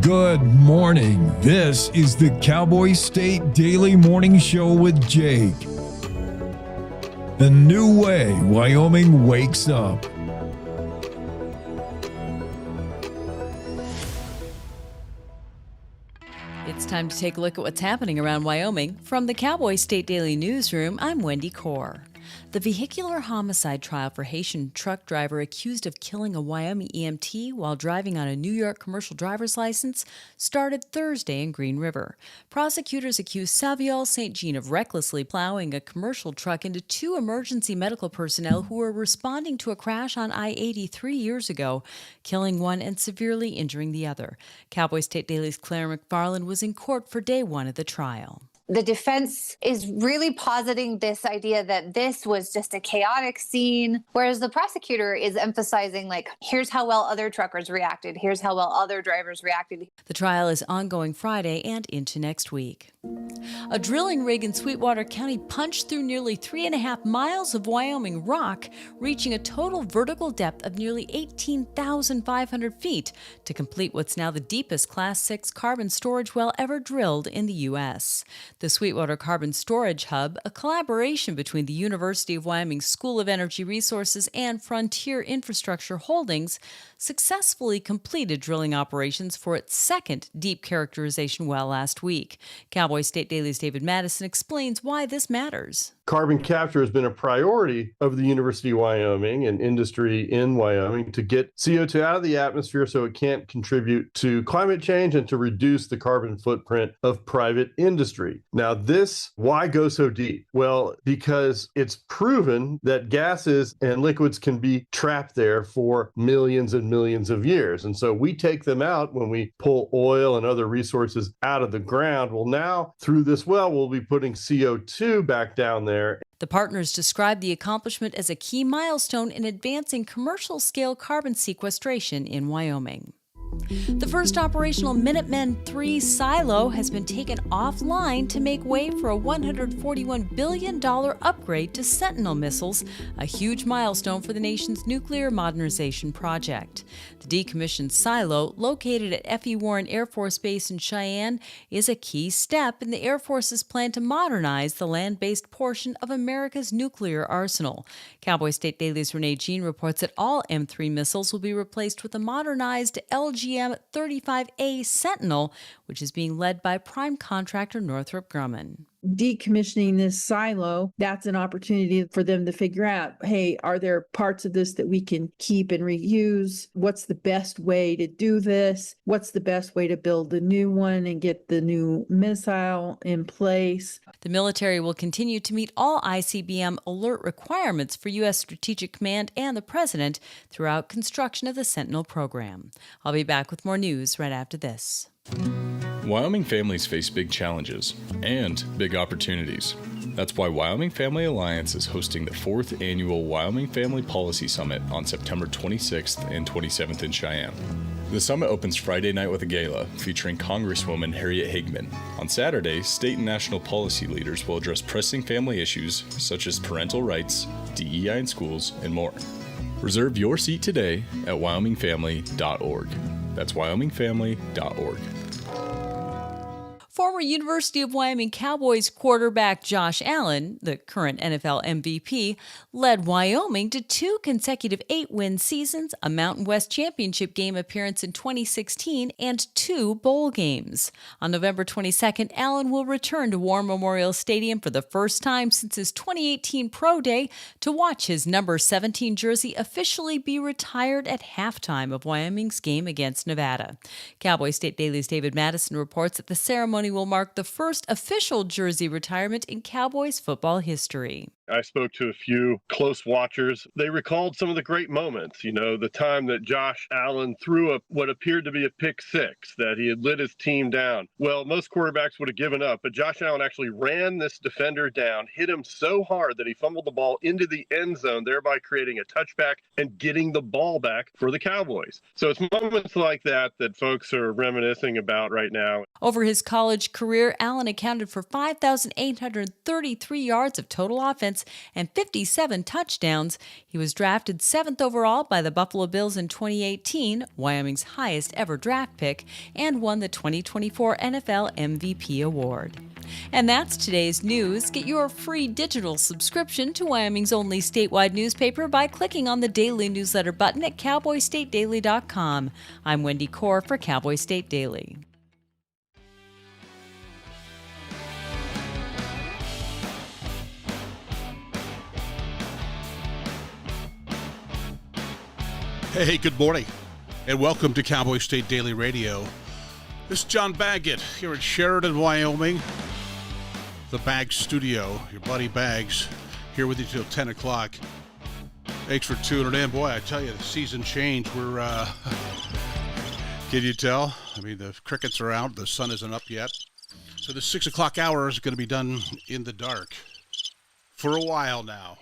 Good morning. This is the Cowboy State Daily Morning Show with Jake. The new way Wyoming wakes up. It's time to take a look at what's happening around Wyoming. From the Cowboy State Daily Newsroom, I'm Wendy Kaur. The vehicular homicide trial for Haitian truck driver accused of killing a Wyoming EMT while driving on a New York commercial driver's license started Thursday in Green River. Prosecutors accused Saviol St. Jean of recklessly plowing a commercial truck into two emergency medical personnel who were responding to a crash on I-80 3 years ago, killing one and severely injuring the other. Cowboy State Daily's Claire McFarland was in court for day one of the trial. The defense is really positing this idea that this was just a chaotic scene, whereas the prosecutor is emphasizing, here's how well other truckers reacted, here's how well other drivers reacted. The trial is ongoing Friday and into next week. A drilling rig in Sweetwater County punched through nearly 3.5 miles of Wyoming rock, reaching a total vertical depth of nearly 18,500 feet to complete what's now the deepest Class 6 carbon storage well ever drilled in the U.S. The Sweetwater Carbon Storage Hub, a collaboration between the University of Wyoming School of Energy Resources and Frontier Infrastructure Holdings, successfully completed drilling operations for its second deep characterization well last week. Cowboy State Daily's David Madison explains why this matters. Carbon capture has been a priority of the University of Wyoming and industry in Wyoming to get CO2 out of the atmosphere so it can't contribute to climate change and to reduce the carbon footprint of private industry. Now, why go so deep? Well, because it's proven that gases and liquids can be trapped there for millions and millions of years. And so we take them out when we pull oil and other resources out of the ground. Well, now through this well, we'll be putting CO2 back down there. The partners described the accomplishment as a key milestone in advancing commercial-scale carbon sequestration in Wyoming. The first operational Minuteman III silo has been taken offline to make way for a $141 billion upgrade to Sentinel missiles, a huge milestone for the nation's nuclear modernization project. The decommissioned silo, located at F.E. Warren Air Force Base in Cheyenne, is a key step in the Air Force's plan to modernize the land-based portion of America's nuclear arsenal. Cowboy State Daily's Renee Jean reports that all M3 missiles will be replaced with a modernized LGM-35A Sentinel, which is being led by prime contractor Northrop Grumman. Decommissioning this silo, that's an opportunity for them to figure out, hey, are there parts of this that we can keep and reuse? What's the best way to do this? What's the best way to build the new one and get the new missile in place? The military will continue to meet all ICBM alert requirements for U.S. Strategic Command and the President throughout construction of the Sentinel program. I'll be back with more news right after this. Wyoming families face big challenges and big opportunities. That's why Wyoming Family Alliance is hosting the 4th annual Wyoming Family Policy Summit on September 26th and 27th in Cheyenne. The summit opens Friday night with a gala featuring Congresswoman Harriet Hagman. On Saturday, state and national policy leaders will address pressing family issues such as parental rights, DEI in schools, and more. Reserve your seat today at wyomingfamily.org. That's wyomingfamily.org. Former University of Wyoming Cowboys quarterback Josh Allen, the current NFL MVP, led Wyoming to 2 consecutive 8-win seasons, a Mountain West Championship game appearance in 2016, and 2 bowl games. On November 22nd, Allen will return to War Memorial Stadium for the first time since his 2018 Pro Day to watch his number 17 jersey officially be retired at halftime of Wyoming's game against Nevada. Cowboy State Daily's David Madison reports that the ceremony will mark the first official jersey retirement in Cowboys football history. I spoke to a few close watchers. They recalled some of the great moments, the time that Josh Allen threw what appeared to be a pick six, that he had lit his team down. Well, most quarterbacks would have given up, but Josh Allen actually ran this defender down, hit him so hard that he fumbled the ball into the end zone, thereby creating a touchback and getting the ball back for the Cowboys. So it's moments like that folks are reminiscing about right now. Over his college career, Allen accounted for 5,833 yards of total offense hits and 57 touchdowns. He was drafted 7th overall by the Buffalo Bills in 2018, Wyoming's highest ever draft pick, and won the 2024 NFL MVP award. And that's today's news. Get your free digital subscription to Wyoming's only statewide newspaper by clicking on the daily newsletter button at cowboystatedaily.com. I'm Wendy Core for Cowboy State Daily. Hey, good morning, and welcome to Cowboy State Daily Radio. This is John Baggett here in Sheridan, Wyoming. The Bags Studio, your buddy Bags, here with you till 10 o'clock. Thanks for tuning in. Boy, I tell you, the season changed. We're, can you tell? I mean, the crickets are out. The sun isn't up yet. So the 6 o'clock hour is going to be done in the dark for a while now.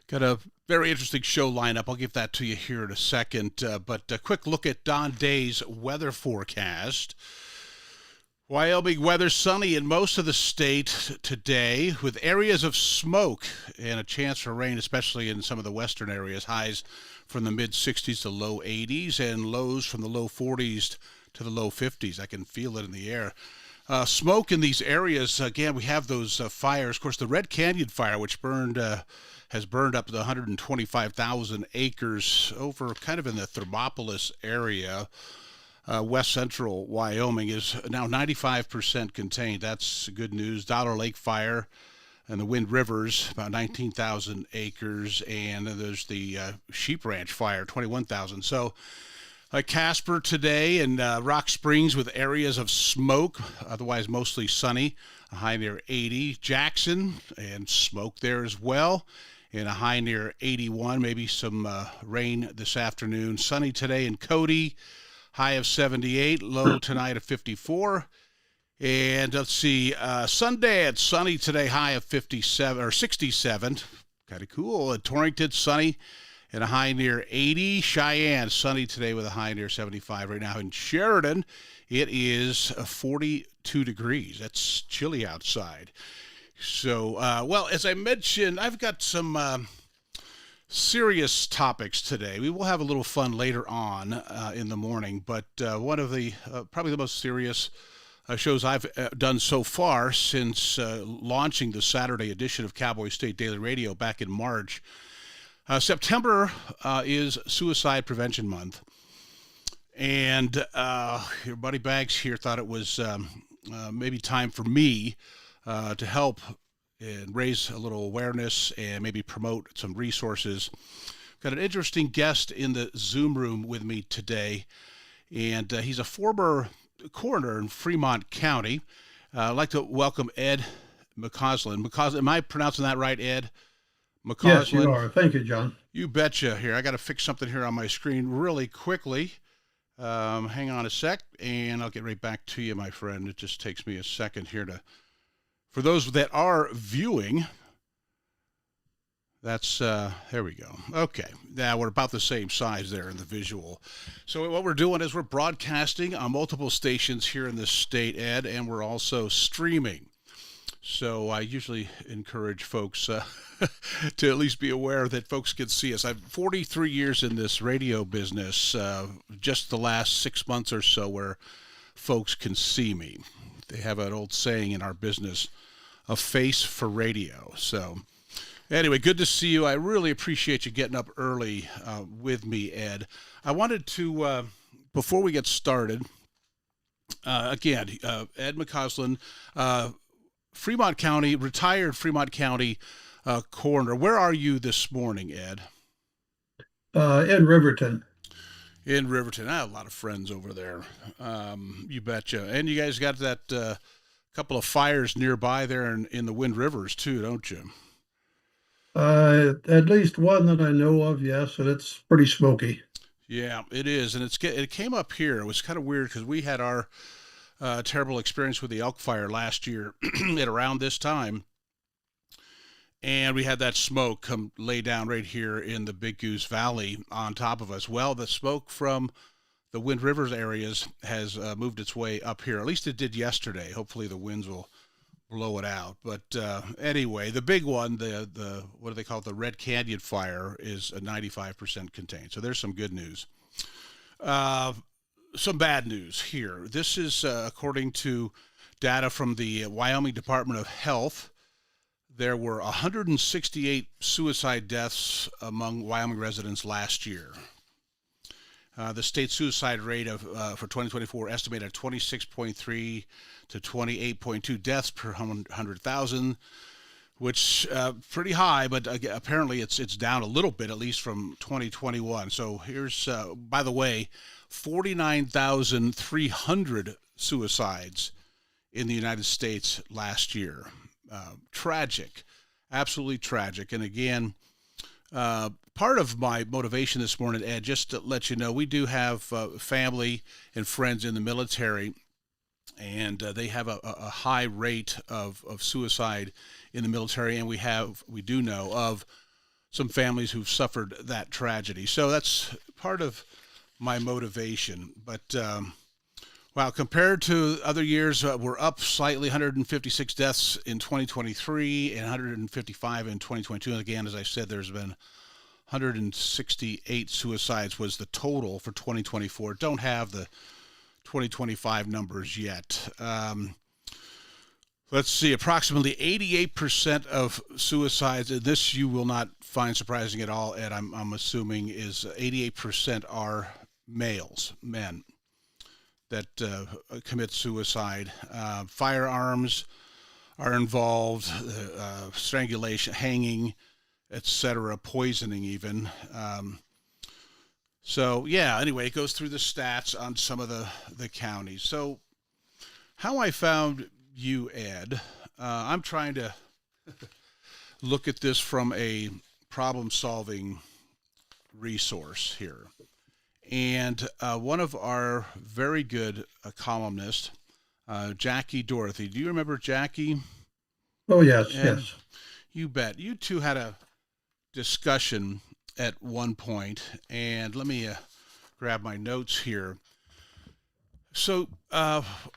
Got a very interesting show lineup. I'll give that to you here in a second. But a quick look at Don Day's weather forecast. Wyoming weather sunny in most of the state today with areas of smoke and a chance for rain, especially in some of the western areas. Highs from the mid-60s to low 80s and lows from the low 40s to the low 50s. I can feel it in the air. Smoke in these areas, again, we have those fires. Of course, the Red Canyon fire, which has burned up to 125,000 acres over kind of in the Thermopolis area. West central Wyoming is now 95% contained. That's good news. Dollar Lake Fire and the Wind Rivers, about 19,000 acres. And there's the Sheep Ranch Fire, 21,000. So Casper today and Rock Springs with areas of smoke, otherwise mostly sunny, a high near 80. Jackson and smoke there as well, and a high near 81. Maybe some rain this afternoon. Sunny today in Cody. High of 78, low tonight of 54. And let's see, Sundance, sunny today, high of 57 or 67. Kind of cool. And Torrington, sunny and a high near 80. Cheyenne, sunny today with a high near 75. Right now in Sheridan, it is 42 degrees. That's chilly outside. So, well, as I mentioned, I've got some serious topics today. We will have a little fun later on in the morning, but one of the probably the most serious shows I've done so far since launching the Saturday edition of Cowboy State Daily Radio back in March. September is Suicide Prevention Month, and your buddy Bags here thought it was maybe time for me to help and raise a little awareness and maybe promote some resources. Got an interesting guest in the Zoom room with me today, and he's a former coroner in Fremont County. I'd like to welcome Ed McCausland. Am I pronouncing that right, Ed? McCausland? Yes, you are. Thank you, John. You betcha. Here, I got to fix something here on my screen really quickly. Hang on a sec, and I'll get right back to you, my friend. It just takes me a second here to... For those that are viewing, that's, there we go. Okay, now we're about the same size there in the visual. So what we're doing is we're broadcasting on multiple stations here in the state, Ed, and we're also streaming. So I usually encourage folks to at least be aware that folks can see us. I've 43 years in this radio business, just the last 6 months or so where folks can see me. They have an old saying in our business, a face for radio. So anyway, good to see you. I really appreciate you getting up early with me, Ed. I wanted to, before we get started, again, Ed McCausland, Fremont County, retired Fremont County coroner. Where are you this morning, Ed? In Riverton. In Riverton. I have a lot of friends over there. You betcha. And you guys got that couple of fires nearby there in the Wind Rivers too, don't you? At least one that I know of, yes, and it's pretty smoky. Yeah, it is. And it came up here. It was kind of weird because we had our terrible experience with the elk fire last year at around this time. And we had that smoke come lay down right here in the Big Goose Valley on top of us. Well, the smoke from the Wind Rivers areas has moved its way up here. At least it did yesterday. Hopefully the winds will blow it out. But anyway, the big one, the what do they call it? The Red Canyon fire is a 95% contained. So there's some good news. Uh, some bad news here. This is according to data from the Wyoming Department of Health. There were 168 suicide deaths among Wyoming residents last year. The state suicide rate for 2024 estimated at 26.3 to 28.2 deaths per 100,000, which pretty high, but apparently it's down a little bit, at least from 2021. So here's, by the way, 49,300 suicides in the United States last year. Tragic, absolutely tragic. And again, part of my motivation this morning, Ed, just to let you know, we do have family and friends in the military, and they have a high rate of suicide in the military, and we do know of some families who've suffered that tragedy. So that's part of my motivation. But wow, compared to other years, we're up slightly, 156 deaths in 2023 and 155 in 2022. And again, as I said, there's been 168 suicides was the total for 2024. Don't have the 2025 numbers yet. Let's see, approximately 88% of suicides, and this you will not find surprising at all, Ed, I'm assuming, is 88% are males, men, that commit suicide. Firearms are involved, strangulation, hanging, etc., poisoning even. So yeah, anyway, it goes through the stats on some of the counties. So how I found you, Ed, I'm trying to look at this from a problem-solving resource here. And one of our very good columnists, Jackie Dorothy. Do you remember Jackie? Oh, yes, And yes. you bet. You two had a discussion at one point, and let me grab my notes here. So,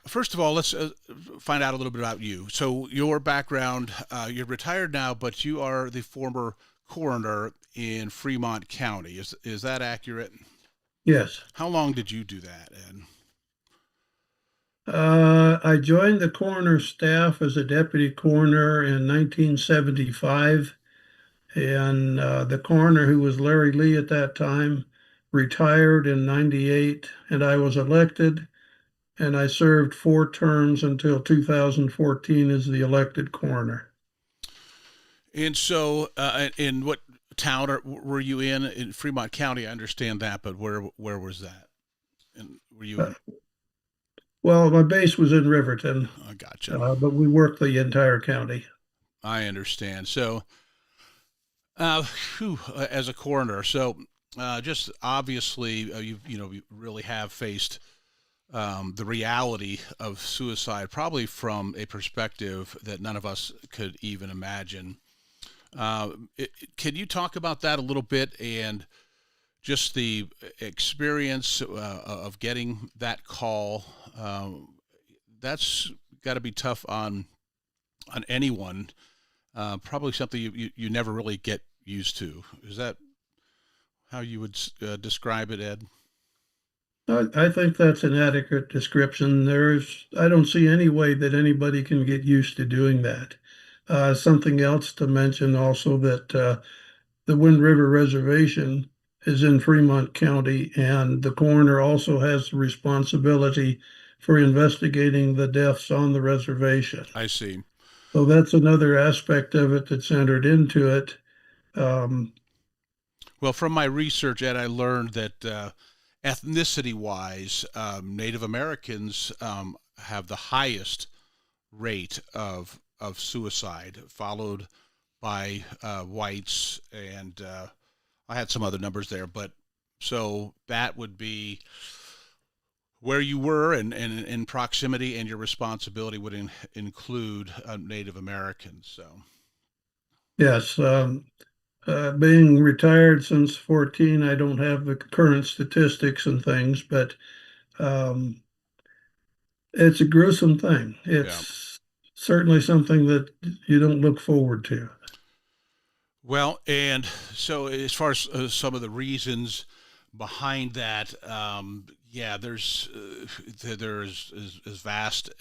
first of all, let's find out a little bit about you. So, your background, you're retired now, but you are the former coroner in Fremont County. Is that accurate? Yes. How long did you do that, Ed? I joined the coroner staff as a deputy coroner in 1975, and the coroner, who was Larry Lee at that time, retired in 98, and I was elected, and I served 4 terms until 2014 as the elected coroner. And so, in what town were you in Fremont County? I understand that, but where was that? And were you in? Well, my base was in Riverton, I gotcha. but we worked the entire county. I understand. So, as a coroner, so just obviously, you really have faced the reality of suicide, probably from a perspective that none of us could even imagine. Can you talk about that a little bit, and just the experience of getting that call? That's got to be tough on anyone. Probably something you never really get used to. Is that how you would describe it, Ed? I think that's an adequate description. I don't see any way that anybody can get used to doing that. Something else to mention also, that the Wind River Reservation is in Fremont County, and the coroner also has the responsibility for investigating the deaths on the reservation. I see. So that's another aspect of it that's entered into it. Well, from my research, Ed, I learned that ethnicity-wise, Native Americans have the highest rate of suicide, followed by whites, and I had some other numbers there, but so that would be where you were, and in proximity, and your responsibility would include Native Americans. So Yes, being retired since 14, I don't have the current statistics and things, but it's a gruesome thing. yeah, It's certainly something that you don't look forward to. Well, and so as far as some of the reasons behind that, yeah, there's as vast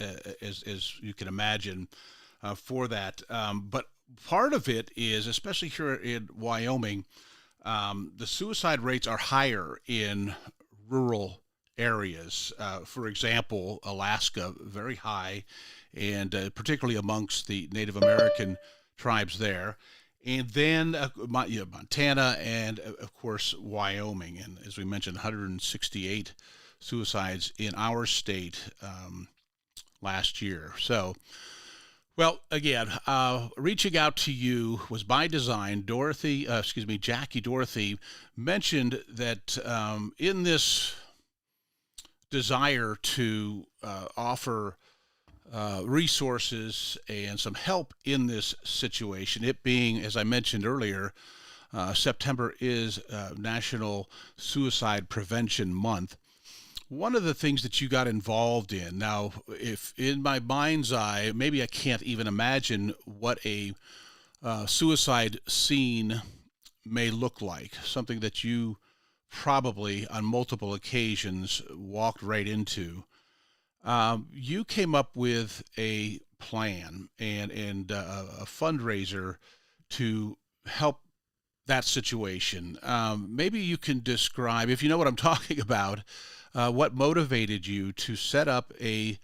as you can imagine for that. But part of it is, especially here in Wyoming, the suicide rates are higher in rural areas. For example, Alaska, very high, and particularly amongst the Native American tribes there. And then Montana and, of course, Wyoming. And as we mentioned, 168 suicides in our state last year. So, well, again, reaching out to you was by design. Jackie Dorothy mentioned that in this desire to offer resources and some help in this situation, it being, as I mentioned earlier, September is National Suicide Prevention Month. One of the things that you got involved in, now, if in my mind's eye, maybe I can't even imagine what a suicide scene may look like, something that you probably on multiple occasions walked right into. You came up with a plan and a fundraiser to help that situation. Maybe you can describe, if you know what I'm talking about, what motivated you to set up a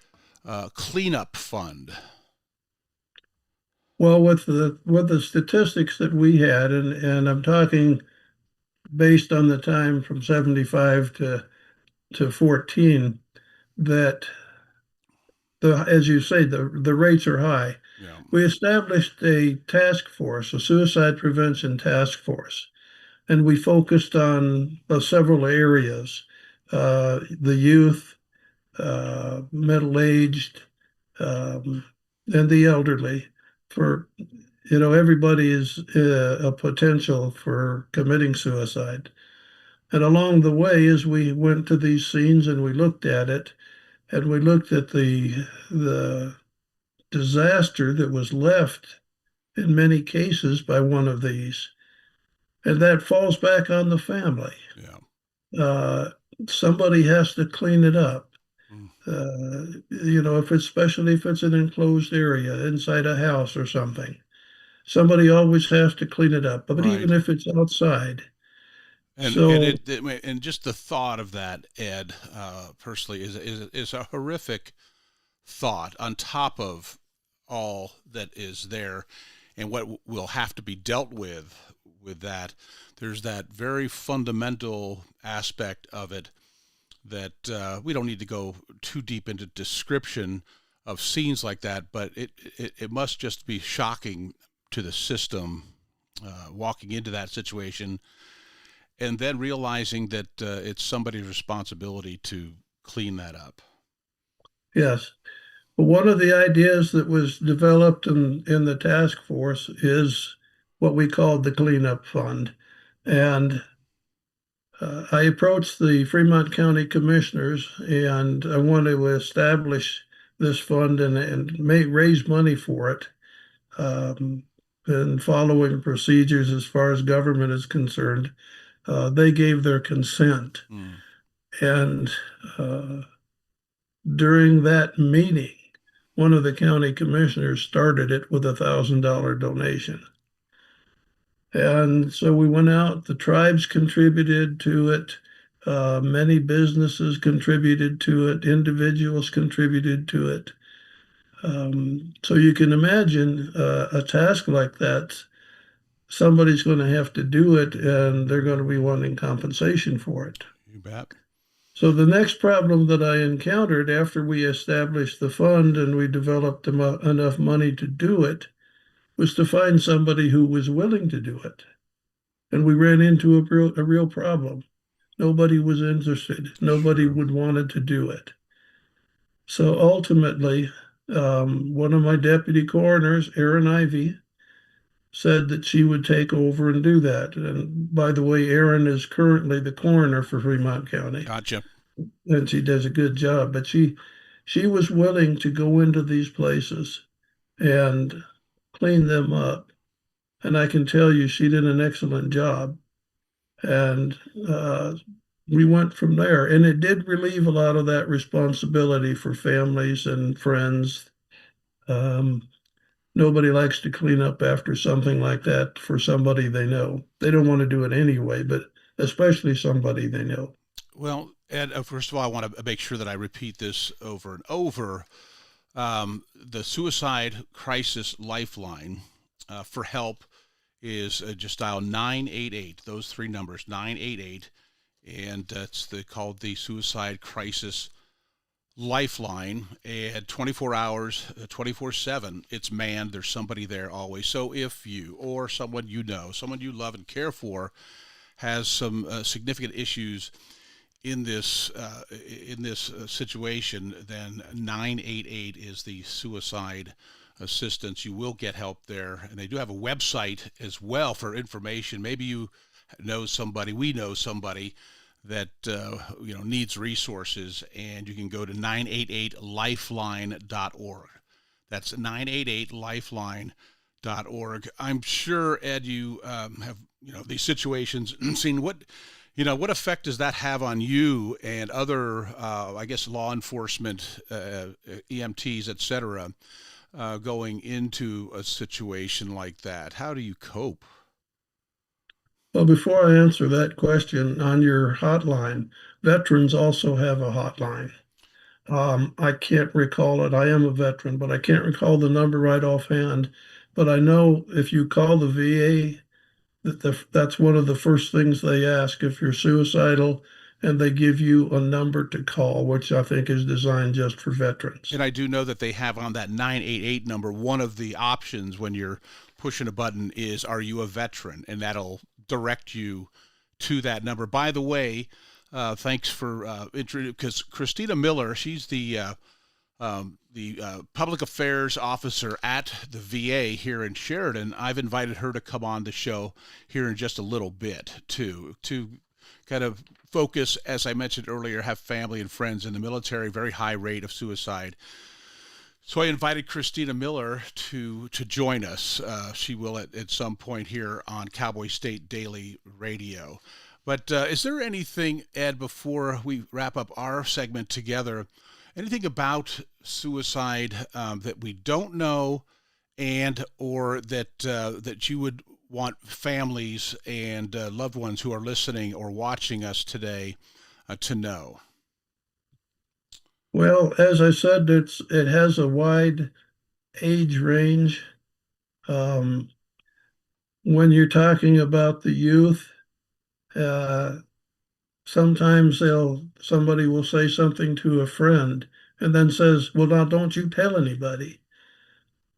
cleanup fund. Well, with the statistics that we had, and I'm talking based on the time from 75 to 14, that as you say, the rates are high. Yeah. We established a task force, a suicide prevention task force, and we focused on several areas: the youth, middle-aged, and the elderly. For everybody is a potential for committing suicide. And along the way, as we went to these scenes and we looked at it, and we looked at the disaster that was left in many cases by one of these, and that falls back on the family. Yeah. Somebody has to clean it up. Especially if it's an enclosed area inside a house or something, somebody always has to clean it up. But Right. even if it's outside, and just the thought of that, Ed, personally, is a horrific thought on top of all that is there, and what will have to be dealt with that. There's that very fundamental aspect of it that we don't need to go too deep into description of scenes like that, but it must just be shocking to the system walking into that situation and then realizing that it's somebody's responsibility to clean that up. Yes. But one of the ideas that was developed in the task force is what we called the cleanup fund. And I approached the Fremont County Commissioners, and I wanted to establish this fund and raise money for it, and following procedures as far as government is concerned. They gave their consent. And during that meeting, one of the county commissioners started it with $1,000 donation. And so we went out, the tribes contributed to it, many businesses contributed to it, individuals contributed to it. So you can imagine a task like that, somebody's going to have to do it, and they're going to be wanting compensation for it. You bet. So the next problem that I encountered after we established the fund and we developed enough money to do it was to find somebody who was willing to do it. And we ran into a real problem. Nobody was interested. Nobody would wanted to do it. So ultimately, one of my deputy coroners, Erin Ivey, said that she would take over and do that. And by the way, Erin is currently the coroner for Fremont County. Gotcha. And she does a good job. But she was willing to go into these places and clean them up. And I can tell you, she did an excellent job. And we went from there. And it did relieve a lot of that responsibility for families and friends. Um, Nobody likes to clean up after something like that for somebody they know. They don't want to do it anyway, but especially somebody they know. Well, Ed, first of all, I want to make sure that I repeat this over and over. The Suicide Crisis Lifeline for help is just dial 988, those three numbers, 988, and it's called the Suicide Crisis Lifeline, and 24 hours, 24/7, it's manned. There's somebody there always. So if you or someone you know, someone you love and care for, has some significant issues in this situation, then 988 is the suicide assistance. You will get help there, and they do have a website as well for information. Maybe you know somebody, we know somebody that needs resources, and you can go to 988lifeline.org. That's 988lifeline.org. I'm sure, Ed, you have these situations seen what effect does that have on you and other I guess law enforcement, EMTs, etc., going into a situation like that? How do you cope? Well, before I answer that question, on your hotline, veterans also have a hotline. I can't recall it. I am a veteran, but I can't recall the number right offhand. But I know if you call the VA, that's one of the first things they ask if you're suicidal, and they give you a number to call, which I think is designed just for veterans. And I do know that they have on that 988 number, one of the options when you're pushing a button is, are you a veteran? And that'll direct you to that number. By the way, thanks for because Christina Miller, she's the public affairs officer at the VA here in Sheridan. I've invited her to come on the show here in just a little bit to kind of focus, as I mentioned earlier, have family and friends in the military, very high rate of suicide. So I invited Christina Miller to join us. She will at some point here on Cowboy State Daily Radio. But is there anything, Ed, before we wrap up our segment together, anything about suicide that we don't know, and or that you would want families and loved ones who are listening or watching us today to know? Well, as I said, it has a wide age range. Um, when you're talking about the youth, uh, sometimes somebody will say something to a friend and then says, "Well, now don't you tell anybody."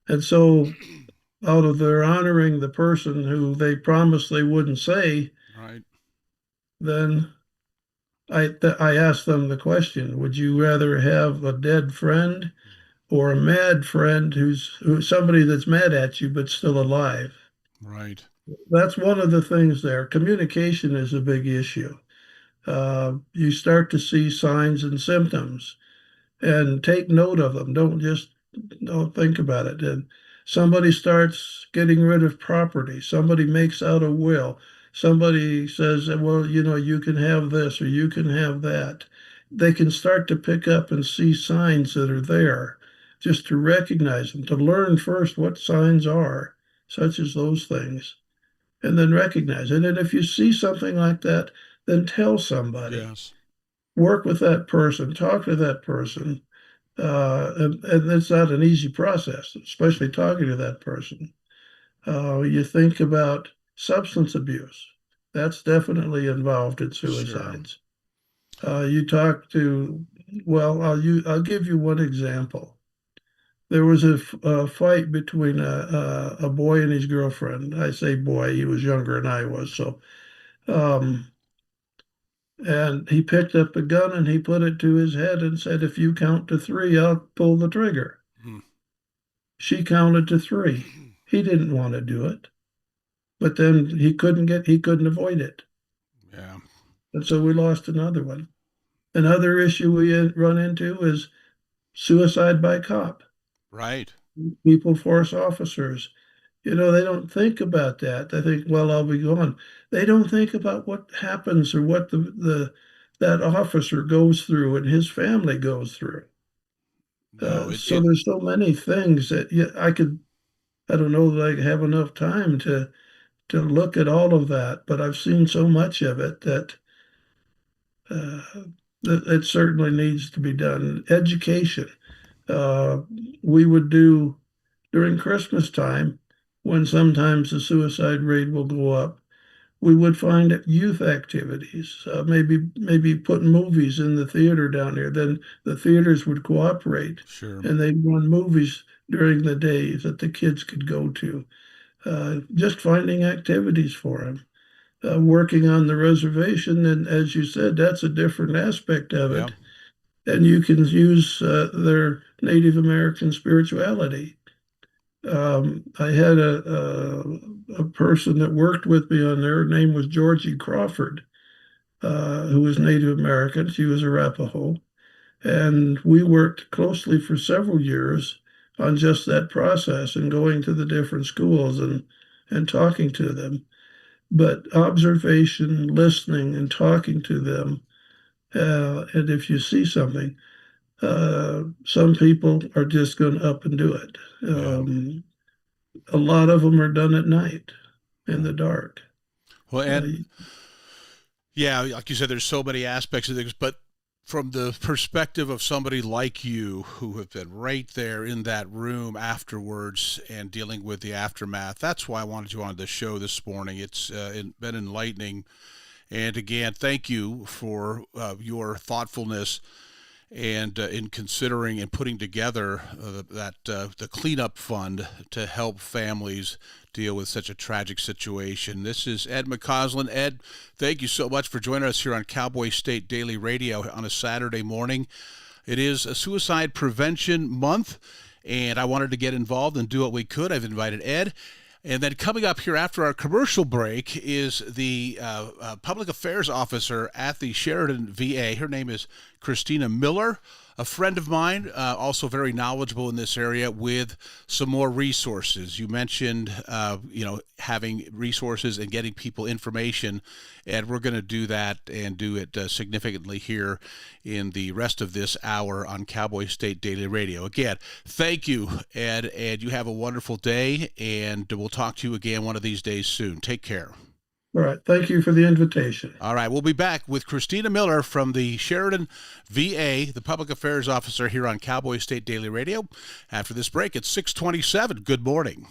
And so, out of their honoring the person who they promised they wouldn't say, Right. then I asked them the question: Would you rather have a dead friend or a mad friend who's somebody that's mad at you but still alive? Right. That's one of the things there. Communication is a big issue. You start to see signs and symptoms and take note of them. Don't think about it. And somebody starts getting rid of property. Somebody makes out a will. Somebody says, well, you can have this or you can have that. They can start to pick up and see signs that are there, just to recognize them, to learn first what signs are, such as those things, and then recognize it. And if you see something like that, then tell somebody. Yes. Work with that person, talk to that person. And it's not an easy process, especially talking to that person. You think about substance abuse. That's definitely involved in Sure. suicides. You talk to, well, I'll give you one example. There was a fight between a boy and his girlfriend. I say boy, he was younger than I was. So, um, and he picked up a gun and he put it to his head and said, "If you count to three, I'll pull the trigger." Hmm. She counted to three. He didn't want to do it, but then he couldn't avoid it. Yeah. And so we lost another one. Another issue we run into is suicide by cop. Right. people force officers. They don't think about that. They think, well, I'll be gone. They don't think about what happens or what that officer goes through and his family goes through. No, So there's so many things that I don't know that I have enough time to look at all of that, but I've seen so much of it that uh, it certainly needs to be done. Education. Uh, we would do during Christmas time, when sometimes the suicide rate will go up. We would find youth activities, maybe put movies in the theater down here. Then the theaters would cooperate, sure. and they'd run movies during the days that the kids could go to. Just finding activities for them. Working on the reservation, and as you said, that's a different aspect of it. And you can use their Native American spirituality. I had a person that worked with me on there. Her name was Georgie Crawford, who was Native American. She was Arapaho. And we worked closely for several years on just that process and going to the different schools and talking to them. But observation, listening, and talking to them. And if you see something, some people are just going up and do it. A lot of them are done at night in the dark. Well, and yeah, like you said, there's so many aspects of things, but from the perspective of somebody like you who have been right there in that room afterwards and dealing with the aftermath, that's why I wanted you on the show this morning. It's been enlightening. And again, thank you for your thoughtfulness and in considering and putting together the cleanup fund to help families deal with such a tragic situation. This is Ed McCausland. Ed, thank you so much for joining us here on Cowboy State Daily Radio on a Saturday morning. It is a suicide prevention month, and I wanted to get involved and do what we could. I've invited Ed. And then coming up here after our commercial break is the public affairs officer at the Sheridan VA. Her name is Christina Miller, a friend of mine, also very knowledgeable in this area with some more resources. You mentioned, having resources and getting people information, and we're going to do that and do it significantly here in the rest of this hour on Cowboy State Daily Radio. Again, thank you, Ed, and you have a wonderful day, and we'll talk to you again one of these days soon. Take care. All right. Thank you for the invitation. All right. We'll be back with Christina Miller from the Sheridan VA, the public affairs officer here on Cowboy State Daily Radio. After this break, it's 6:27. Good morning.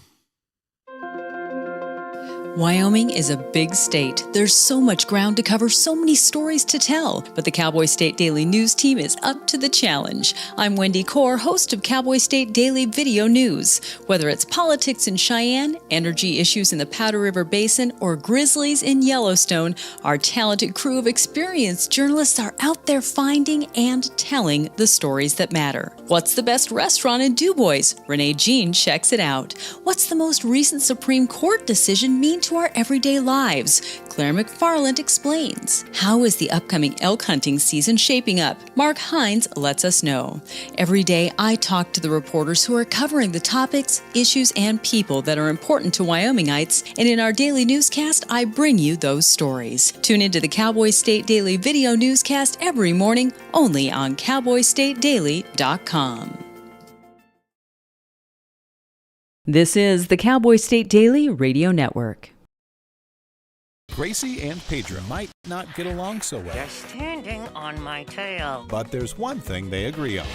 Wyoming is a big state. There's so much ground to cover, so many stories to tell, but the Cowboy State Daily News team is up to the challenge. I'm Wendy Core, host of Cowboy State Daily Video News. Whether it's politics in Cheyenne, energy issues in the Powder River Basin, or grizzlies in Yellowstone, our talented crew of experienced journalists are out there finding and telling the stories that matter. What's the best restaurant in DuBois? Renee Jean checks it out. What's the most recent Supreme Court decision mean to our everyday lives? Claire McFarland explains. How is the upcoming elk hunting season shaping up? Mark Hines lets us know. Every day, I talk to the reporters who are covering the topics, issues, and people that are important to Wyomingites, and in our daily newscast, I bring you those stories. Tune into the Cowboy State Daily Video Newscast every morning, only on CowboyStateDaily.com. This is the Cowboy State Daily Radio Network. Gracie and Pedro might not get along so well. They're standing on my tail. But there's one thing they agree on.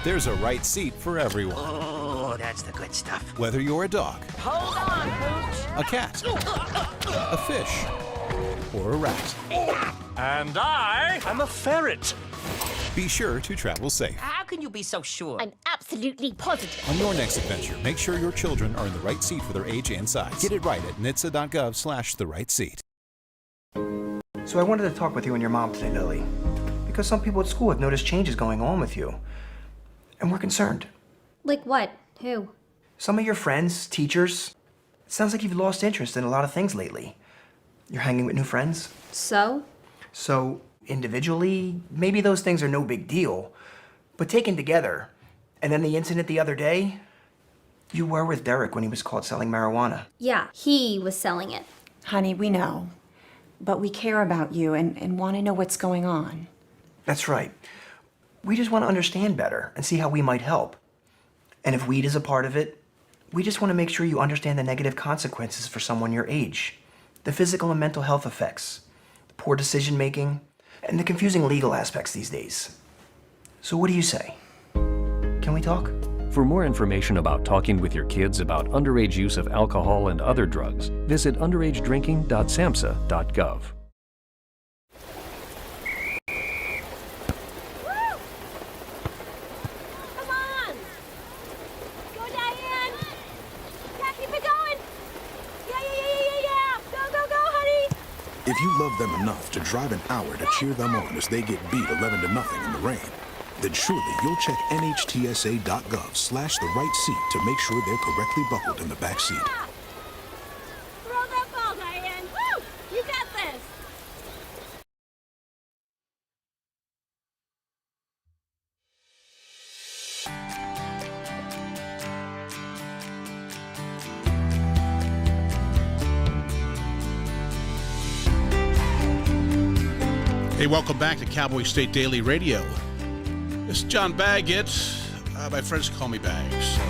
There's a right seat for everyone. Oh, that's the good stuff. Whether you're a dog, Hold on, Pooch. a cat, a fish, or a rat. And I'm a ferret. Be sure to travel safe. How can you be so sure? I'm absolutely positive. On your next adventure, make sure your children are in the right seat for their age and size. Get it right at nhtsa.gov/the-right-seat. So I wanted to talk with you and your mom today, Lily, because some people at school have noticed changes going on with you, and we're concerned. Like what? Who? Some of your friends, teachers. It sounds like you've lost interest in a lot of things lately. You're hanging with new friends. So, individually, maybe those things are no big deal, but taken together, and then the incident the other day, You were with Derek when he was caught selling marijuana. Yeah, he was selling it. Honey, we know. But we care about you and want to know what's going on. That's right. We just want to understand better and see how we might help. And if weed is a part of it, we just want to make sure you understand the negative consequences for someone your age. The physical and mental health effects, the poor decision making, and the confusing legal aspects these days. So what do you say? Can we talk? For more information about talking with your kids about underage use of alcohol and other drugs, visit underagedrinking.samhsa.gov. Come on! Go, Diane! Yeah, keep it going! Yeah! Go, honey! If you love them enough to drive an hour to cheer them on as they get beat 11-0 in the rain, then surely you'll check nhtsa.gov/the-right seat to make sure they're correctly buckled in the back seat. Throw that ball, Diane! Woo! You got this! Hey, welcome back to Cowboy State Daily Radio. This is John Baggett. My friends call me Bags. So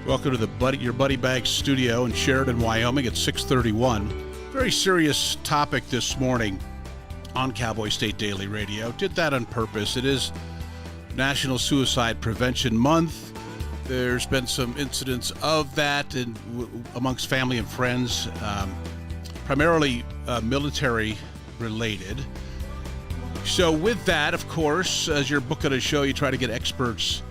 welcome to your Buddy Bags studio in Sheridan, Wyoming at 6:31. Very serious topic this morning on Cowboy State Daily Radio. Did that on purpose. It is National Suicide Prevention Month. There's been some incidents of that amongst family and friends, primarily military related. So with that, of course, as you're booking a show, you try to get experts,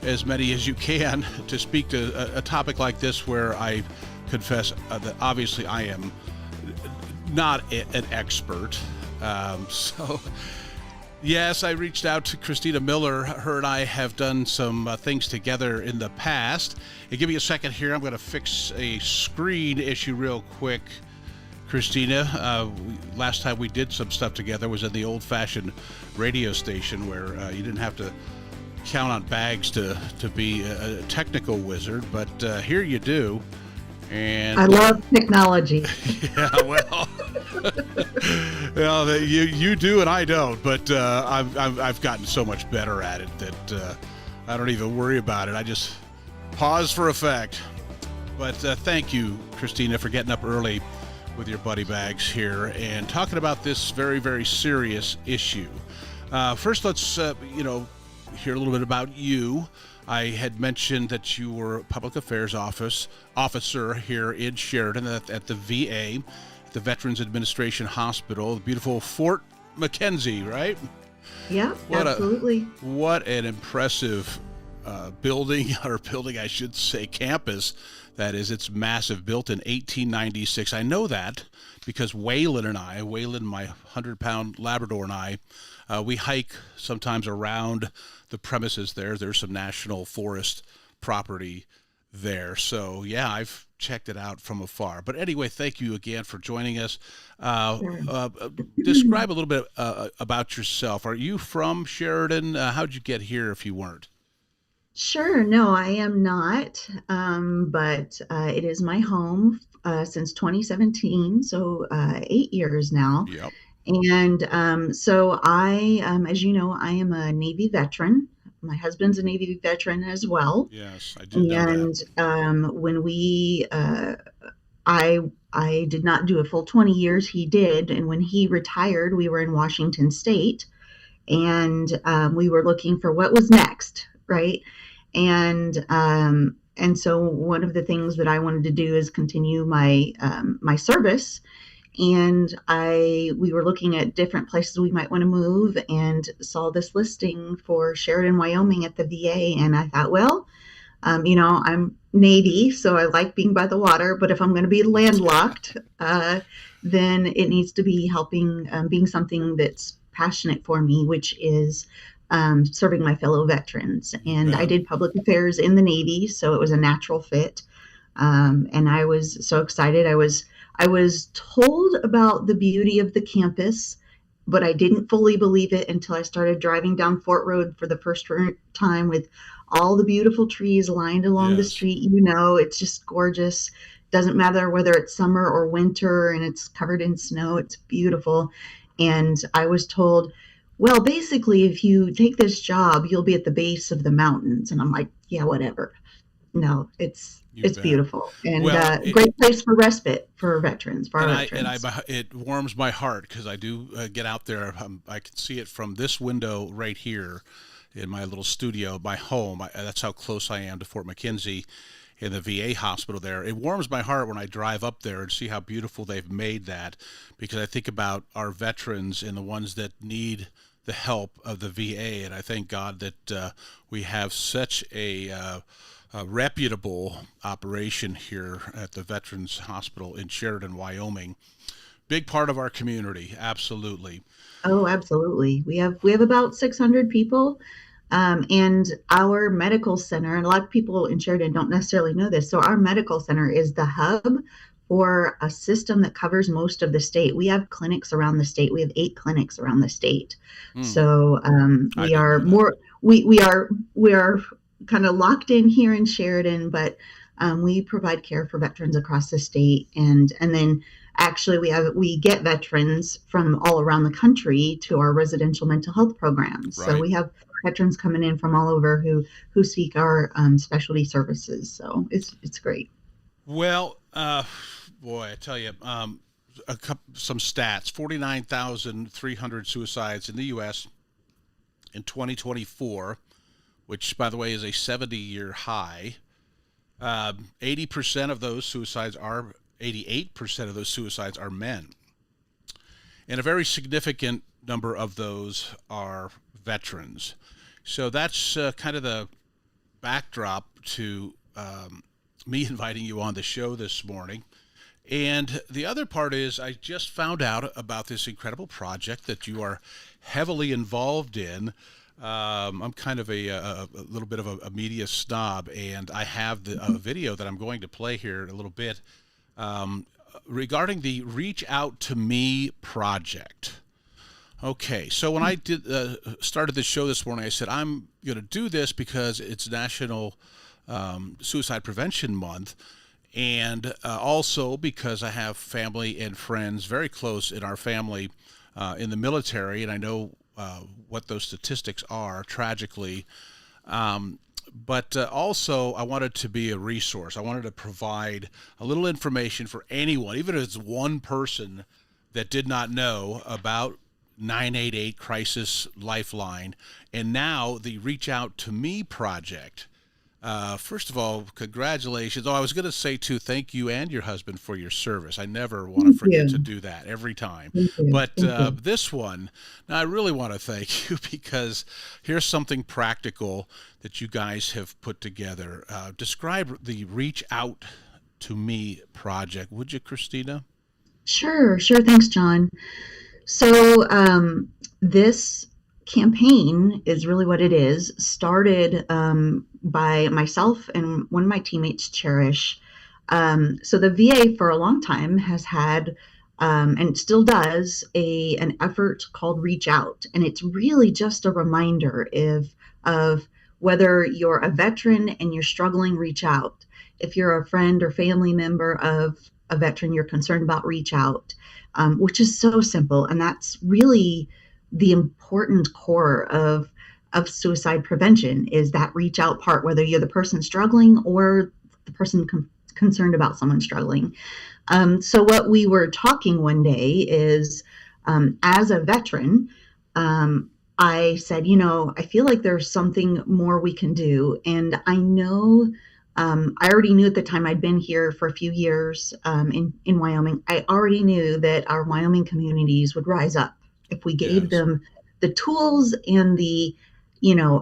as many as you can, to speak to a topic like this, where I confess that obviously I am not an expert. So yes, I reached out to Christina Miller. Her and I have done some things together in the past. Hey, give me a second here. I'm going to fix a screen issue real quick. Christina, last time we did some stuff together was at the old-fashioned radio station where you didn't have to count on Bags to be a technical wizard, but here you do. And I love technology. Yeah, well, well, you do and I don't, but I've gotten so much better at it that I don't even worry about it. I just pause for effect. But thank you, Christina, for getting up early with your Buddy Bags here and talking about this very, very serious issue. First, let's hear a little bit about you. I had mentioned that you were a public affairs officer here in Sheridan at the VA, the Veterans Administration Hospital, the beautiful Fort McKenzie, right? Yeah, absolutely. What an impressive building I should say campus. That is, it's massive, built in 1896. I know that because Waylon, my 100-pound Labrador, and I, we hike sometimes around the premises there. There's some national forest property there. So, yeah, I've checked it out from afar. But anyway, thank you again for joining us. Describe a little bit about yourself. Are you from Sheridan? How'd you get here if you weren't? Sure. No, I am not. But it is my home since 2017, so 8 years now. Yep. And so I, as you know, I am a Navy veteran. My husband's a Navy veteran as well. Yes, I did know that. And when we, I did not do a full 20 years. He did. And when he retired, we were in Washington State, and we were looking for what was next, right? And so one of the things that I wanted to do is continue my my service, and we were looking at different places we might want to move, and saw this listing for Sheridan, Wyoming at the VA, and I thought, well, I'm Navy, so I like being by the water, but if I'm going to be landlocked, then it needs to be helping, being something that's passionate for me, which is serving my fellow veterans. And I did public affairs in the Navy, so it was a natural fit. And I was so excited. I was told about the beauty of the campus, but I didn't fully believe it until I started driving down Fort Road for the first time with all the beautiful trees lined along the Yes. street. You know, it's just gorgeous. Doesn't matter whether it's summer or winter and it's covered in snow, it's beautiful. And I was told, well, basically, if you take this job, you'll be at the base of the mountains. And I'm like, yeah, whatever. No, it's bet. beautiful, and Well, great place for respite for veterans, for our veterans. It warms my heart because I do get out there. I can see it from this window right here in my little studio, my home. That's how close I am to Fort McKenzie in the VA hospital there. It warms my heart when I drive up there and see how beautiful they've made that, because I think about our veterans and the ones that need the help of the VA, and I thank God that we have such a reputable operation here at the Veterans Hospital in Sheridan, Wyoming. Big part of our community, absolutely. Oh, absolutely. We have about 600 people, and our medical center. And a lot of people in Sheridan don't necessarily know this. So our medical center is the hub for a system that covers most of the state. We have clinics around the state. We have 8 clinics around the state. So we are more. We are kind of locked in here in Sheridan, but we provide care for veterans across the state, and then actually we get veterans from all around the country to our residential mental health programs. Right. So we have veterans coming in from all over who seek our specialty services. So it's great. Well, boy, I tell you, some stats: 49,300 suicides in the U.S. in 2024. Which, by the way, is a 70-year high. 88% of those suicides are men. And a very significant number of those are veterans. So that's kind of the backdrop to me inviting you on the show this morning. And the other part is I just found out about this incredible project that you are heavily involved in. I'm kind of a little bit of a media snob, and I have a video that I'm going to play here in a little bit regarding the Reach Out to Me project. Okay, so when I started the show this morning, I said I'm going to do this because it's National Suicide Prevention Month, and also because I have family and friends very close in our family in the military, and I know what those statistics are, tragically. But also, I wanted to be a resource. I wanted to provide a little information for anyone, even if it's one person that did not know about 988 Crisis Lifeline. And now the Reach Out to Me project. First of all, congratulations. Oh, I was going to say, too, thank you and your husband for your service. I never want to forget to do that every time. But this one, now I really want to thank you because here's something practical that you guys have put together. Describe the Reach Out to Me project, would you, Christina? Sure. Thanks, John. So this campaign is really what it is, started by myself and one of my teammates, Cherish. So the VA for a long time has had, and still does, an effort called Reach Out. And it's really just a reminder of whether you're a veteran and you're struggling, reach out. If you're a friend or family member of a veteran you're concerned about, reach out, which is so simple. And that's really the important core of suicide prevention, is that reach out part, whether you're the person struggling or the person concerned about someone struggling. So what we were talking one day is, as a veteran, I said, I feel like there's something more we can do. And I know, I already knew at the time, I'd been here for a few years in Wyoming. I already knew that our Wyoming communities would rise up if we gave them the tools and the,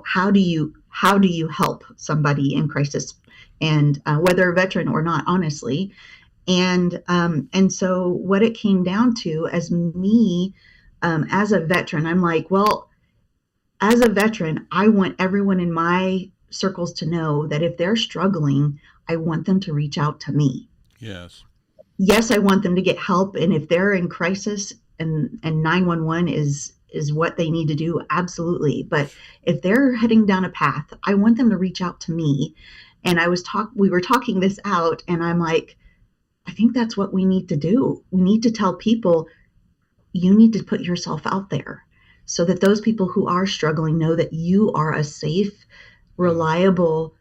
how do you help somebody in crisis, and whether a veteran or not, honestly. And so what it came down to, as me, as a veteran, I'm like, well, as a veteran, I want everyone in my circles to know that if they're struggling, I want them to reach out to me. Yes, I want them to get help. And if they're in crisis and 911 is is what they need to do, absolutely. But if they're heading down a path, I want them to reach out to me. And we were talking this out, and I'm like, I think that's what we need to do. We need to tell people, you need to put yourself out there so that those people who are struggling know that you are a safe, reliable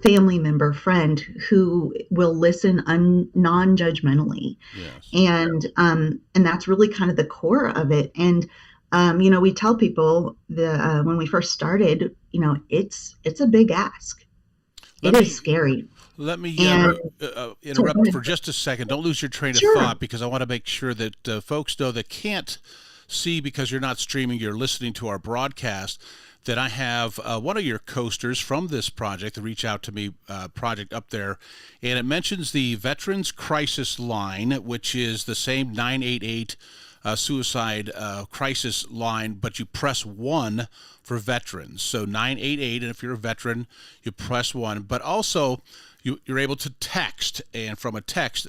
family member, friend who will listen non-judgmentally. Yes. And that's really kind of the core of it. And we tell people when we first started, it's a big ask. It is scary. Let me And- interrupt for just a second. Don't lose your train of thought, because I want to make sure that folks know that can't see because you're not streaming, you're listening to our broadcast, that I have one of your coasters from this project, the Reach Out to Me project up there, and it mentions the Veterans Crisis Line, which is the same 988 suicide crisis line, but you press 1 for veterans. So 988, and if you're a veteran, you press 1. But also, you're able to text, and from a text,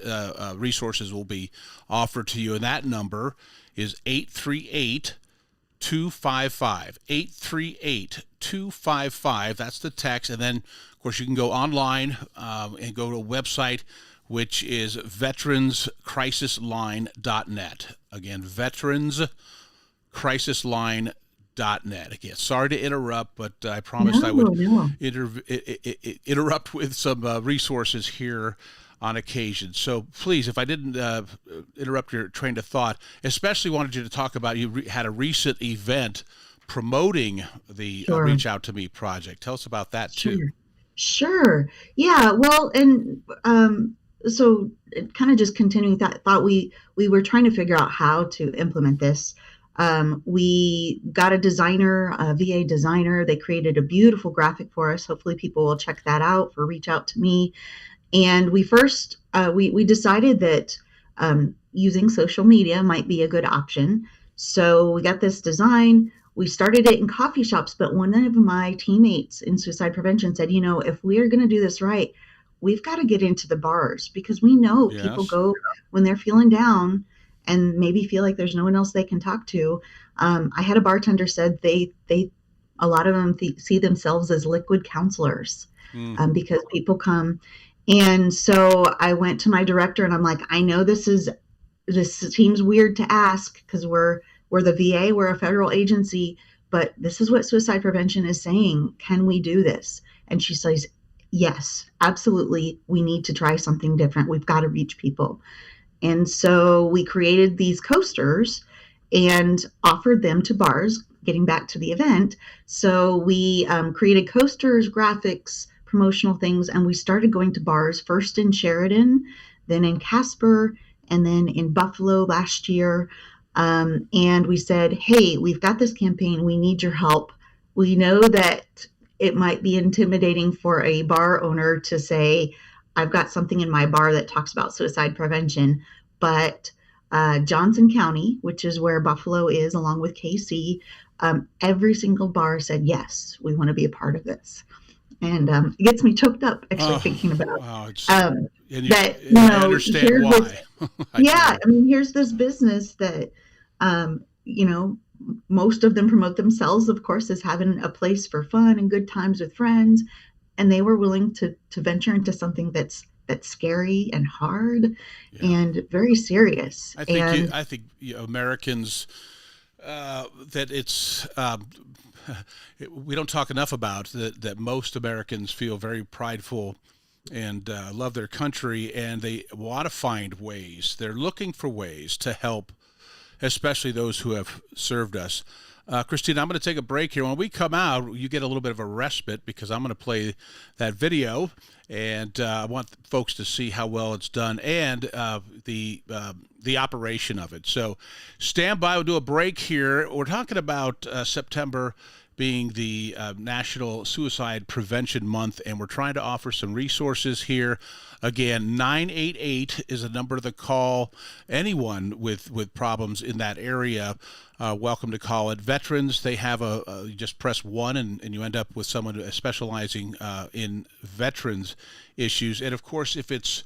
resources will be offered to you, and that number is 838 255 838-255. That's the text. And then, of course, you can go online and go to a website, which is veteranscrisisline.net. Again, veteranscrisisline.net. Again, sorry to interrupt, but I promised I would interrupt with some resources here on occasion. So please, if I didn't interrupt your train of thought, especially wanted you to talk about, you had a recent event promoting the Reach Out to Me project. Tell us about that too. Sure. Yeah. Well, and so kind of just continuing that thought, we were trying to figure out how to implement this. We got a designer, a VA designer. They created a beautiful graphic for us. Hopefully people will check that out for Reach Out to Me. And we first, we decided that using social media might be a good option. So we got this design. We started it in coffee shops, but one of my teammates in suicide prevention said, if we are going to do this right, we've got to get into the bars, because we know people go when they're feeling down and maybe feel like there's no one else they can talk to. I had a bartender said a lot of them see themselves as liquid counselors because people come. And so I went to my director and I'm like, I know this seems weird to ask because we're the VA, we're a federal agency, but this is what suicide prevention is saying. Can we do this? And she says, yes, absolutely. We need to try something different. We've got to reach people. And so we created these coasters and offered them to bars, getting back to the event. So we created coasters, graphics, promotional things, and we started going to bars, first in Sheridan, then in Casper, and then in Buffalo last year. And we said, hey, we've got this campaign. We need your help. We know that it might be intimidating for a bar owner to say, I've got something in my bar that talks about suicide prevention, but Johnson County, which is where Buffalo is, along with KC, every single bar said, yes, we want to be a part of this. And it gets me choked up actually thinking about I understand why. Here's this business that most of them promote themselves, of course, as having a place for fun and good times with friends, and they were willing to venture into something that's scary and hard and very serious. I think Americans that it's we don't talk enough about that most Americans feel very prideful and love their country, and they want to find ways. They're looking for ways to help, especially those who have served us. Christina, I'm going to take a break here. When we come out, you get a little bit of a respite because I'm going to play that video, and I want folks to see how well it's done and the operation of it. So stand by. We'll do a break here. We're talking about September being the National Suicide Prevention Month, and we're trying to offer some resources here. Again, 988 is a number to call. Anyone with problems in that area, welcome to call it. Veterans, they have you just press 1 and you end up with someone specializing in veterans issues. And of course, if it's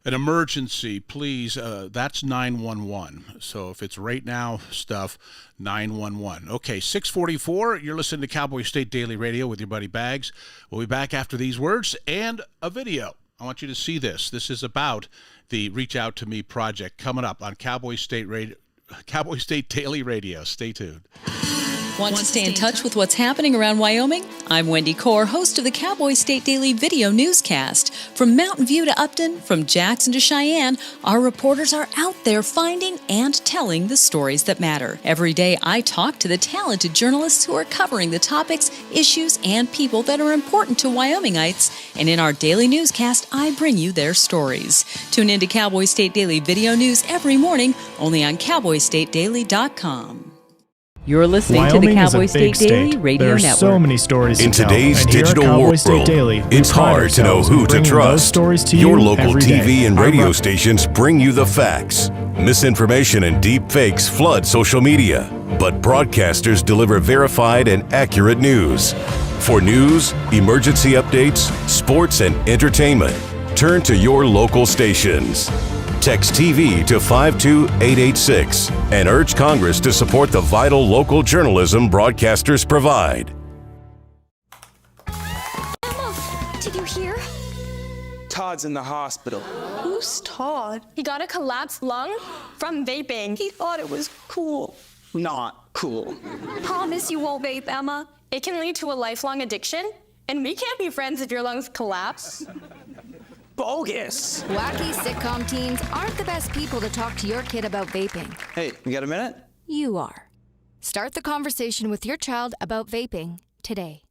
an emergency, please, that's 911. So if it's right now stuff, 911. Okay, 644, you're listening to Cowboy State Daily Radio with your buddy Bags. We'll be back after these words and a video. I want you to see this. This is about the Reach Out to Me project coming up on Cowboy State Daily Radio. Stay tuned. Want to stay in touch with what's happening around Wyoming? I'm Wendy Core, host of the Cowboy State Daily video newscast. From Mountain View to Upton, from Jackson to Cheyenne, our reporters are out there finding and telling the stories that matter. Every day, I talk to the talented journalists who are covering the topics, issues, and people that are important to Wyomingites. And in our daily newscast, I bring you their stories. Tune in to Cowboy State Daily video news every morning, only on CowboyStateDaily.com. You're listening to the Cowboy State Daily Radio There are Network. so many stories In to tell. today's And here at digital Cowboy world, State Daily, we it's pride hard to know ourselves in who to bringing those trust. stories to Your you local every TV day. and Our radio rep- stations bring you the facts. Misinformation and deep fakes flood social media, but broadcasters deliver verified and accurate news. For news, emergency updates, sports, and entertainment, turn to your local stations. Text TV to 52886 and urge Congress to support the vital local journalism broadcasters provide. Emma, did you hear? Todd's in the hospital. Who's Todd? He got a collapsed lung from vaping. He thought it was cool. Not cool. Promise you won't vape, Emma. It can lead to a lifelong addiction, and we can't be friends if your lungs collapse. Bogus. Wacky sitcom teens aren't the best people to talk to your kid about vaping. Hey, you got a minute? You are. Start the conversation with your child about vaping today.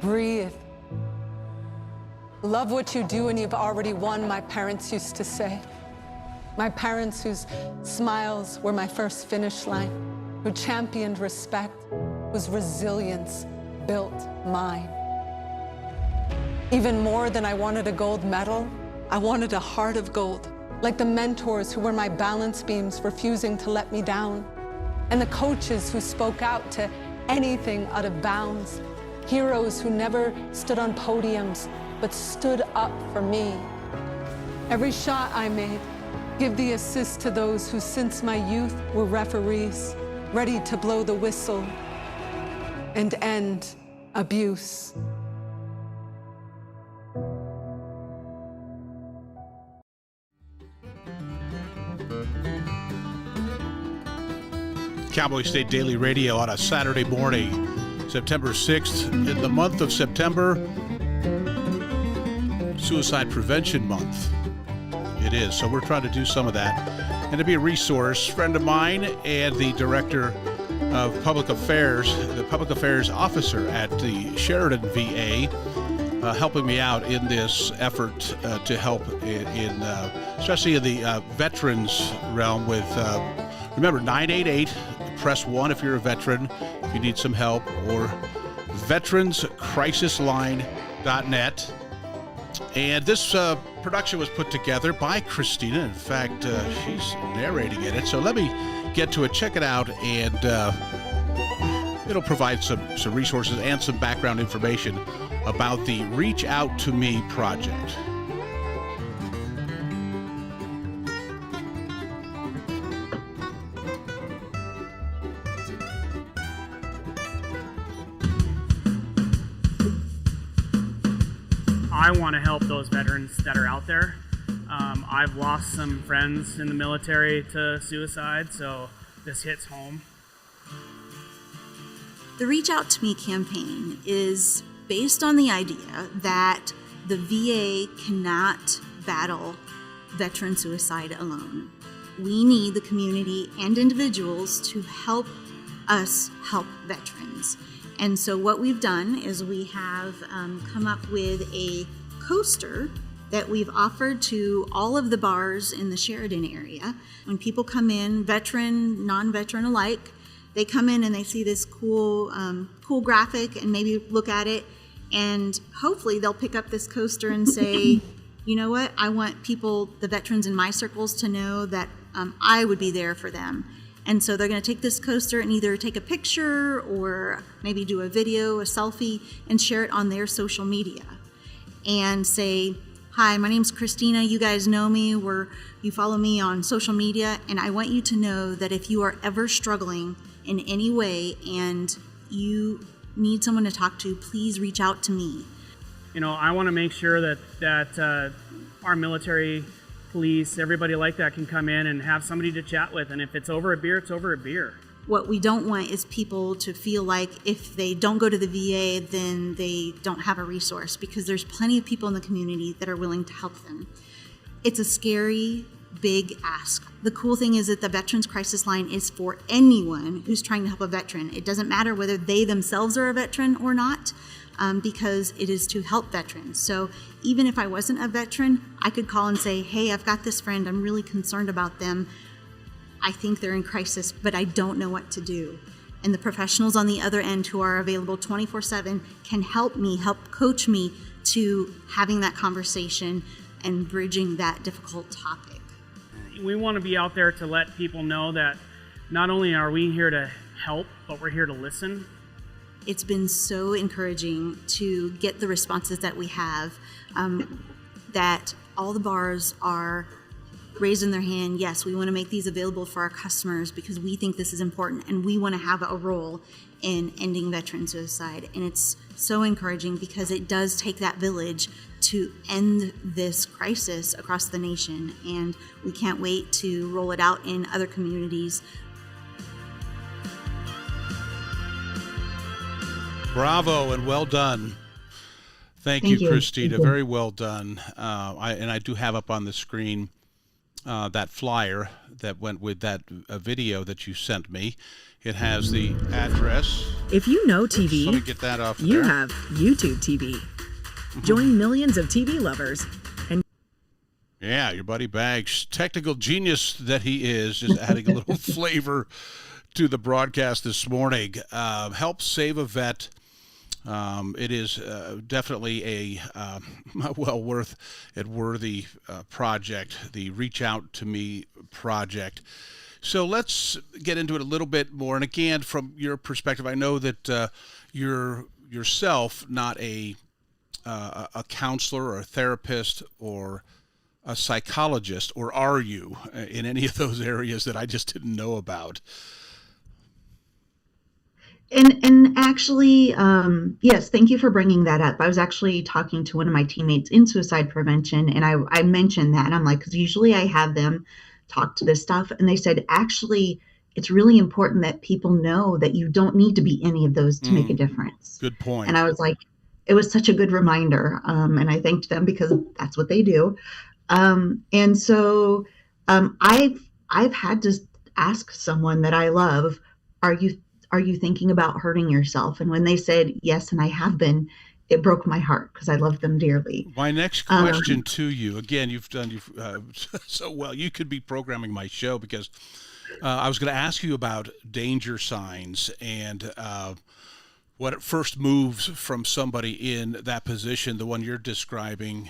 Breathe. Love what you do and you've already won, my parents used to say. My parents whose smiles were my first finish line, who championed respect, whose resilience built mine. Even more than I wanted a gold medal, I wanted a heart of gold, like the mentors who were my balance beams, refusing to let me down, and the coaches who spoke out to anything out of bounds, heroes who never stood on podiums, but stood up for me. Every shot I made, give the assist to those who since my youth were referees, ready to blow the whistle and end abuse. Cowboy State Daily Radio on a Saturday morning, September 6th. In the month of September, Suicide Prevention Month. It is, so we're trying to do some of that. And to be a resource, friend of mine and the director of public affairs, the public affairs officer at the Sheridan VA, helping me out in this effort to help in especially in the veterans realm with, remember, 988, press 1 if you're a veteran, if you need some help, or veteranscrisisline.net. And this production was put together by Christina. In fact, she's narrating in it. So let me get to it. Check it out, and it'll provide some resources and some background information about the Reach Out to Me project. I want to help those veterans that are out there. I've lost some friends in the military to suicide, so this hits home. The Reach Out to Me campaign is based on the idea that the VA cannot battle veteran suicide alone. We need the community and individuals to help us help veterans. And so what we've done is we have come up with a coaster that we've offered to all of the bars in the Sheridan area. When people come in, veteran, non-veteran alike, they come in and they see this cool graphic and maybe look at it, and hopefully they'll pick up this coaster and say, you know what, I want people, the veterans in my circles, to know that I would be there for them. And so they're going to take this coaster and either take a picture or maybe do a video, a selfie, and share it on their social media and say, "Hi, my name's Christina. You guys know me. You follow me on social media. And I want you to know that if you are ever struggling in any way and you need someone to talk to, please reach out to me." I want to make sure that our military, police, everybody like that can come in and have somebody to chat with. And if it's over a beer, it's over a beer. What we don't want is people to feel like if they don't go to the VA, then they don't have a resource, because there's plenty of people in the community that are willing to help them. It's a scary, big ask. The cool thing is that the Veterans Crisis Line is for anyone who's trying to help a veteran. It doesn't matter whether they themselves are a veteran or not, because it is to help veterans. So even if I wasn't a veteran, I could call and say, "Hey, I've got this friend. I'm really concerned about them. I think they're in crisis, but I don't know what to do." And the professionals on the other end who are available 24/7 can help coach me to having that conversation and bridging that difficult topic. We want to be out there to let people know that not only are we here to help, but we're here to listen. It's been so encouraging to get the responses that we have, that all the bars are raising their hand. Yes, we want to make these available for our customers because we think this is important and we want to have a role in ending veteran suicide. And it's so encouraging because it does take that village to end this crisis across the nation. And we can't wait to roll it out in other communities. Bravo and well done. Thank you, Christina. Very well done. I do have up on the screen that flyer that went with that video that you sent me. It has the address. If you know TV, let me get that off you there. have YouTube TV. Join millions of TV lovers. And yeah, your buddy Bags, technical genius that he is, just adding a little flavor to the broadcast this morning. Help Save a Vet. It is definitely a worthy project, the Reach Out to Me project. So let's get into it a little bit more. And again, from your perspective, I know that you're yourself not a counselor or a therapist or a psychologist, or are you in any of those areas that I just didn't know about? And actually, yes, thank you for bringing that up. I was actually talking to one of my teammates in suicide prevention, and I mentioned that. I'm like, because usually I have them talk to this stuff, and they said, actually, it's really important that people know that you don't need to be any of those to make a difference. Good point. And I was like, it was such a good reminder, and I thanked them because that's what they do. And so I've had to ask someone that I love, are you thinking about hurting yourself? And when they said yes, and I have been, it broke my heart because I love them dearly. My next question to you, again, you've done so well. You could be programming my show because I was going to ask you about danger signs and what first moves from somebody in that position, the one you're describing,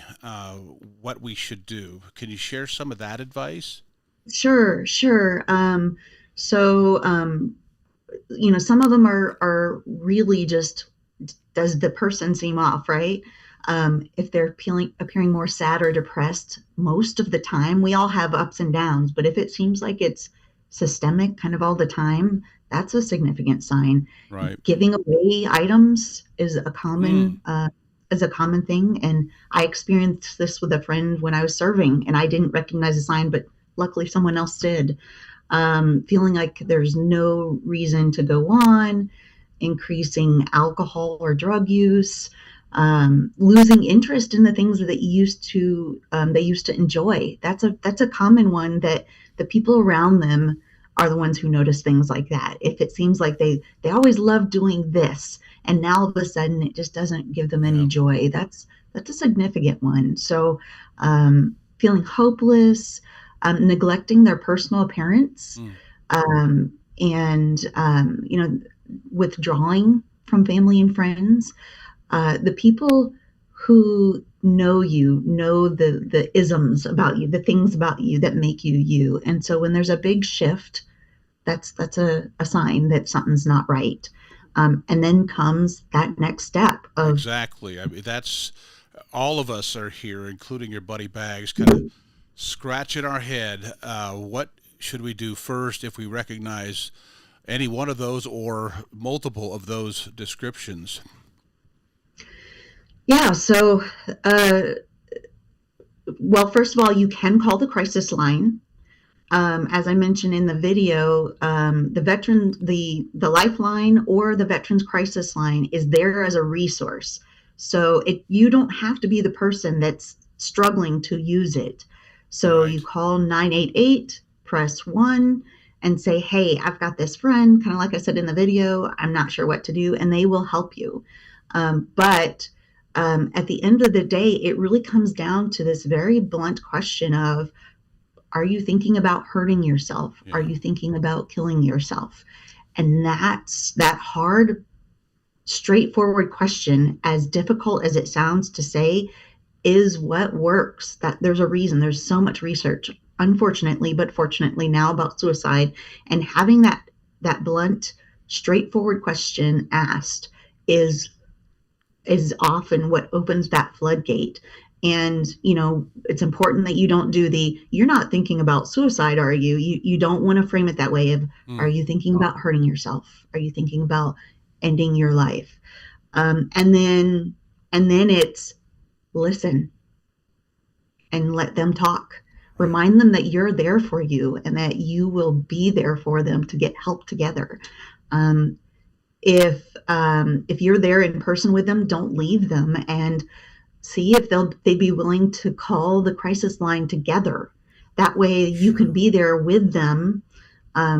what we should do. Can you share some of that advice? Sure. Some of them are really just, does the person seem off, right? If they're appearing more sad or depressed, most of the time, we all have ups and downs, but if it seems like it's systemic kind of all the time, that's a significant sign. Right. Giving away items is a common thing. And I experienced this with a friend when I was serving, and I didn't recognize the sign, but luckily someone else did. Feeling like there's no reason to go on, increasing alcohol or drug use, losing interest in the things that they used to enjoy. That's a common one, that the people around them are the ones who notice things like that. If it seems like they always loved doing this, and now all of a sudden it just doesn't give them any joy, that's a significant one. So feeling hopeless, neglecting their personal appearance, withdrawing from family and friends. The people who know you know the isms about you, the things about you that make you you. And so when there's a big shift that's a sign that something's not right. And then comes that next step of Exactly. I mean, that's all of us are here, including your buddy Bags, kind of scratching our head. What should we do first if we recognize any one of those or multiple of those descriptions? Yeah, so well, first of all, you can call the crisis line. As I mentioned in the video, the Lifeline or the Veterans Crisis Line is there as a resource. So you don't have to be the person that's struggling to use it. So you call 988, press 1, and say, hey, I've got this friend, kind of like I said in the video, I'm not sure what to do, and they will help you. But at the end of the day, it really comes down to this very blunt question of, are you thinking about hurting yourself? Yeah. Are you thinking about killing yourself? And that's that hard, straightforward question, as difficult as it sounds to say, is what works. That there's a reason. There's so much research, unfortunately, but fortunately now, about suicide, and having that blunt, straightforward question asked is often what opens that floodgate. And, it's important that you don't do you're not thinking about suicide, are you? You don't want to frame it that way of, are you thinking about hurting yourself? Are you thinking about ending your life? And then it's listen and let them talk. Remind them that you're there for you and that you will be there for them to get help together. If you're there in person with them, don't leave them, and see if they'd be willing to call the crisis line together. That way you can be there with them,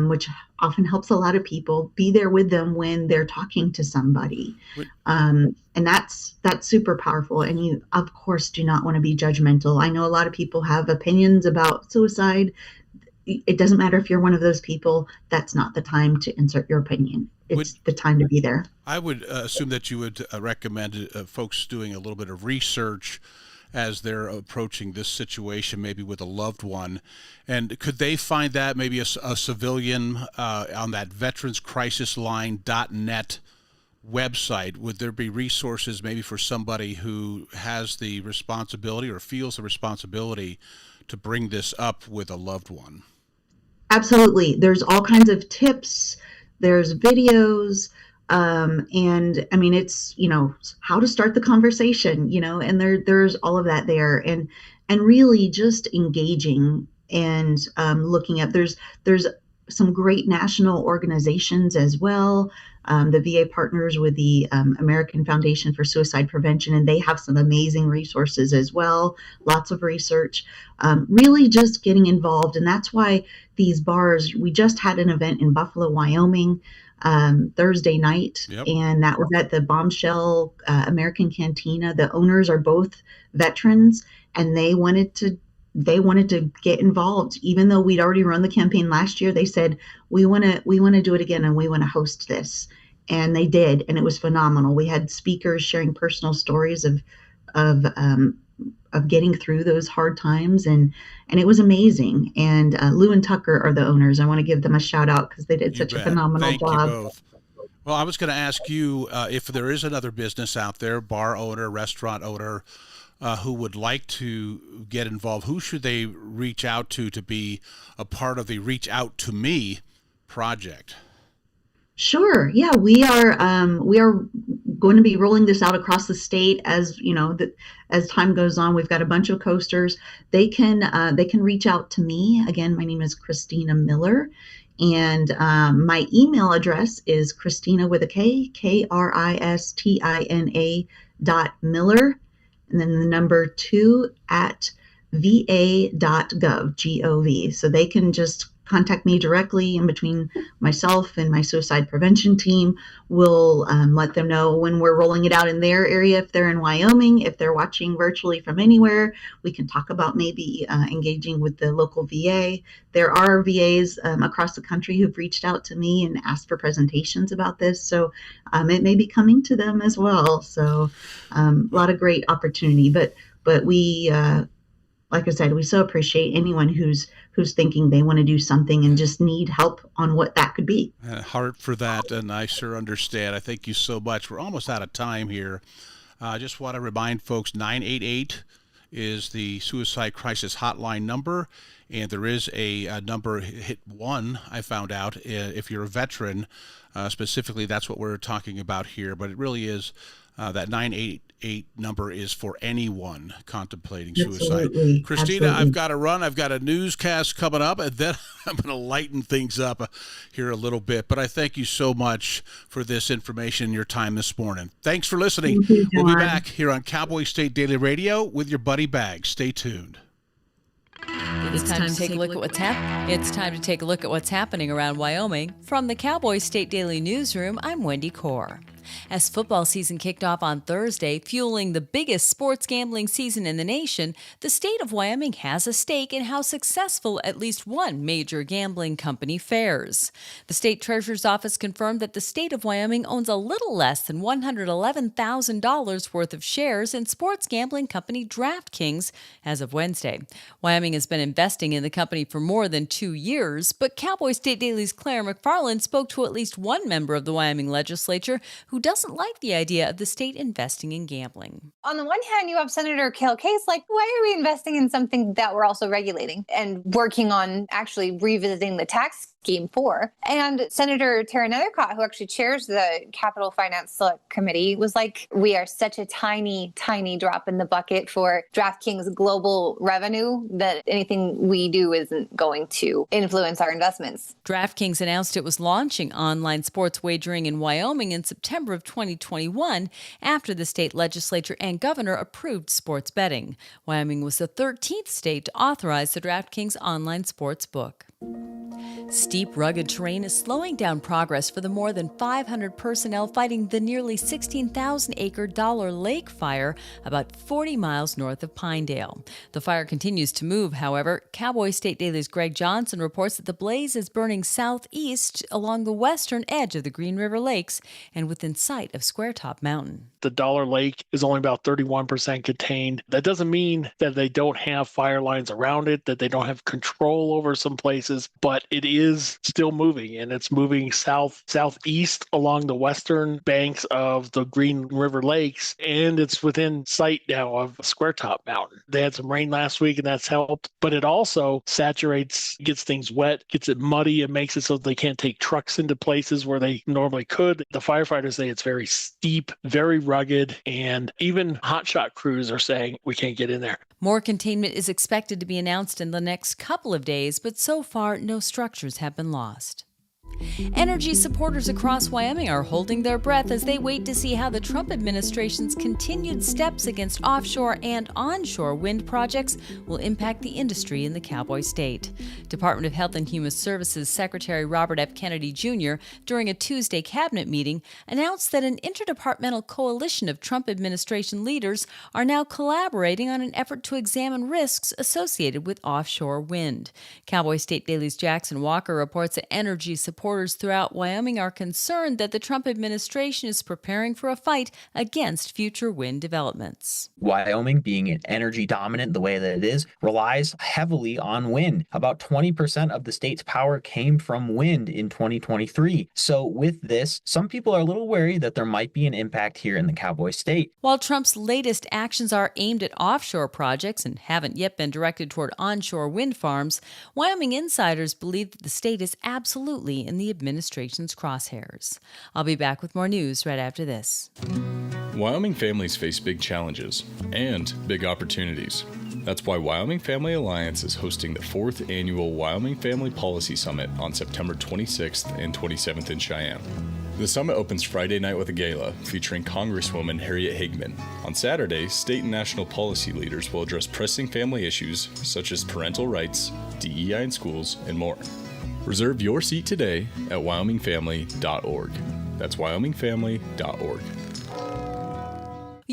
which often helps a lot of people, be there with them when they're talking to somebody. And that's super powerful. And you, of course, do not want to be judgmental. I know a lot of people have opinions about suicide. It doesn't matter if you're one of those people. That's not the time to insert your opinion. It's the time to be there. I would assume that you would recommend folks doing a little bit of research as they're approaching this situation, maybe with a loved one. And could they find that maybe a civilian on that veteranscrisisline.net website? Would there be resources maybe for somebody who has the responsibility or feels the responsibility to bring this up with a loved one? Absolutely. There's all kinds of tips. There's videos. And I mean, it's, how to start the conversation, and there's all of that there, and really just engaging and looking at, there's some great national organizations as well. The VA partners with the American Foundation for Suicide Prevention, and they have some amazing resources as well. Lots of research, really just getting involved. And that's why these bars, we just had an event in Buffalo, Wyoming, Thursday night, and that was at the Bombshell American Cantina. The owners are both veterans, and they wanted to get involved. Even though we'd already run the campaign last year, they said, we want to do it again, and we want to host this. And they did, and it was phenomenal. We had speakers sharing personal stories of getting through those hard times, and it was amazing. And Lou and Tucker are the owners. I want to give them a shout out because they did such a phenomenal job. Thank you both. Well, I was going to ask you if there is another business out there, bar owner, restaurant owner, who would like to get involved. Who should they reach out to be a part of the Reach Out to Me project? Sure. Yeah, we are going to be rolling this out across the state as as time goes on. We've got a bunch of coasters. They can reach out to me. Again, my name is Christina Miller, and my email address is Christina with a K, Kristina.Miller, and then the number 2 at va.gov, gov. So they can just contact me directly. In between myself and my suicide prevention team, we'll let them know when we're rolling it out in their area. If they're in Wyoming, if they're watching virtually from anywhere, we can talk about maybe engaging with the local VA. There are VAs across the country who've reached out to me and asked for presentations about this. So it may be coming to them as well. So a lot of great opportunity, but we like I said, we so appreciate anyone who's thinking they want to do something and just need help on what that could be. Heart for that, and I sure understand. I thank you so much. We're almost out of time here. I just want to remind folks, 988 is the suicide crisis hotline number, and there is a number, hit 1, I found out, if you're a veteran. Specifically, that's what we're talking about here, but it really is that 988 number is for anyone contemplating suicide. Absolutely. Christina, Absolutely. I've got to run. I've got a newscast coming up, and then I'm going to lighten things up here a little bit. But I thank you so much for this information and your time this morning. Thanks for listening. Thank you, We'll be John. back here on Cowboy State Daily Radio with your buddy Bags. Stay tuned. It's time to take a look at what's happening. It's time to take a look at what's happening around Wyoming. From the Cowboy State Daily Newsroom, I'm Wendy Core. As football season kicked off on Thursday, fueling the biggest sports gambling season in the nation, the state of Wyoming has a stake in how successful at least one major gambling company fares. The state treasurer's office confirmed that the state of Wyoming owns a little less than $111,000 worth of shares in sports gambling company DraftKings as of Wednesday. Wyoming has been investing in the company for more than 2 years, but Cowboy State Daily's Claire McFarland spoke to at least one member of the Wyoming legislature who doesn't like the idea of the state investing in gambling. On the one hand, you have Senator Kale Case like, why are we investing in something that we're also regulating and working on actually revisiting the tax scheme for? And Senator Tara Nethercott, who actually chairs the Capital Finance Select Committee, was like, we are such a tiny, tiny drop in the bucket for DraftKings global revenue that anything we do isn't going to influence our investments. DraftKings announced it was launching online sports wagering in Wyoming in September of 2021 after the state legislature and governor approved sports betting. Wyoming was the 13th state to authorize the DraftKings online sports book. Steep, rugged terrain is slowing down progress for the more than 500 personnel fighting the nearly 16,000-acre Dollar Lake fire about 40 miles north of Pinedale. The fire continues to move, however. Cowboy State Daily's Greg Johnson reports that the blaze is burning southeast along the western edge of the Green River Lakes and within sight of Squaretop Mountain. The Dollar Lake is only about 31% contained. That doesn't mean that they don't have fire lines around it, that they don't have control over some places, but it is still moving, and it's moving southeast along the western banks of the Green River Lakes, and it's within sight now of Squaretop Mountain. They had some rain last week, and that's helped, but it also saturates, gets things wet, gets it muddy, and makes it so they can't take trucks into places where they normally could. The firefighters say it's very steep, very rugged, and even hotshot crews are saying we can't get in there. More containment is expected to be announced in the next couple of days, but so far, no structures have been lost. Energy supporters across Wyoming are holding their breath as they wait to see how the Trump administration's continued steps against offshore and onshore wind projects will impact the industry in the Cowboy State. Department of Health and Human Services Secretary Robert F. Kennedy Jr., during a Tuesday cabinet meeting, announced that an interdepartmental coalition of Trump administration leaders are now collaborating on an effort to examine risks associated with offshore wind. Cowboy State Daily's Jackson Walker reports that energy supporters throughout Wyoming are concerned that the Trump administration is preparing for a fight against future wind developments. Wyoming, being an energy dominant the way that it is, relies heavily on wind. About 20% of the state's power came from wind in 2023. So with this, some people are a little worried that there might be an impact here in the Cowboy State. While Trump's latest actions are aimed at offshore projects and haven't yet been directed toward onshore wind farms, Wyoming insiders believe that the state is absolutely in the administration's crosshairs. I'll be back with more news right after this. Wyoming families face big challenges and big opportunities. That's why Wyoming Family Alliance is hosting the 4th annual Wyoming Family Policy Summit on September 26th and 27th in Cheyenne. The summit opens Friday night with a gala featuring Congresswoman Harriet Hagman. On Saturday, state and national policy leaders will address pressing family issues such as parental rights, DEI in schools, and more. Reserve your seat today at wyomingfamily.org. That's wyomingfamily.org.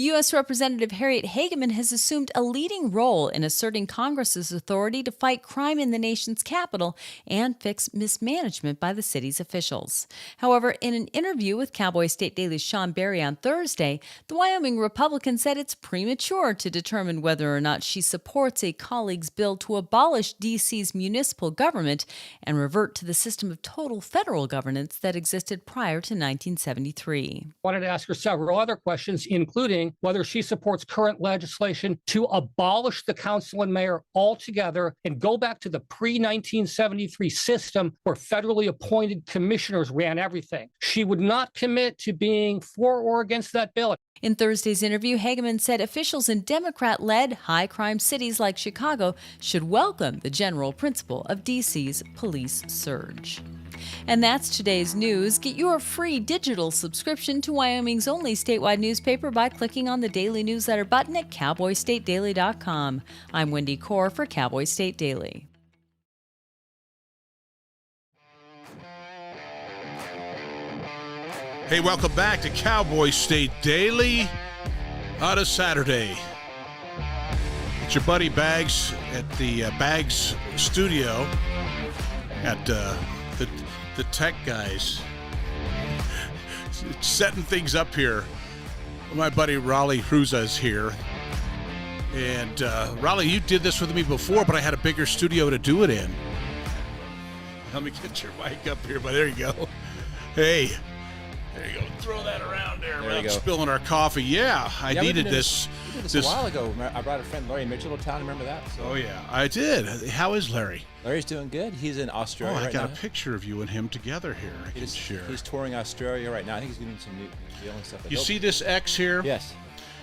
U.S. Representative Harriet Hageman has assumed a leading role in asserting Congress's authority to fight crime in the nation's capital and fix mismanagement by the city's officials. However, in an interview with Cowboy State Daily's Sean Berry on Thursday, the Wyoming Republican said it's premature to determine whether or not she supports a colleague's bill to abolish D.C.'s municipal government and revert to the system of total federal governance that existed prior to 1973. I wanted to ask her several other questions, including whether she supports current legislation to abolish the council and mayor altogether and go back to the pre-1973 system where federally appointed commissioners ran everything. She would not commit to being for or against that bill. In Thursday's interview, Hageman said officials in Democrat-led high-crime cities like Chicago should welcome the general principle of D.C.'s police surge. And that's today's news. Get your free digital subscription to Wyoming's only statewide newspaper by clicking on the daily newsletter button at cowboystatedaily.com. I'm Wendy Core for Cowboy State Daily. Hey, welcome back to Cowboy State Daily on a Saturday. It's your buddy Bags at the Bags studio at the tech guys setting things up here. My buddy Raleigh Hruza is here. And Raleigh, you did this with me before, but I had a bigger studio to do it in. Let me get your mic up here, but there you go. Hey. There you go. Throw that around there without spilling our coffee. Yeah, I needed this. We did this a while ago. I brought a friend, Larry Mitchell, to town. Remember that? So. Oh, yeah, I did. How is Larry? Larry's doing good. He's in Australia right now. I got a picture of you and him together here. I can share. He's touring Australia right now. I think he's doing some New Zealand stuff. You see this X here? Yes.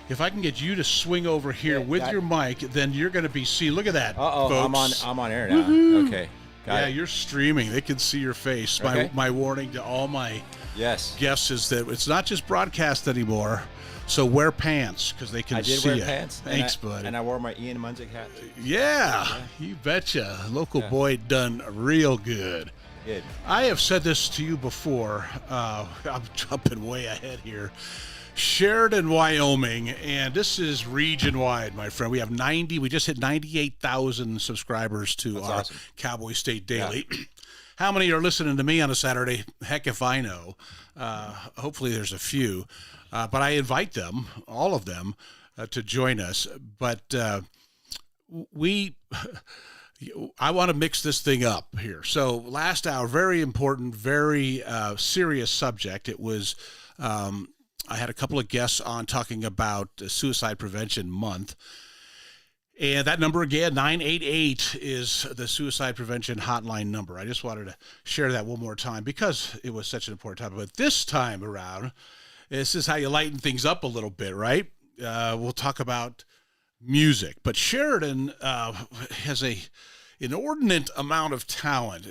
If I can get you to swing over here with your mic, then you're going to be seen. Look at that, folks. I'm on air now. Woo-hoo. Okay. Got it. You're streaming. They can see your face. Okay. My warning to all my guests is that it's not just broadcast anymore. So wear pants because they can see you. I did wear pants. Thanks, buddy. And I wore my Ian Munzik hat. Yeah, you betcha. Local boy done real good. Good. I have said this to you before. I'm jumping way ahead here. Sheridan, Wyoming, and this is region-wide, my friend. We have 90. We just hit 98,000 subscribers to our awesome. Cowboy State Daily. Yeah. How many are listening to me on a Saturday? Heck if I know. Hopefully there's a few. But I invite them, all of them, to join us. But I want to mix this thing up here. So last hour, very important, very serious subject. It was... I had a couple of guests on talking about Suicide Prevention Month. And that number again, 988, is the Suicide Prevention Hotline number. I just wanted to share that one more time because it was such an important topic. But this time around, this is how you lighten things up a little bit, right? We'll talk about music. But Sheridan has an inordinate amount of talent.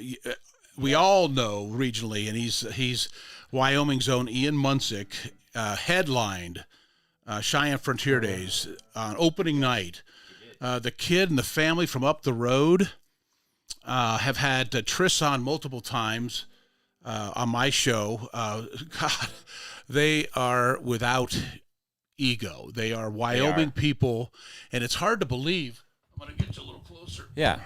We all know regionally, and he's Wyoming's own Ian Munzik. Headlined Cheyenne Frontier Days on opening night. The kid and the family from up the road have had Triss on multiple times on my show. God, they are without ego. They are Wyoming people, and it's hard to believe. I'm going to get you a little closer. Yeah,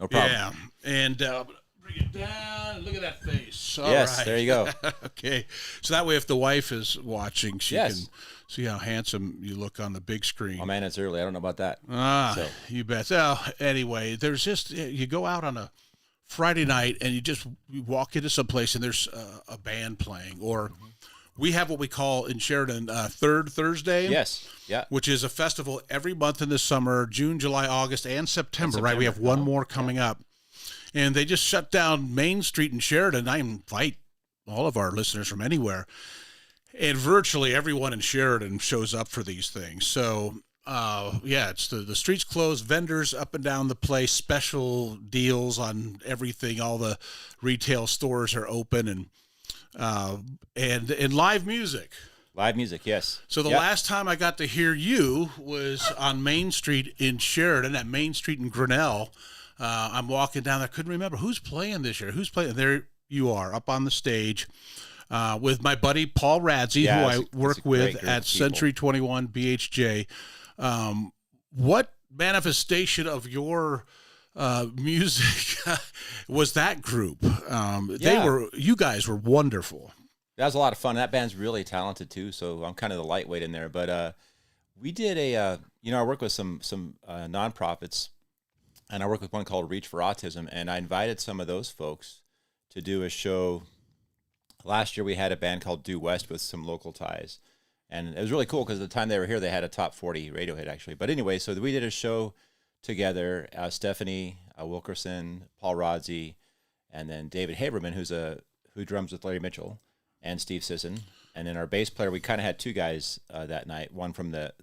no problem. Yeah, and bring it down. Look at that face. All yes, right. There you go. Okay. So that way, if the wife is watching, she can see how handsome you look on the big screen. Oh, man, it's early. I don't know about that. You bet. Well, anyway, there's just, you go out on a Friday night and you walk into some place and there's a band playing. Or we have what we call in Sheridan Third Thursday. Yes. Yeah. Which is a festival every month in the summer, June, July, August, and September. Right? We have one more coming up. And they just shut down Main Street in Sheridan. I invite all of our listeners from anywhere. And virtually everyone in Sheridan shows up for these things. So, it's the streets closed, vendors up and down the place, special deals on everything. All the retail stores are open and live music. Live music, yes. So the last time I got to hear you was on Main Street in Sheridan, at Main Street in Grinnell. I'm walking down there. I couldn't remember who's playing this year. Who's playing? There you are, up on the stage. with my buddy Paul Radzey, who I work with at Century 21 BHJ. What manifestation of your music was that group? You guys were wonderful. That was a lot of fun. That band's really talented too, so I'm kind of the lightweight in there. But we did I work with some nonprofits, and I work with one called Reach for Autism, and I invited some of those folks to do a show. Last year we had a band called Due West with some local ties, and it was really cool because at the time they were here, they had a top 40 radio hit actually. But anyway, so we did a show together, Stephanie Wilkerson, Paul Radzey, and then David Haberman, who drums with Larry Mitchell, and Steve Sisson. And then our bass player, we kind of had two guys that night, one from but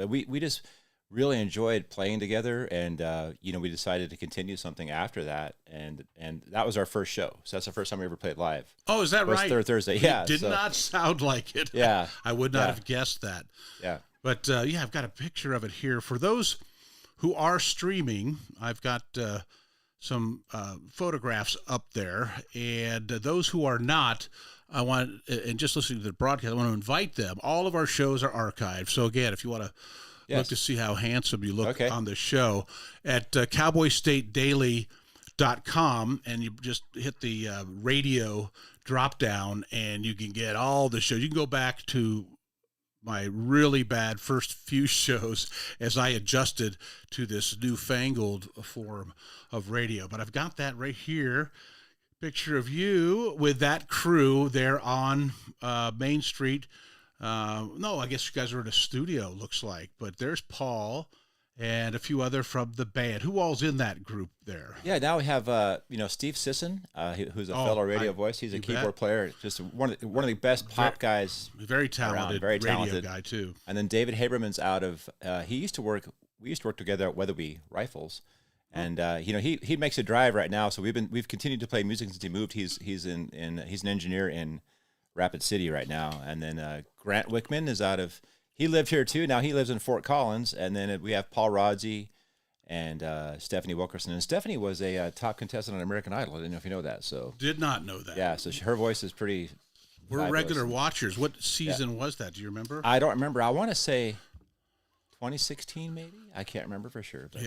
we just really enjoyed playing together, and we decided to continue something after that, and that was our first show. So that's the first time we ever played live. Oh, is that right? Third Thursday, yeah. It did not sound like it. Yeah. I would not have guessed that. Yeah. But I've got a picture of it here. For those who are streaming, I've got some photographs up there, and those who are not, and just listening to the broadcast, I want to invite them. All of our shows are archived. So again, if you want to look to see how handsome you look on the show, at cowboystatedaily.com, and you just hit the radio drop down, and you can get all the shows. You can go back to my really bad first few shows as I adjusted to this newfangled form of radio. But I've got that right here. Picture of you with that crew there on Main Street. No, I guess you guys are in a studio, looks like. But there's Paul and a few other from the band. Who all's in that group there? Yeah, now we have Steve Sisson, who's a fellow radio voice. He's a keyboard player, just one of the best pop guys. Very talented, very radio talented guy too. And then David Haberman's out of. We used to work together at Weatherby Rifles. And he makes a drive right now, so we've continued to play music since he moved. He's an engineer in Rapid City right now. And then Grant Wickman is he lived here too. Now he lives in Fort Collins. And then we have Paul Radzey and Stephanie Wilkerson. And Stephanie was a top contestant on American Idol. I didn't know if you know that. So did not know that. Yeah, so her voice is pretty. We're fabulous. Regular watchers. What season was that? Do you remember? I don't remember. I want to say 2016 maybe. I can't remember for sure. But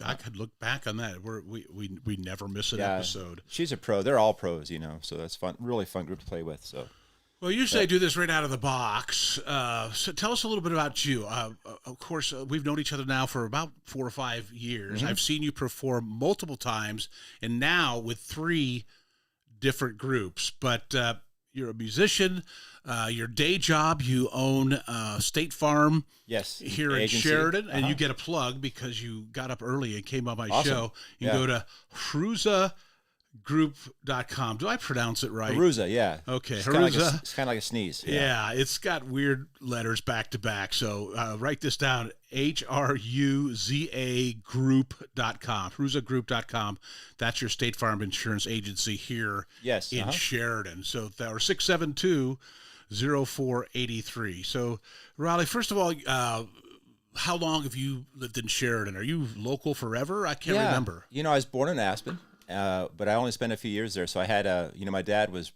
I could look back on that. We never miss an episode. She's a pro. They're all pros, so that's fun. Really fun group to play with. So. Well, usually I do this right out of the box. So tell us a little bit about you. Of course, we've known each other now for about 4 or 5 years. Mm-hmm. I've seen you perform multiple times, and now with 3 different groups. But you're a musician. Your day job, you own State Farm here in Sheridan, and you get a plug because you got up early and came on my show. You go to HruzaGroup.com. Do I pronounce it right? Haruza, yeah. Okay, it's Haruza. It's kind of like a sneeze. Yeah, it's got weird letters back to back. So write this down, HRUZA Group.com, HruzaGroup.com. That's your State Farm Insurance Agency here in Sheridan. So that were 672-0483. So, Raleigh, first of all, how long have you lived in Sheridan? Are you local forever? I can't remember. I was born in Aspen. But I only spent a few years there. So I had my dad was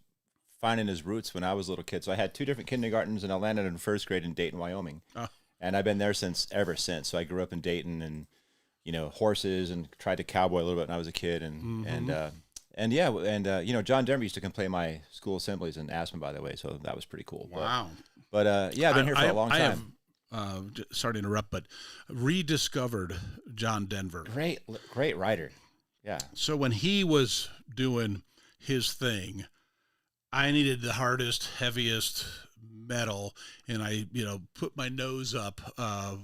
finding his roots when I was a little kid. So I had 2 different kindergartens, and I landed in first grade in Dayton, Wyoming. And I've been there ever since. So I grew up in Dayton, and, horses, and tried to cowboy a little bit when I was a kid. And John Denver used to come play my school assemblies in Aspen, by the way. So that was pretty cool. Wow. But I've been here for a long time. Sorry to interrupt, but rediscovered John Denver. Great writer. Yeah. So when he was doing his thing, I needed the hardest, heaviest metal, and I, put my nose up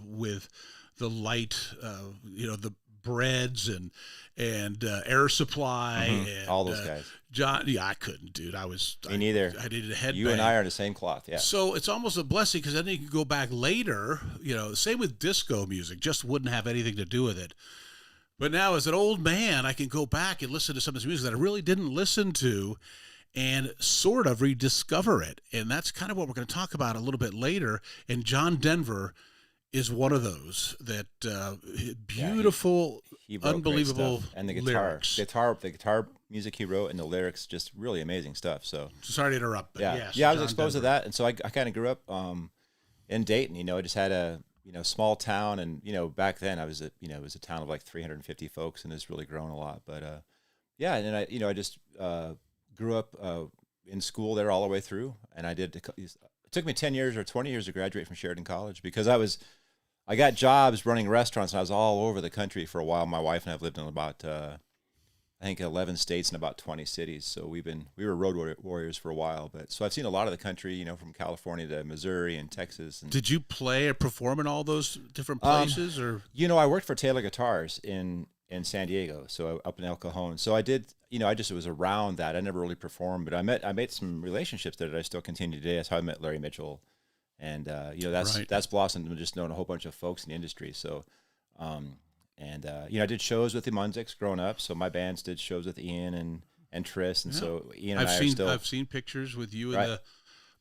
with the light, the Breads and Air Supply and all those guys. John, I couldn't, dude. Me neither. I needed a headband. You and I are in the same cloth, yeah. So it's almost a blessing because then you can go back later. Same with disco music, just wouldn't have anything to do with it. But now, as an old man, I can go back and listen to some of this music that I really didn't listen to and sort of rediscover it. And that's kind of what we're going to talk about a little bit later. And John Denver is one of those that beautiful, he wrote unbelievable great stuff. And the lyrics. guitar music he wrote, and the lyrics, just really amazing stuff. So sorry to interrupt, but yes, I was John exposed Denver. to that, and so I kind of grew up in Dayton. I just had a small town, and back then it was a town of like 350 folks, and it's really grown a lot. But and then I just grew up in school there all the way through, and it took me 10 years or 20 years to graduate from Sheridan College, because I got jobs running restaurants, and I was all over the country for a while. My wife and I have lived in about I think 11 states and about 20 cities. So we were road warriors for a while. But so I've seen a lot of the country, from California to Missouri and Texas. And, did you play or perform in all those different places, or? I worked for Taylor Guitars in San Diego, so up in El Cajon. So I did, I just was around that. I never really performed, but I made some relationships there that I still continue today. That's how I met Larry Mitchell, and that's blossomed into just knowing a whole bunch of folks in the industry. So. I did shows with the Munzicks growing up. So my bands did shows with Ian and Tris, and so Ian and I've seen pictures with you and the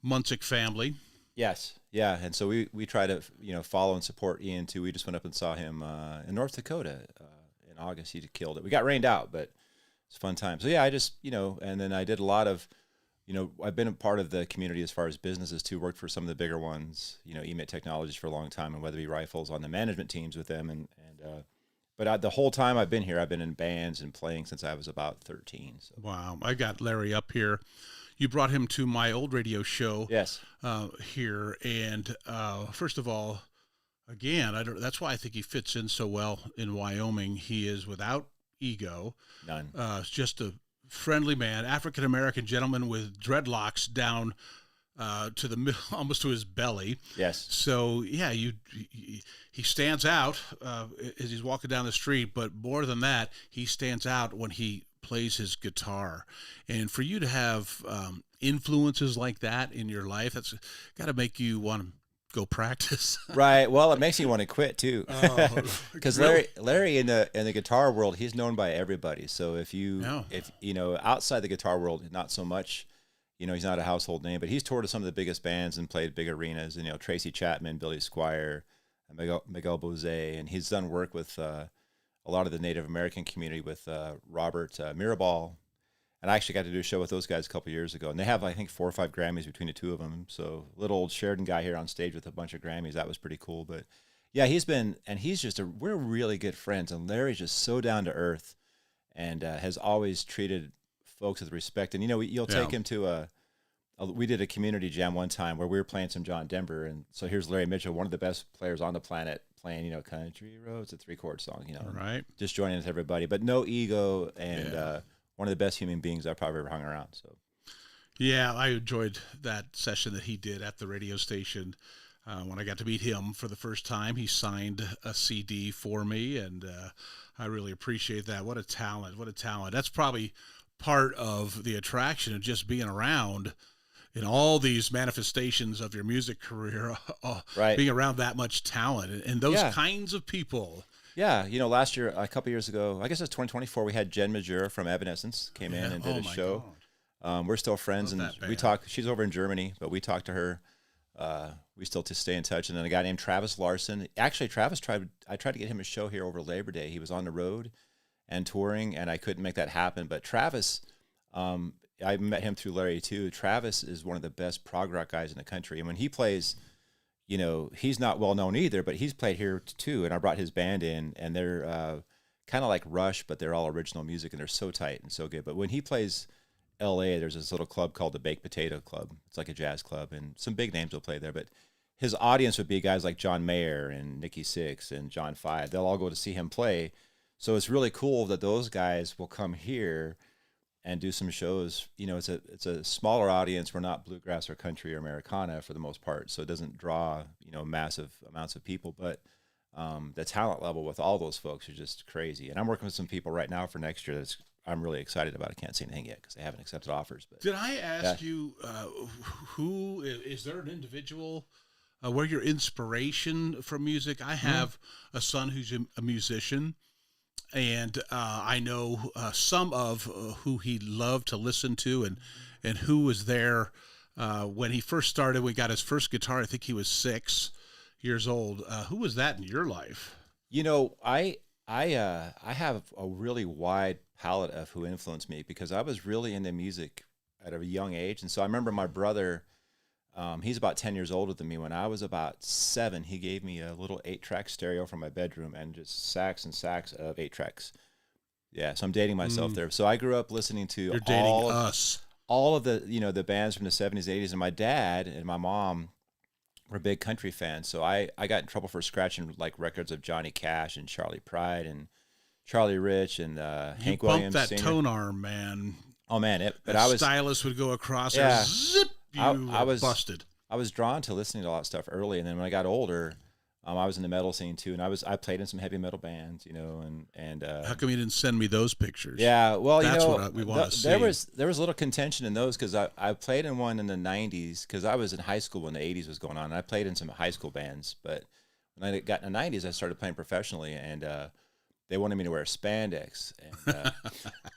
Munzick family. Yes, yeah, and so we try to follow and support Ian too. We just went up and saw him in North Dakota in August. He killed it. We got rained out, but it's a fun time. So yeah, I just and then I did a lot of I've been a part of the community as far as businesses too. Worked for some of the bigger ones, Emit Technologies for a long time, and Weatherby Rifles on the management teams with them, But the whole time I've been here, I've been in bands and playing since I was about 13. So. Wow. I got Larry up here. You brought him to my old radio show. Yes. Here. And first of all, again, that's why I think he fits in so well in Wyoming. He is without ego. None. Just a friendly man, African-American gentleman with dreadlocks down to the middle, almost to his belly. Yes. So yeah, he stands out as he's walking down the street, but more than that, he stands out when he plays his guitar. And for you to have influences like that in your life, that's got to make you want to go practice. Right. Well, it makes you want to quit too. Because Larry in the guitar world, he's known by everybody. So if outside the guitar world, not so much. He's not a household name, but he's toured with some of the biggest bands and played big arenas. And Tracy Chapman, Billy Squire, Miguel Bose, and he's done work with a lot of the Native American community with Robert Mirabal. And I actually got to do a show with those guys a couple years ago, and they have I think 4 or 5 Grammys between the two of them. So little old Sheridan guy here on stage with a bunch of Grammys, that was pretty cool. But yeah, we're really good friends, and Larry's just so down to earth, and has always treated folks with respect. And you'll take him to we did a community jam one time where we were playing some John Denver, and so here's Larry Mitchell, one of the best players on the planet, playing Country Roads, a 3-chord song, right, just joining with everybody, but no ego, and one of the best human beings I've probably ever hung around. So yeah, I enjoyed that session that he did at the radio station. When I got to meet him for the first time, he signed a CD for me, and I really appreciate that. What a talent. That's probably part of the attraction of just being around in all these manifestations of your music career, right. Being around that much talent and those kinds of people. Yeah, last year, a couple years ago, I guess it was 2024, we had Jen Majura from Evanescence came in and did a show. We're still friends, and we talk. She's over in Germany, but we talk to her. We still stay in touch. And then a guy named Travis Larson. Actually, I tried to get him a show here over Labor Day. He was on the road and touring, and I couldn't make that happen. But Travis, I met him through Larry too. Travis is one of the best prog rock guys in the country. And when he plays, he's not well known either, but he's played here too. And I brought his band in, and they're kind of like Rush, but they're all original music, and they're so tight and so good. But when he plays LA, there's this little club called the Baked Potato Club. It's like a jazz club, and some big names will play there. But his audience would be guys like John Mayer and Nikki Sixx and John Five. They'll all go to see him play. So it's really cool that those guys will come here and do some shows. It's a smaller audience. We're not bluegrass or country or Americana for the most part, so it doesn't draw massive amounts of people. But the talent level with all those folks is just crazy. And I'm working with some people right now for next year I'm really excited about. I can't say anything yet because they haven't accepted offers. But did I ask you who is there an individual where your inspiration from music? I have a son who's a musician, and I know some of who he loved to listen to, and who was there when he first started. We got his first guitar. I think he was 6. years old. Who was that in your life? You know, I have a really wide palette of who influenced me because I was really into music at a young age. And so I remember my brother, he's about 10 years older than me. When I was about 7, he gave me a little 8-track stereo from my bedroom and just sacks and sacks of 8-tracks. Yeah, so I'm dating myself there. So I grew up listening to all of the, you know, the bands from the 70s, 80s, and my dad and my mom were big country fans. So I got in trouble for scratching like records of Johnny Cash and Charlie Pride and Charlie Rich and Hank Williams. That Sr. tone arm, man. Oh man, but I was stylus would go across there, zip, I was busted. I was drawn to listening to a lot of stuff early, and then when I got older, I was in the metal scene too, and I played in some heavy metal bands, you know, and how come you didn't send me those pictures? Yeah, well, that's you know, what we want to see. There was a little contention in those because I played in one in the 90s because I was in high school when the 80s was going on, and I played in some high school bands, but when I got in the 90s, I started playing professionally, and they wanted me to wear spandex, and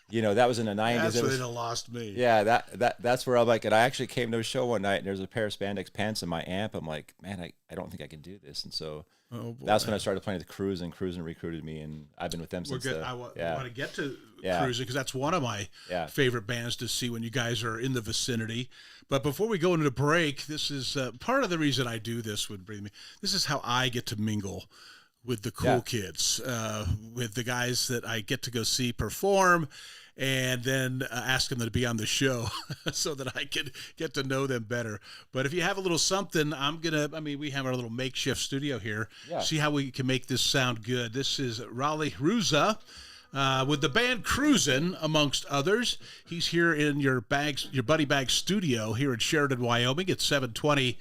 you know, that was in the 90s. That's where they lost me. Yeah, that's where I'm like, and I actually came to a show one night, and there's a pair of spandex pants in my amp. I'm like, man, I don't think I can do this, and so that's when I started playing with Cruisin'. Cruisin' recruited me, and I've been with them since. I want to get to Cruisin' because that's one of my favorite bands to see when you guys are in the vicinity. But before we go into the break, this is part of the reason I do this would bring me. This is how I get to mingle with the cool kids, with the guys that I get to go see perform, and then ask them to be on the show so that I can get to know them better. But if you have a little something, we have our little makeshift studio here. Yeah. See how we can make this sound good. This is Raleigh Ruza with the band Cruisin', amongst others. He's here in your Buddy Bag studio here in Sheridan, Wyoming at 720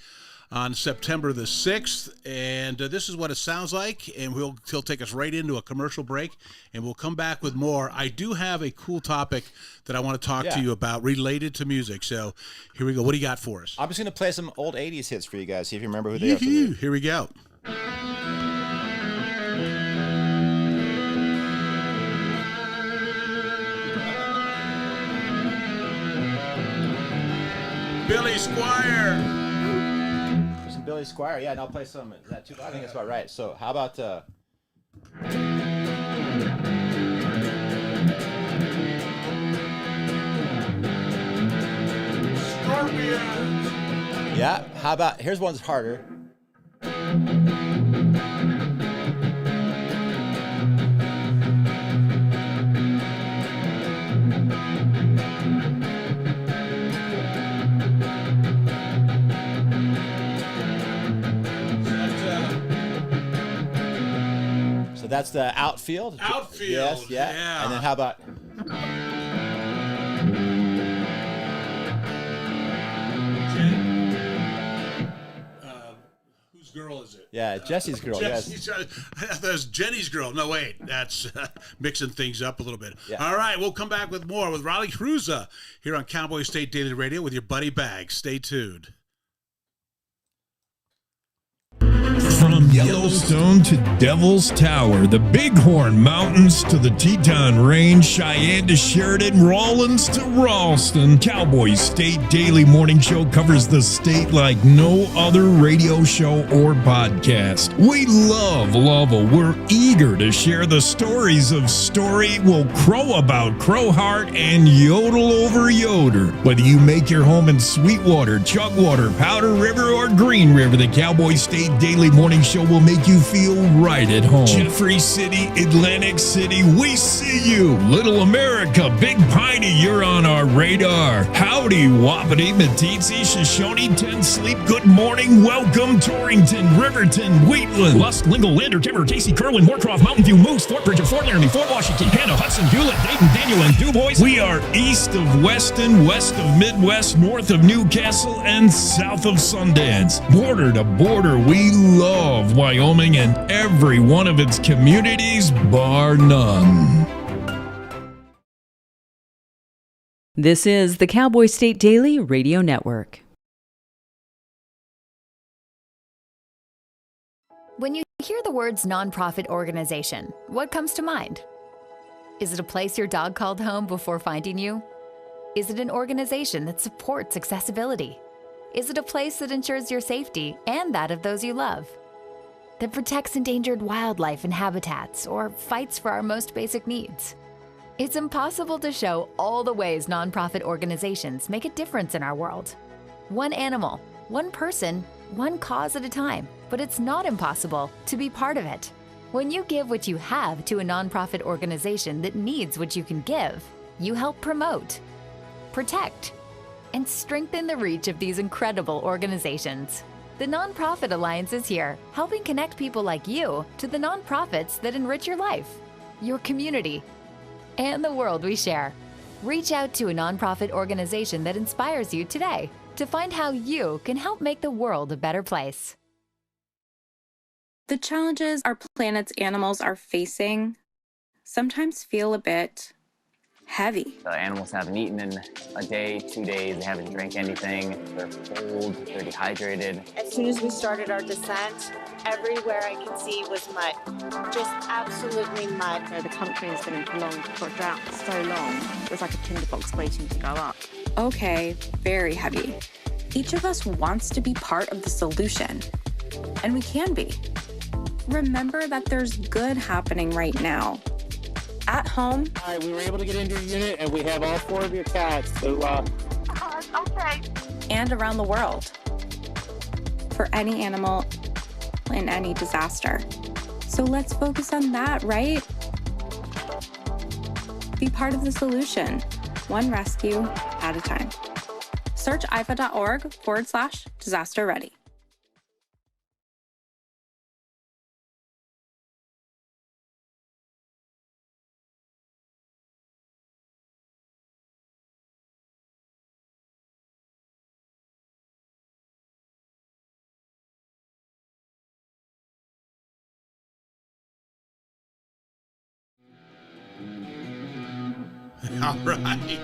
on September the 6th, and this is what it sounds like, and he'll take us right into a commercial break, and we'll come back with more. I do have a cool topic that I want to talk to you about related to music, so here we go. What do you got for us? I'm just going to play some old 80s hits for you guys, see if you remember who they are. Here we go. Billy Squire. Billy Squire, yeah, and I'll play some. Is that too? I think that's about right. So, how about? Scorpions. Yeah. How about? Here's one's harder. So that's the outfield. Outfield. Yes, yeah. And then how about? Whose girl is it? Yeah, Jesse's girl. Jesse's, yes. That's Jenny's girl. No, wait. That's mixing things up a little bit. Yeah. All right, we'll come back with more with Raleigh Ruza here on Cowboy State Daily Radio with your Buddy Bag. Stay tuned. From Yellowstone to Devil's Tower, the Bighorn Mountains to the Teton Range, Cheyenne to Sheridan, Rawlins to Ralston, Cowboy State Daily Morning Show covers the state like no other radio show or podcast. We love Lovell. We're eager to share the stories of Story, will crow about Crowheart, and yodel over Yoder. Whether you make your home in Sweetwater, Chugwater, Powder River, or Green River, the Cowboy State Daily Morning Show will make you feel right at home. Jeffrey City, Atlantic City, we see you. Little America, Big Piney, you're on our radar. Howdy, Wapiti, Meeteetse, Shoshone, Ten Sleep, good morning, welcome, Torrington, Riverton, Wheatland, Lusk, Lingle, Lander, Timber, Casey, Kerwin, Moorcroft, Mountain View, Moose, Fort Bridger, Fort Laramie, Fort Washington, Canada, Hudson, Hewlett, Dayton, Daniel, and DuBois. We are east of Weston, west of Midwest, north of Newcastle, and south of Sundance. Border to border, we love Wyoming and every one of its communities, bar none. This is the Cowboy State Daily Radio Network. When you hear the words nonprofit organization, what comes to mind? Is it a place your dog called home before finding you? Is it an organization that supports accessibility? Is it a place that ensures your safety and that of those you love? that protects endangered wildlife and habitats or fights for our most basic needs. It's impossible to show all the ways nonprofit organizations make a difference in our world. One animal, one person, one cause at a time, but it's not impossible to be part of it. When you give what you have to a nonprofit organization that needs what you can give, you help promote, protect, and strengthen the reach of these incredible organizations. The Nonprofit Alliance is here, helping connect people like you to the nonprofits that enrich your life, your community, and the world we share. Reach out to a nonprofit organization that inspires you today to find how you can help make the world a better place. The challenges our planet's animals are facing sometimes feel a bit heavy. The animals haven't eaten in a day, 2 days, they haven't drank anything, they're cold, they're dehydrated. As soon as we started our descent, everywhere I could see was mud, just absolutely mud. The country has been in prolonged drought for so long, it was like a tinderbox waiting to go up. Okay, very heavy. Each of us wants to be part of the solution, and we can be. Remember that there's good happening right now. At home. All right, we were able to get into your unit, and we have all 4 of your cats. So, okay. And around the world. For any animal in any disaster. So let's focus on that, right? Be part of the solution, one rescue at a time. Search ifa.org/disaster ready. All right.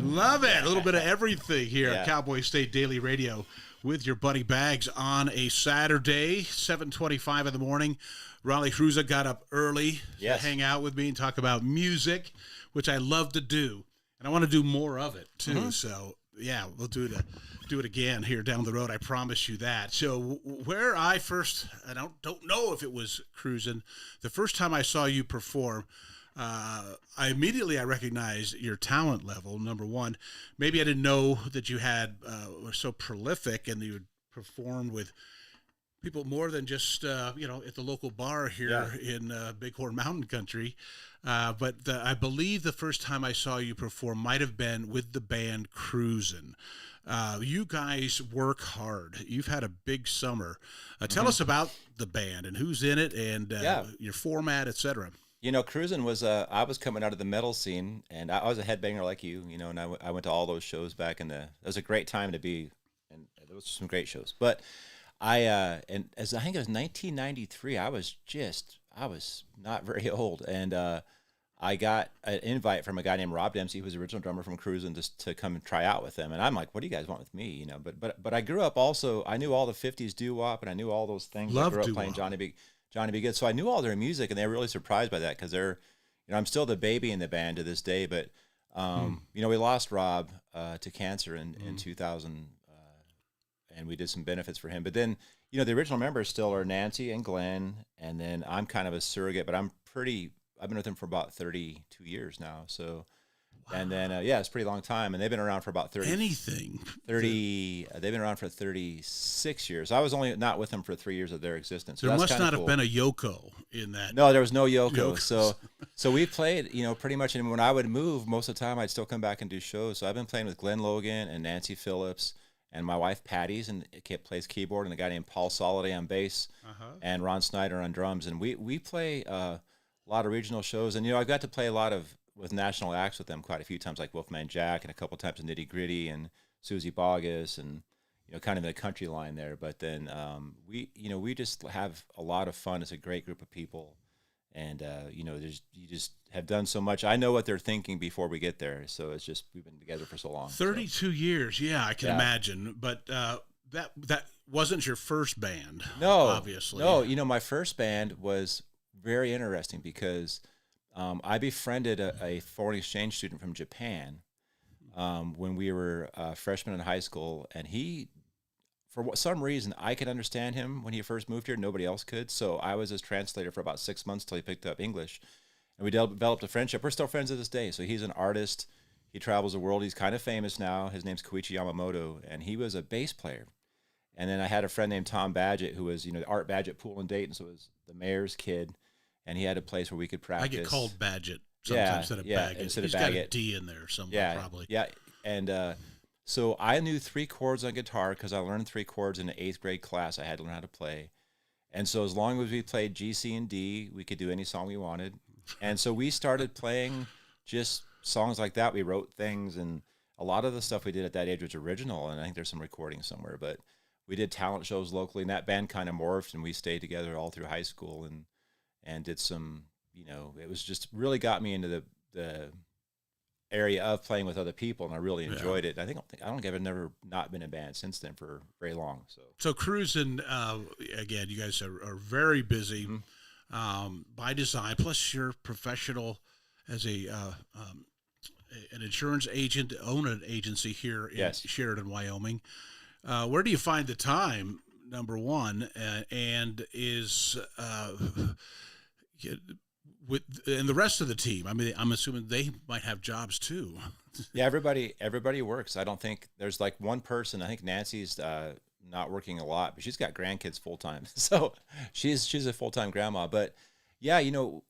Love it. A little bit of everything here at Cowboy State Daily Radio with your buddy Bags on a Saturday, 7:25 in the morning. Raleigh Cruza got up early to hang out with me and talk about music, which I love to do. And I want to do more of it, too. Mm-hmm. So, yeah, we'll do it again here down the road. I promise you that. So where I first, I don't know if it was cruising, the first time I saw you perform, I recognized your talent level, number one. Maybe I didn't know that you were so prolific and you would perform with people more than just, at the local bar here in Bighorn Mountain Country. But I believe the first time I saw you perform might have been with the band Cruisin'. You guys work hard. You've had a big summer. Tell us about the band and who's in it and your format, etc. Cruisin' was, I was coming out of the metal scene, and I was a headbanger like you, and I went to all those shows back it was a great time to be, and there was some great shows. But I think it was 1993, I was not very old, and I got an invite from a guy named Rob Dempsey, who was the original drummer from Cruisin', just to come and try out with them. And I'm like, what do you guys want with me? But I grew up also, I knew all the 50s doo-wop, and I knew all those things. I grew up playing Johnny B. Good. So I knew all their music, and they were really surprised by that because they're, I'm still the baby in the band to this day. But, we lost Rob to cancer in 2000, and we did some benefits for him. But then, the original members still are Nancy and Glenn, and then I'm kind of a surrogate, but I've been with them for about 32 years now. So, wow. And then, it's a pretty long time. And they've been around for about 30. They've been around for 36 years. I was only not with them for 3 years of their existence. So there must not have been a Yoko in that. No, there was no Yoko. So we played, pretty much. And when I would move, most of the time I'd still come back and do shows. So I've been playing with Glenn Logan and Nancy Phillips and my wife Patty's, and plays keyboard, and a guy named Paul Soliday on bass, and Ron Snyder on drums. And we play a lot of regional shows, and I got to play a lot with national acts with them quite a few times, like Wolfman Jack, and a couple times in Nitty Gritty and Susie Boggess, and kind of the country line there. But then we just have a lot of fun. It's a great group of people, and you just have done so much. I know what they're thinking before we get there, so it's just we've been together for so long. 32 years, I can imagine. But that wasn't your first band, obviously. No, my first band was very interesting because I befriended a foreign exchange student from Japan when we were freshmen in high school, and he, for some reason, I could understand him when he first moved here. Nobody else could. So I was his translator for about 6 months till he picked up English. And we developed a friendship. We're still friends to this day. So he's an artist. He travels the world. He's kind of famous now. His name's Koichi Yamamoto, and he was a bass player. And then I had a friend named Tom Baggett, who was, Art Baggett Pool in Dayton, so it was the mayor's kid, and he had a place where we could practice. I get called Baggett sometimes instead of Baggett. Instead He's of Baggett. got a D in there somewhere, probably. Yeah, and so I knew 3 chords on guitar because I learned 3 chords in the 8th grade class. I had to learn how to play. And so as long as we played G, C, and D, we could do any song we wanted. And so we started playing just songs like that. We wrote things, and a lot of the stuff we did at that age was original, and I think there's some recordings somewhere, but we did talent shows locally, and that band kind of morphed, and we stayed together all through high school and did some, it was just really got me into the area of playing with other people, and I really enjoyed it. I don't think I've never not been in a band since then for very long. So cruising, again, you guys are very busy by design, plus you're professional as an insurance agent, own an agency here in Sheridan, Wyoming. Where do you find the time, number one, and is and the rest of the team? I mean, I'm assuming they might have jobs too. Yeah, everybody works. I don't think there's like one person. I think Nancy's not working a lot, but she's got grandkids full time, so she's a full time grandma. But yeah,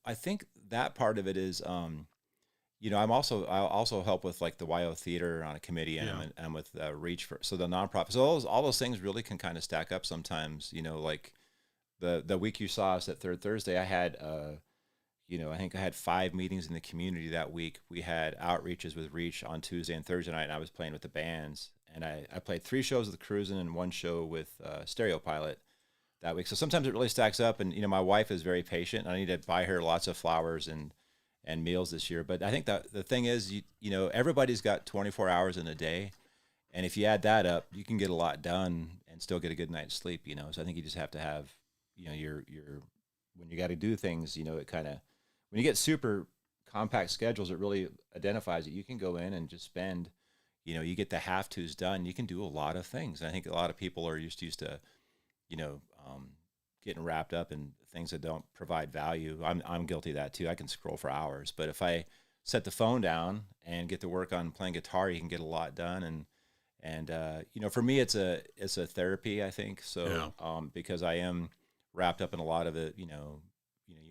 I think that part of it is. I also help with like the YO Theater on a committee and with Reach so the nonprofit. So all those things really can kind of stack up sometimes. Like the week you saw us at Third Thursday, I had I think I had 5 meetings in the community that week. We had outreaches with Reach on Tuesday and Thursday night, and I was playing with the bands. And I played 3 shows with the Cruisin' and 1 show with Stereo Pilot that week. So sometimes it really stacks up. And my wife is very patient. I need to buy her lots of flowers and meals this year. But I think that the thing is, everybody's got 24 hours in a day. And if you add that up, you can get a lot done and still get a good night's sleep, So I think you just have to have, your when you got to do things, it kind of, when you get super compact schedules, it really identifies that you can go in and just spend, you get the have-tos done. You can do a lot of things. And I think a lot of people are used to, getting wrapped up in things that don't provide value. I'm guilty of that too. I can scroll for hours, but if I set the phone down and get to work on playing guitar, you can get a lot done. And for me, it's a therapy, I think. So, because I am wrapped up in a lot of it, you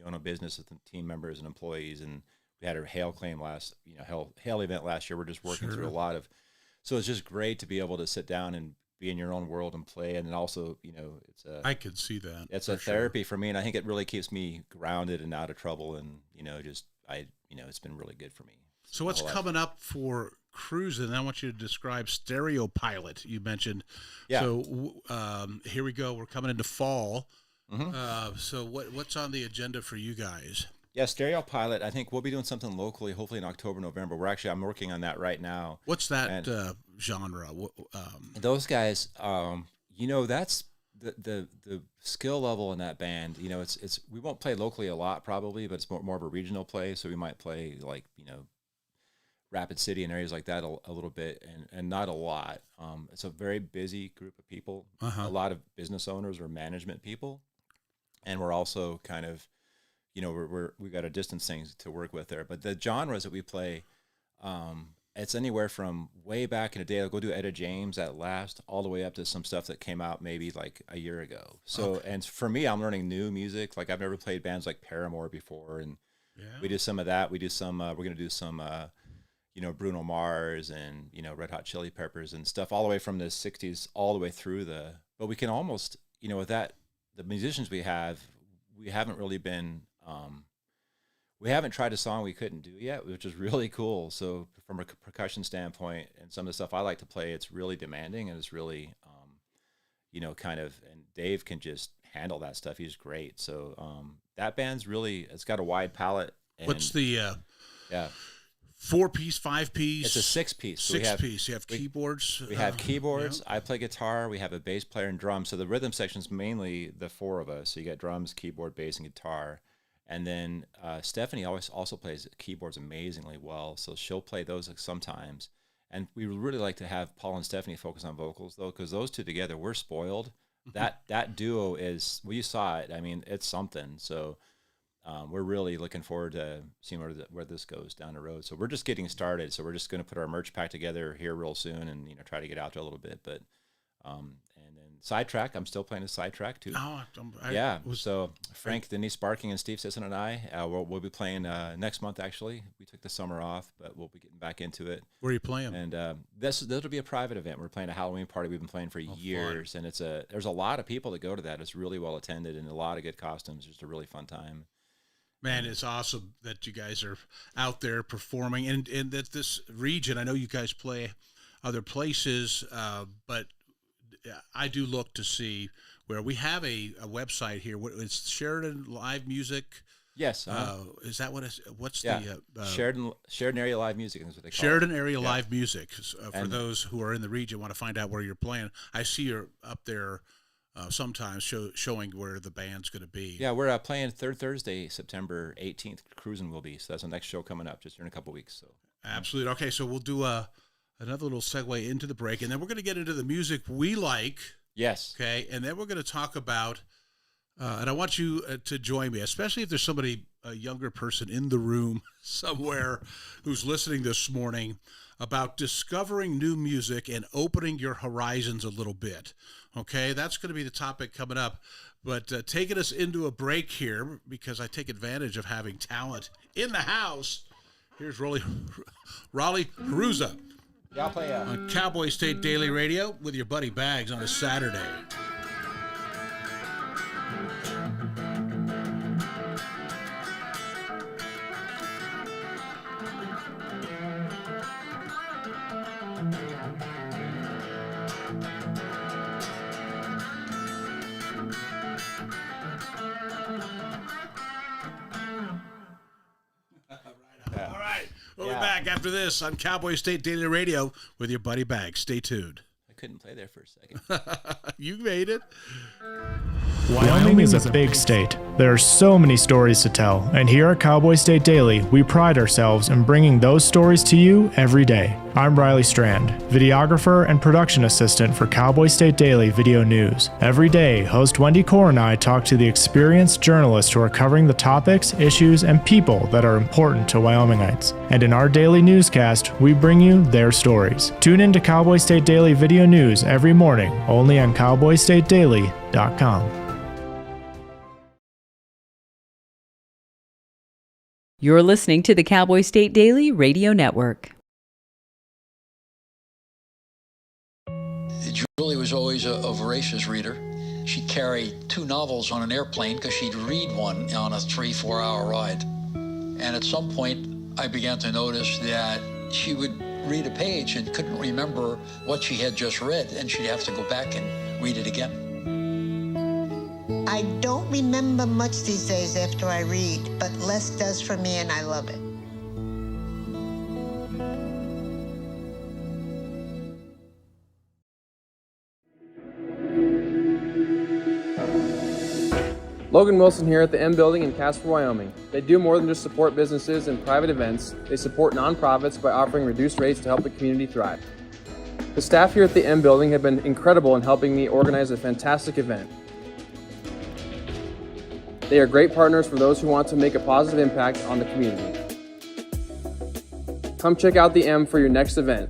own a business with the team members and employees, and we had a hail claim hail event last year. We're just working through a lot of, so it's just great to be able to sit down and be in your own world and play. And then also, I could see that. It's a therapy for me. And I think it really keeps me grounded and out of trouble. And, it's been really good for me. So what's coming up for Cruisin'? I want you to describe Stereo Pilot. You mentioned. Yeah. So here we go. We're coming into fall. Mm-hmm. So what's on the agenda for you guys? Yeah, Stereo Pilot. I think we'll be doing something locally, hopefully in October, November. I'm working on that right now. What's that genre? Those guys, that's the skill level in that band. It's we won't play locally a lot probably, but it's more of a regional play. So we might play like Rapid City and areas like that a little bit, and not a lot. It's a very busy group of people. A lot of business owners or management people, and we're also kind of. We got a distance thing to work with there, but the genres that we play, it's anywhere from way back in the day. I'll go do Etta James at last, all the way up to some stuff that came out maybe like a year ago. So, and for me, I'm learning new music. Like I've never played bands like Paramore before, and we do some of that. We do some. We're gonna do some, Bruno Mars and Red Hot Chili Peppers and stuff, all the way from the '60s all the way through the. But we can almost, with that, the musicians we haven't really been. We haven't tried a song we couldn't do yet, which is really cool. So from a percussion standpoint and some of the stuff I like to play, it's really demanding and it's really, and Dave can just handle that stuff. He's great. So that band's really, it's got a wide palette. And, what's the 4-piece, 5-piece? It's a 6-piece. So 6-piece. You have keyboards. We have keyboards. I play guitar. We have a bass player and drums. So the rhythm section's mainly the 4 of us. So you got drums, keyboard, bass, and guitar. And then Stephanie also plays keyboards amazingly well. So she'll play those sometimes. And we would really like to have Paul and Stephanie focus on vocals, though, because those two together, we're spoiled. That duo is, well, you saw it. I mean, it's something. So we're really looking forward to seeing where this goes down the road. So we're just getting started. So we're just going to put our merch pack together here real soon, and try to get out there a little bit. But and then Sidetrack, I'm still playing a Sidetrack too. So Frank, Denise Barking, and Steve Sisson and I, we'll be playing next month. Actually, we took the summer off, but we'll be getting back into it. Where are you playing? And that'll be a private event. We're playing a Halloween party we've been playing for years, fun. and there's a lot of people that go to that. It's really well attended and a lot of good costumes. It's just a really fun time. Man, it's awesome that you guys are out there performing, and that this region. I know you guys play other places, but I do look to see where we have a website here. It's Sheridan Live Music. Yes. Is that what it's? What's the Sheridan Area Live Music is what they call Sheridan it. Area Live Music. For those who are in the region, want to find out where you're playing. I see you're up there sometimes showing where the band's going to be. Yeah, we're playing third Thursday, September 18th. Cruising will be. So that's the next show coming up just here in a couple of weeks. So absolutely. Okay, so we'll do another little segue into the break, and then we're going to get into the music we like. Yes. Okay, and then we're going to talk about, and I want you to join me, especially if there's somebody, a younger person in the room somewhere who's listening this morning, about discovering new music and opening your horizons a little bit. Okay, that's going to be the topic coming up. But taking us into a break here, because I take advantage of having talent in the house, here's Raleigh Haruza. Yeah, I'll play on Cowboy State Daily Radio with your buddy Bags on a Saturday. All right. We'll be back after this on Cowboy State Daily Radio with your buddy Bags. Stay tuned. I couldn't play there for a second. You made it. Wyoming is a big state. There are so many stories to tell, and here at Cowboy State Daily, we pride ourselves in bringing those stories to you every day. I'm Riley Strand, videographer and production assistant for Cowboy State Daily Video News. Every day, host Wendy Core and I talk to the experienced journalists who are covering the topics, issues, and people that are important to Wyomingites. And in our daily newscast, we bring you their stories. Tune in to Cowboy State Daily Video News every morning, only on cowboystatedaily.com. You're listening to the Cowboy State Daily Radio Network. Julie was always a voracious reader. She carried 2 novels on an airplane because she'd read one on a 3-4 hour ride. And at some point, I began to notice that she would read a page and couldn't remember what she had just read, and she'd have to go back and read it again. I don't remember much these days after I read, but less does for me, and I love it. Logan Wilson here at the M Building in Casper, Wyoming. They do more than just support businesses and private events. They support nonprofits by offering reduced rates to help the community thrive. The staff here at the M Building have been incredible in helping me organize a fantastic event. They are great partners for those who want to make a positive impact on the community. Come check out the M for your next event.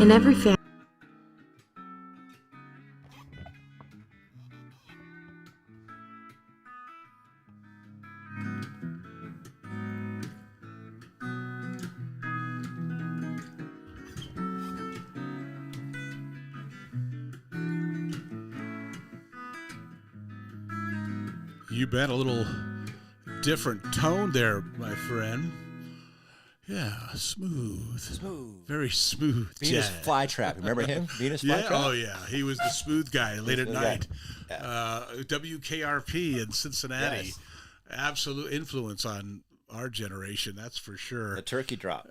In every family. You bet. A little different tone there, my friend. Yeah, smooth. Very smooth. Venus Flytrap. Remember him? Venus Flytrap? Oh, yeah. He was the smooth guy late at night. WKRP in Cincinnati. Yes. Absolute influence on our generation, that's for sure. The turkey drop.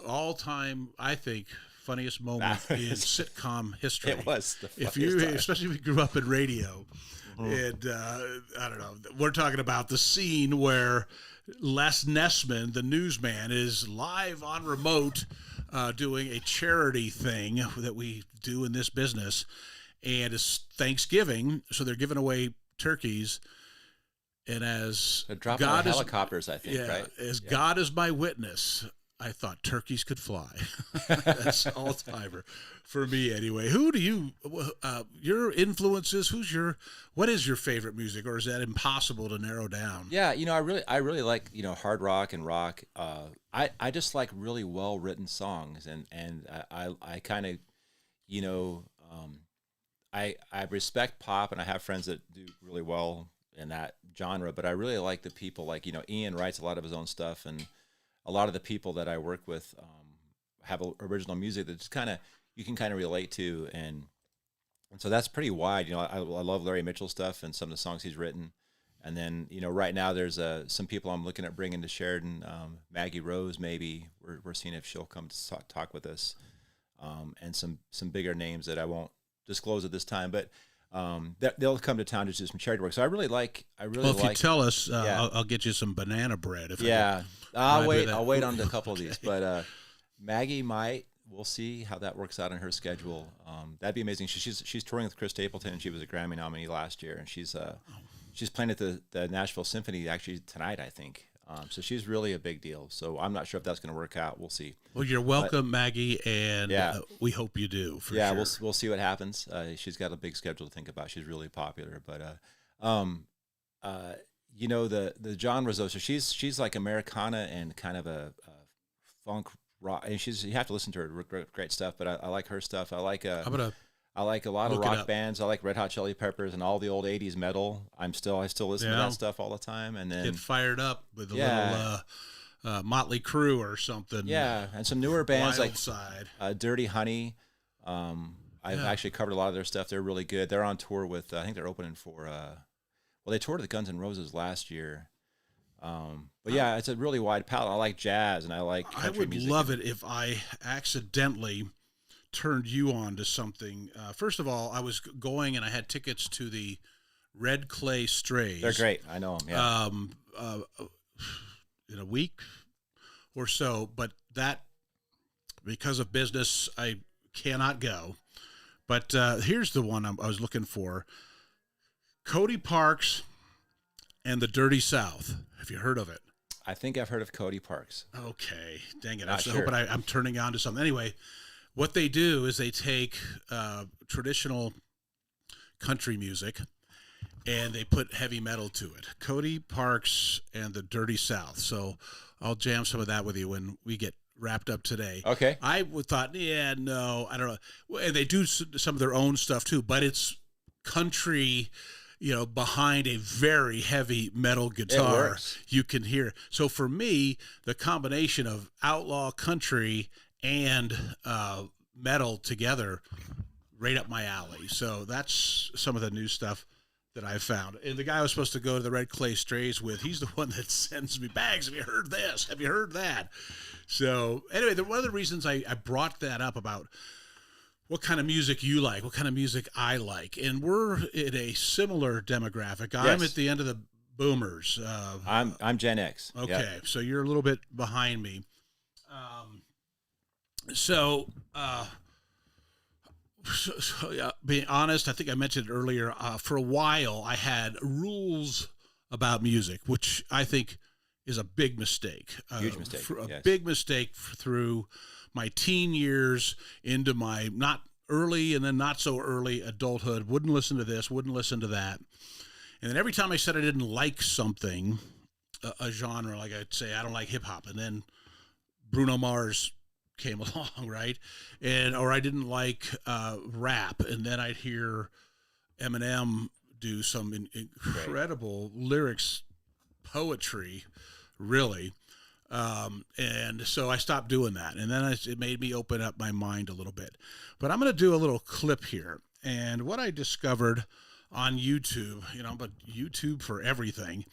All-time, I think, funniest moment in sitcom history. It was the if funniest time. Especially if you grew up in radio. And I don't know. We're talking about the scene where Les Nessman, the newsman, is live on remote doing a charity thing that we do in this business. And it's Thanksgiving, so they're giving away turkeys. And as they're dropping God on helicopters, I think, right? As God is my witness, I thought turkeys could fly. That's all timer for me anyway. Who do you, your influences, what is your favorite music, or is that impossible to narrow down? Yeah, I really like, hard rock and rock. I just like really well-written songs, and I kind of, I respect pop, and I have friends that do really well in that genre, but I really like the people like, Ian writes a lot of his own stuff, and a lot of the people that I work with have original music that just you can kind of relate to, and so that's pretty wide. I love Larry Mitchell stuff and some of the songs he's written, and then right now there's some people I'm looking at bringing to Sheridan. Maggie Rose, maybe we're seeing if she'll come to talk with us, and some bigger names that I won't disclose at this time, but they'll come to town to do some charity work. So I really like. If you tell us, I'll get you some banana bread. I'll wait on a couple of these, but Maggie might. We'll see how that works out in her schedule. That'd be amazing. She's touring with Chris Stapleton, and she was a Grammy nominee last year, and she's playing at the Nashville Symphony actually tonight, I think. So she's really a big deal. So I'm not sure if that's going to work out. We'll see. Well, you're welcome, Maggie, and we hope you do. For sure. We'll see what happens. She's got a big schedule to think about. She's really popular, but the genres though. So she's like Americana and kind of a funk rock, and you have to listen to her. Great stuff. But I like her stuff. I like a lot of rock bands. I like Red Hot Chili Peppers and all the old '80s metal. I still listen to that stuff all the time. And then get fired up with a little Motley Crue or something. Yeah, and some newer bands Wild like Side. Dirty Honey. I've actually covered a lot of their stuff. They're really good. They're on tour with. I think they're opening for. They toured with Guns N' Roses last year. But yeah, it's a really wide palette. I like jazz and I like country music. Love it if I accidentally turned you on to something. First of all, I was going and I had tickets to the Red Clay Strays. They're great. I know them. Yeah. In a week or so, but that because of business, I cannot go. But here's the one I was looking for. Cody Parks and the Dirty South. Have you heard of it? I think I've heard of Cody Parks. Okay. Dang it. I was hoping I'm turning on to something. Anyway, what they do is they take traditional country music and they put heavy metal to it. Cody Parks and the Dirty South. So I'll jam some of that with you when we get wrapped up today. Okay. I thought, I don't know. And they do some of their own stuff too, but it's country, behind a very heavy metal guitar. You can hear. So for me, the combination of outlaw country and metal together, right up my alley. So that's some of the new stuff that I found. And the guy I was supposed to go to the Red Clay Strays with, he's the one that sends me bags. Have you heard this? Have you heard that? So anyway, one of the reasons I brought that up about what kind of music you like, what kind of music I like. And we're in a similar demographic. I'm at the end of the boomers. I'm Gen X. Okay, so you're a little bit behind me. Being honest, I think I mentioned it earlier, for a while I had rules about music, which I think is a big mistake. Huge mistake. Big mistake through my teen years into my not early and then not so early adulthood. Wouldn't listen to this, wouldn't listen to that. And then every time I said I didn't like something, a genre, like I'd say I don't like hip hop, and then Bruno Mars came along, right? Or I didn't like rap, and then I'd hear Eminem do some incredible lyrics, poetry, really. And so I stopped doing that. And then it made me open up my mind a little bit. But I'm going to do a little clip here. And what I discovered on YouTube, but YouTube for everything,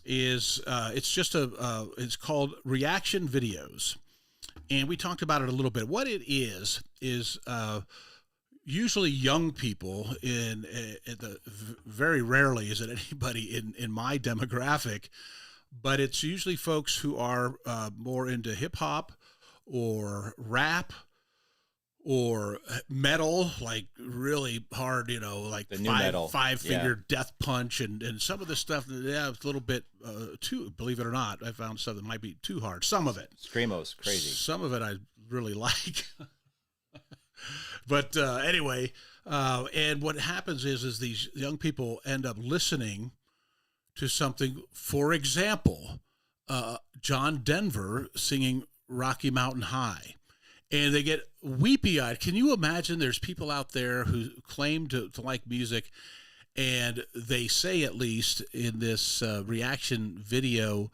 is it's just it's called reaction videos. And we talked about it a little bit. What it is usually young people very rarely is it anybody in my demographic, but it's usually folks who are more into hip hop or rap or metal, like really hard, like the new metal, five-finger death punch, and some of the stuff, it's a little bit too, believe it or not, I found stuff that might be too hard. Some of it. Screamo's crazy. Some of it I really like. But anyway, and what happens is these young people end up listening to something, for example, John Denver singing Rocky Mountain High. And they get weepy-eyed. Can you imagine there's people out there who claim to like music, and they say, at least in this reaction video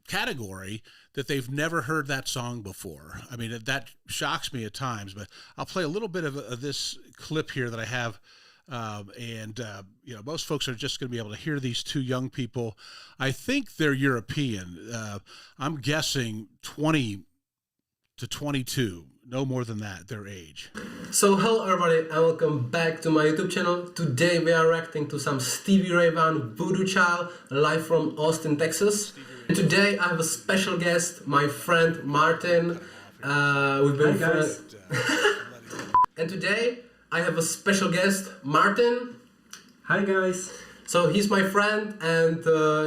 category, that they've never heard that song before. I mean, that shocks me at times, but I'll play a little bit of this clip here that I have. Most folks are just going to be able to hear these two young people. I think they're European. I'm guessing 20 to 22, no more than that, their age. So hello everybody and welcome back to my YouTube channel. Today we are reacting to some Stevie Ray Vaughan Voodoo Child live from Austin, Texas. And today I have a special guest, my friend Martin. We've been friends. And today I have a special guest, Martin. Hi guys. So he's my friend, and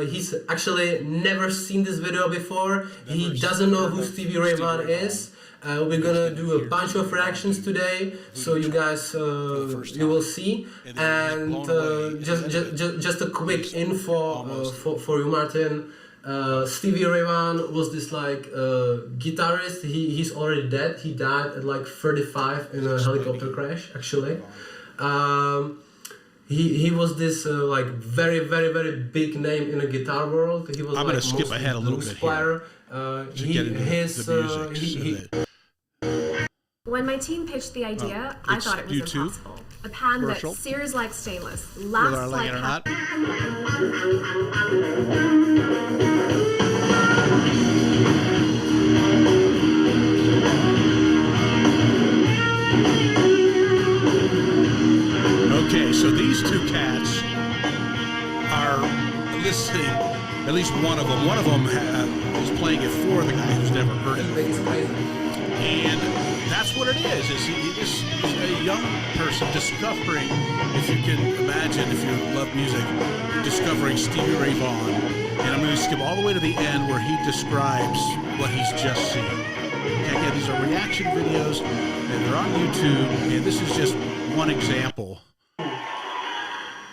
he's actually never seen this video before. He doesn't know who Stevie Ray Vaughan is. We're gonna do a bunch of reactions today, so you guys you will see. And just a quick info for you, Martin. Stevie Ray Vaughan was this guitarist. He's already dead. He died at 35 in a helicopter crash, actually. He was this very, very, very big name in the guitar world. He was I'm going to skip ahead a little bit here to get into the music. When my team pitched the idea, I thought it was impossible. A pan that's Sears-like stainless, lasts like hot. Okay, so these two cats are listening, at least one of them. One of them is playing it for the guy who's never heard it. And that's what it is. This is a young person discovering, if you can imagine, if you love music, discovering Stevie Ray Vaughan. And I'm going to skip all the way to the end where he describes what he's just seen. Okay, again, these are reaction videos, and they're on YouTube, and this is just one example.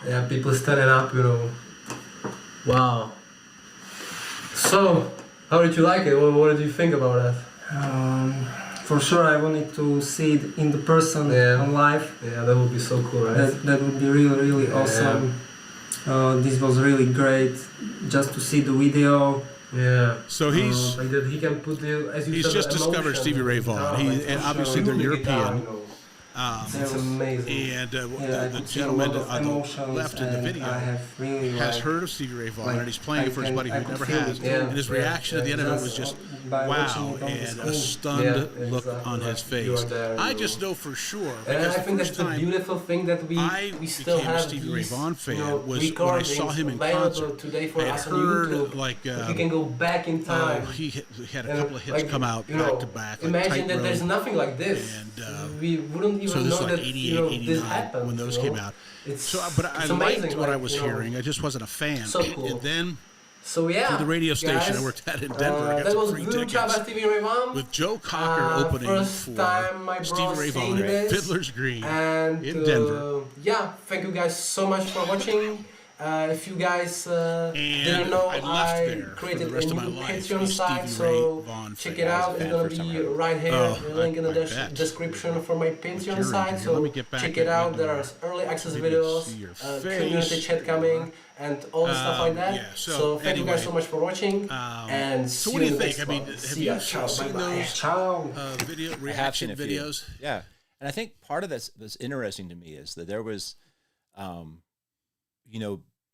Yeah, people standing up, Wow. So, how did you like it? What did you think about that? For sure, I wanted to see it in the person on live. Yeah, that would be so cool, right? That would be really, really awesome. This was really great, just to see the video. Yeah. So he's he can put he's just discovered Stevie Ray Vaughan. And obviously they're European. It's amazing. And the gentleman on the left in the video has heard of Stevie Ray Vaughan, and he's playing it for his buddy who never has. And his reaction at the end of it was just, wow, and a stunned look on his face. I just know for sure. And I think that's the beautiful thing that we still have. I became a Stevie Ray Vaughan fan was when I saw him in concert. Today for I us on heard YouTube, we can go back in time. He had a couple of hits come out back to back. Imagine that there's nothing like this. And we wouldn't even so this know is like that 88, 89 when those came out. But I liked what I was hearing. I just wasn't a fan. So cool. And then for the radio station I worked at in Denver, I got some free tickets with Joe Cocker opening for Stevie Ray Vaughan at Fiddler's Green in Denver. Yeah, thank you guys so much for watching. If you guys didn't know, I created a new Patreon site, so check it out. It's gonna be right here, link in the description for my Patreon site. So check it out. There are early access videos, community chat coming, and all the stuff like that. So thank you guys so much for watching. And so what do you think? I mean, have you seen those reaction videos? Yeah, and I think part of that's interesting to me is that there was.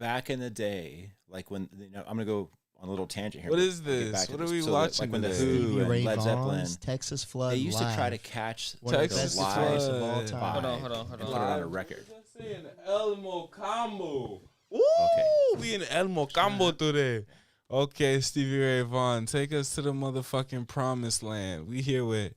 Back in the day, like when I'm gonna go on a little tangent here. What but is I'll get this? back to What are this. we So, watching like when the today? Who Stevie and Ray Led Zeppelin, Vaughan's Texas Flood they used to try to live. catch One of the Texas best live songs of all time. vibe and put it on a record. Saying Elmo Combo. Ooh, Okay. we in Elmo Combo today. Okay, Stevie Ray Vaughan, take us to the motherfucking promised land. We here with.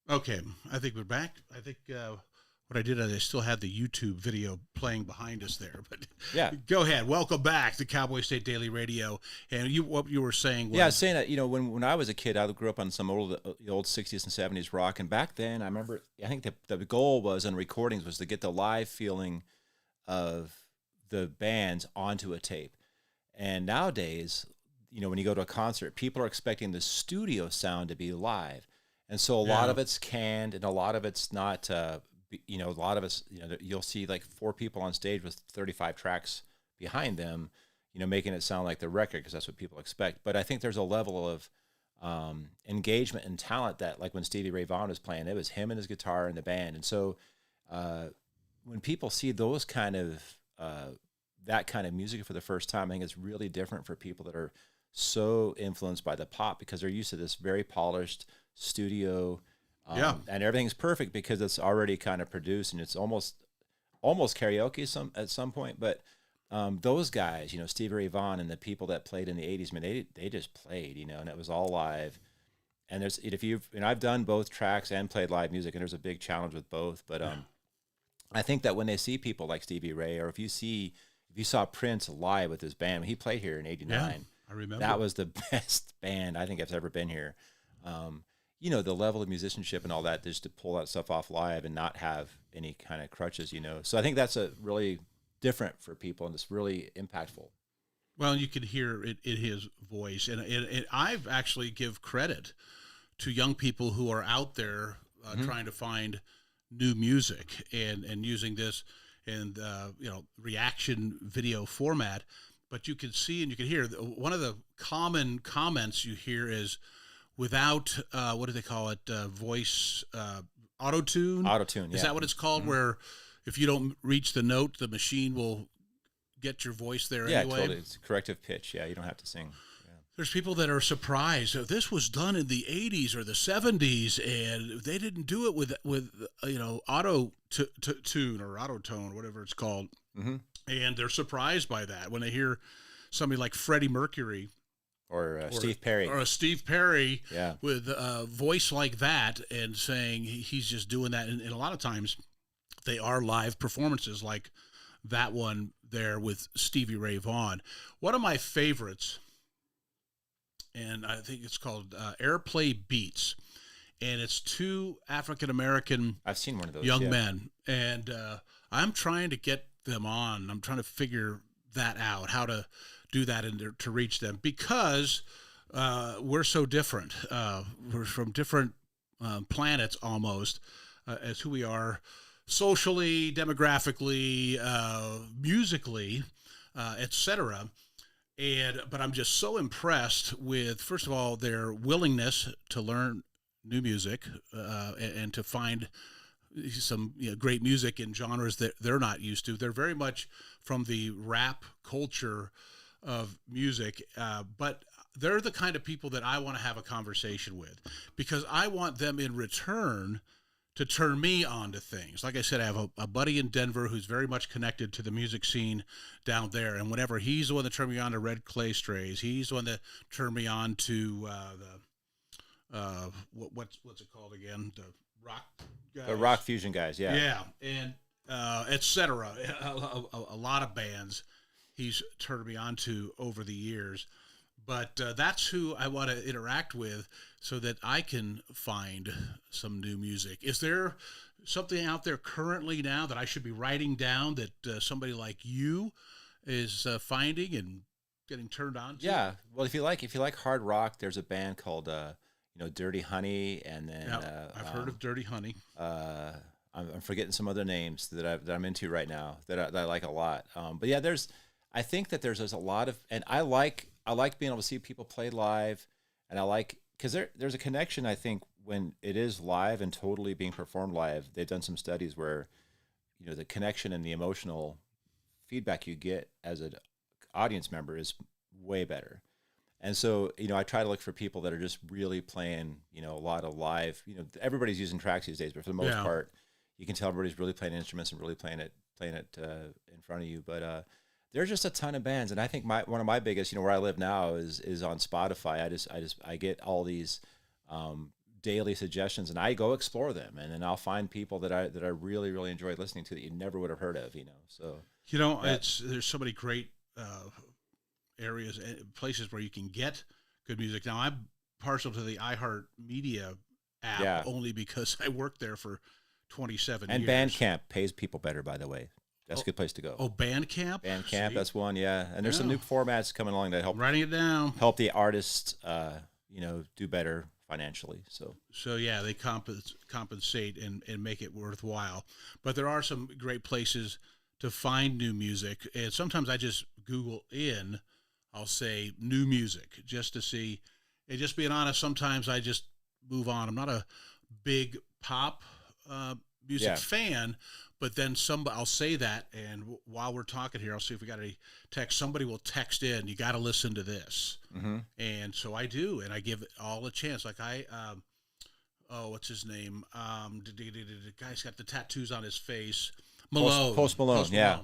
Okay, I think we're back. I think what I did is I still had the YouTube video playing behind us there, but Yeah. Go ahead. Welcome back to Cowboy State Daily Radio. And what you were saying was, Yeah, I was saying that, when I was a kid, I grew up on some old 60s and 70s rock, and back then I remember, I think the goal was on recordings was to get the live feeling of the bands onto a tape. And nowadays, when you go to a concert, people are expecting the studio sound to be live. And so a lot of it's canned, and a lot of it's not. A lot of it's. You'll see like 4 people on stage with 35 tracks behind them, making it sound like the record because that's what people expect. But I think there's a level of engagement and talent that, like when Stevie Ray Vaughan was playing, it was him and his guitar and the band. And so when people see those kind of that kind of music for the first time, I think it's really different for people that are so influenced by the pop because they're used to this very polished studio, and everything's perfect because it's already kind of produced and it's almost karaoke at some point. But those guys, Stevie Ray Vaughan and the people that played in the 80s, man, they just played, and it was all live. And I've done both tracks and played live music, and there's a big challenge with both. But I think that when they see people like Stevie Ray, or if you saw Prince live with his band, he played here in '89. I remember that was the best band I think I've ever been here. The level of musicianship and all that, just to pull that stuff off live and not have any kind of crutches, So I think that's a really different for people, and it's really impactful. Well, you can hear it in his voice, and I've actually give credit to young people who are out there trying to find new music and using this and reaction video format. But you can see and you can hear one of the common comments you hear is without what do they call it? Voice auto-tune. Auto-tune, yeah. Is that what it's called? Mm-hmm. Where if you don't reach the note, the machine will get your voice there anyway. Yeah, totally. It's corrective pitch. Yeah, you don't have to sing. Yeah. There's people that are surprised. This was done in the 80s or the 70s, and they didn't do it with auto-tune or auto-tone, whatever it's called. Mm-hmm. And they're surprised by that when they hear somebody like Freddie Mercury or Steve Perry with a voice like that and saying he's just doing that. And a lot of times they are live performances like that one there with Stevie Ray Vaughan. One of my favorites, and I think it's called Airplay Beats, and it's 2 African-American I've seen one of those young men, and I'm trying to get them on. I'm trying to figure that out, how to do that and to reach them, because we're so different. We're from different planets almost as who we are socially, demographically, musically, etc. But I'm just so impressed with, first of all, their willingness to learn new music and to find some great music in genres that they're not used to. They're very much from the rap culture of music, but they're the kind of people that I want to have a conversation with, because I want them in return to turn me on to things. Like I said, I have a buddy in Denver who's very much connected to the music scene down there, and whenever he's the one that turned me on to Red Clay Strays, he's the one that turned me on to what's it called again? The rock guys. The rock fusion guys, yeah. Yeah, and etc. A lot of bands he's turned me on to over the years. But that's who I want to interact with so that I can find some new music. Is there something out there currently now that I should be writing down that somebody like you is finding and getting turned on to? Yeah. Well, if you like hard rock, there's a band called Dirty Honey, and then I've heard of Dirty Honey. I'm forgetting some other names that I'm into right now that I like a lot. But yeah, I think that there's a lot of, and I like being able to see people play live, and I like, because there's a connection, I think, when it is live and totally being performed live. They've done some studies where, the connection and the emotional feedback you get as an audience member is way better. And so, I try to look for people that are just really playing, a lot of live, everybody's using tracks these days, but for the most part, you can tell everybody's really playing instruments and really playing it in front of you. But there's just a ton of bands. And I think one of my biggest, where I live now is on Spotify. I get all these daily suggestions, and I go explore them, and then I'll find people that I really, really enjoy listening to that you never would have heard of, So, there's so many great areas, places where you can get good music. Now, I'm partial to the iHeart Media app only because I worked there for 27 years. And Bandcamp pays people better, by the way. That's a good place to go. Oh, Bandcamp? Bandcamp, that's one, yeah. And there's some new formats coming along that help. Writing it down. Help the artists, do better financially. So yeah, they compensate and make it worthwhile. But there are some great places to find new music. And sometimes I just Google I'll say new music just to see. And just being honest, sometimes I just move on. I'm not a big pop music fan, but then I'll say that, and while we're talking here, I'll see if we got any text. Somebody will text in, you got to listen to this. Mm-hmm. And so I do, and I give it all a chance. Like what's his name? The guy's got the tattoos on his face. Malone. Post Malone, yeah.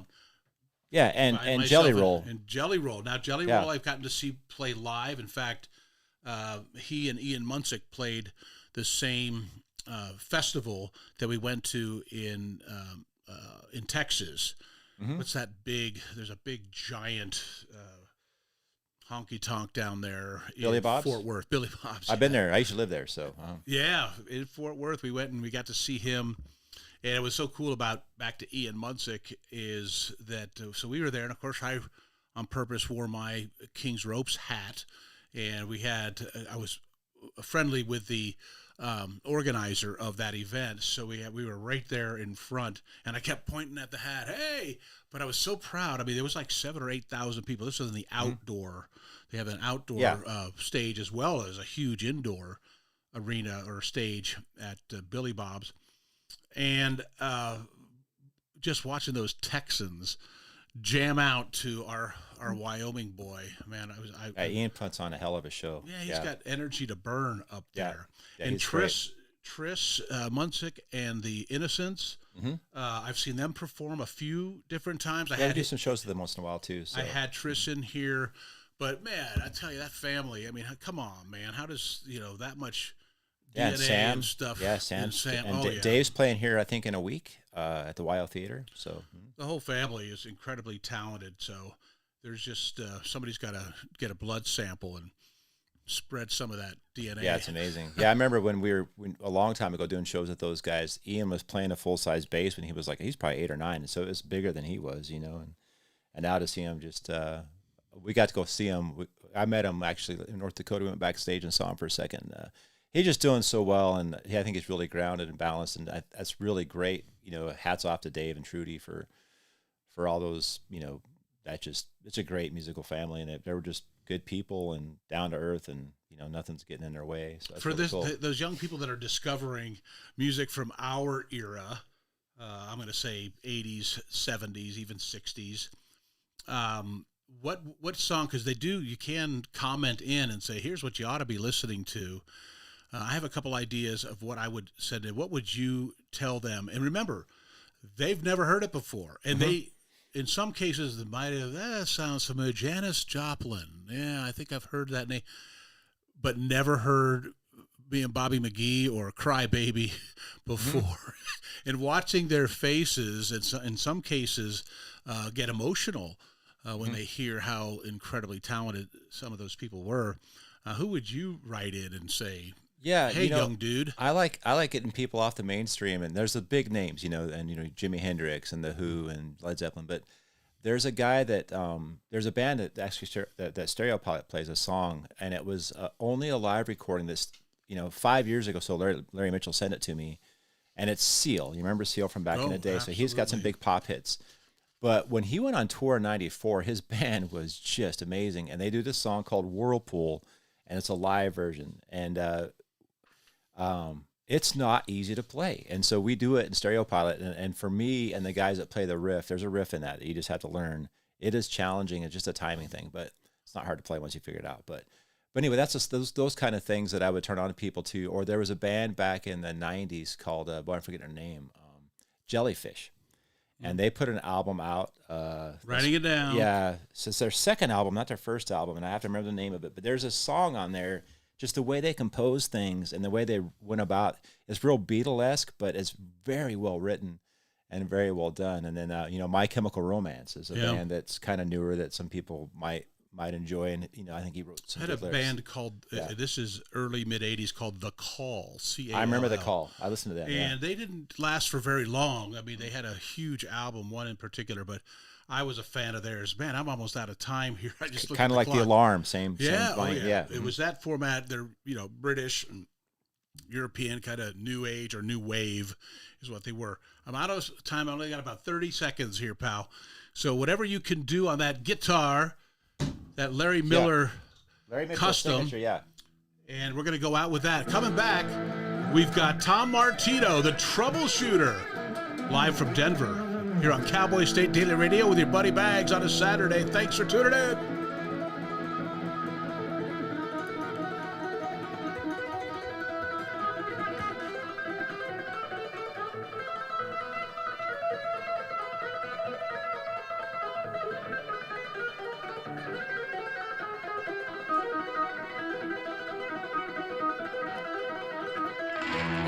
Yeah, and Jelly Roll. And Jelly Roll. Now, Jelly Roll I've gotten to see play live. In fact, he and Ian Munsick played the same festival that we went to in Texas. Mm-hmm. What's that big? There's a big giant honky tonk down there Billy in Bob's? Fort Worth. Billy Bob's. I've been there. I used to live there, so. Yeah, in Fort Worth, we went and we got to see him. And it was so cool about back to Ian Munsick is that so we were there, and of course I on purpose wore my King's Ropes hat, and I was friendly with the organizer of that event, so we were right there in front, and I kept pointing at the hat, hey! But I was so proud. I mean, there was like 7,000 or 8,000 people. This was in the outdoor. They have an outdoor stage as well as a huge indoor arena or stage at Billy Bob's. And just watching those Texans jam out to our Wyoming boy, man, Ian puts on a hell of a show. Yeah, he's got energy to burn up there. Yeah, and Triss Munsick and the Innocents, I've seen them perform a few different times. I had to do some shows with them once in a while too. So. I had Triss in here, but man, I tell you, that family. I mean, come on, man, how does that much? Yeah, and Sam. And stuff. Yeah, Sam. And Dave's playing here, I think, in a week at the YO Theater. So the whole family is incredibly talented. So there's just somebody's got to get a blood sample and spread some of that DNA. Yeah, it's amazing. Yeah, I remember when a long time ago doing shows with those guys. Ian was playing a full size bass when he was he's probably 8 or 9, and so it was bigger than he was, And now to see him we got to go see him. I met him actually in North Dakota. We went backstage and saw him for a second. He's just doing so well, and I think he's really grounded and balanced, and that's really great. Hats off to Dave and Trudy for all those. It's a great musical family, and they were just good people and down to earth, and nothing's getting in their way. So that's for really cool. Those young people that are discovering music from our era, I'm going to say 80s, 70s, even 60s. What song? Because you can comment in and say, here's what you ought to be listening to. I have a couple ideas of what I would send in. What would you tell them? And remember, they've never heard it before. And they, in some cases, they might have, that sounds familiar. Janis Joplin. Yeah, I think I've heard that name. But never heard me and Bobby McGee or Cry Baby before. And watching their faces, in some cases, get emotional when they hear how incredibly talented some of those people were. Who would you write in and say, yeah, hey, young dude? I like getting people off the mainstream, and there's the big names, and Jimi Hendrix and the Who and Led Zeppelin. But there's a guy that there's a band that actually that Stereo Pilot plays a song, and it was only a live recording. This 5 years ago. So Larry Mitchell sent it to me, and it's Seal. You remember Seal from back in the day? Absolutely. So he's got some big pop hits. But when he went on tour in '94, his band was just amazing, and they do this song called Whirlpool, and it's a live version, and it's not easy to play. And so we do it in Stereo Pilot. And for me and the guys that play the riff, there's a riff in that you just have to learn. It is challenging. It's just a timing thing, but it's not hard to play once you figure it out. But anyway, that's just those kind of things that I would turn on to people too. Or there was a band back in the 90s called, I forget their name, Jellyfish. And they put an album out. Writing it down. Yeah. So it's their second album, not their first album. And I have to remember the name of it. But there's a song on there, just the way they compose things and the way they went about. It's real Beatle-esque, but it's very well written and very well done. And then, My Chemical Romance is a band that's kind of newer that some people might enjoy. And, I think he wrote some I had good a lyrics. band called, this is early, mid-'80s, called The Call, C-A-L-L. I remember The Call. I listened to that, And they didn't last for very long. I mean, they had a huge album, one in particular, but I was a fan of theirs. Man, I'm almost out of time here. I just looked Kind at of like clock. The Alarm, same Yeah, thing. yeah. It was that format. They're, British and European, kind of new age or new wave is what they were. I'm out of time. I only got about 30 seconds here, pal. So whatever you can do on that guitar, that Larry Miller custom. Signature, And we're going to go out with that. Coming back, we've got Tom Martino, the troubleshooter, live from Denver, here on Cowboy State Daily Radio with your buddy Bags on a Saturday. Thanks for tuning in.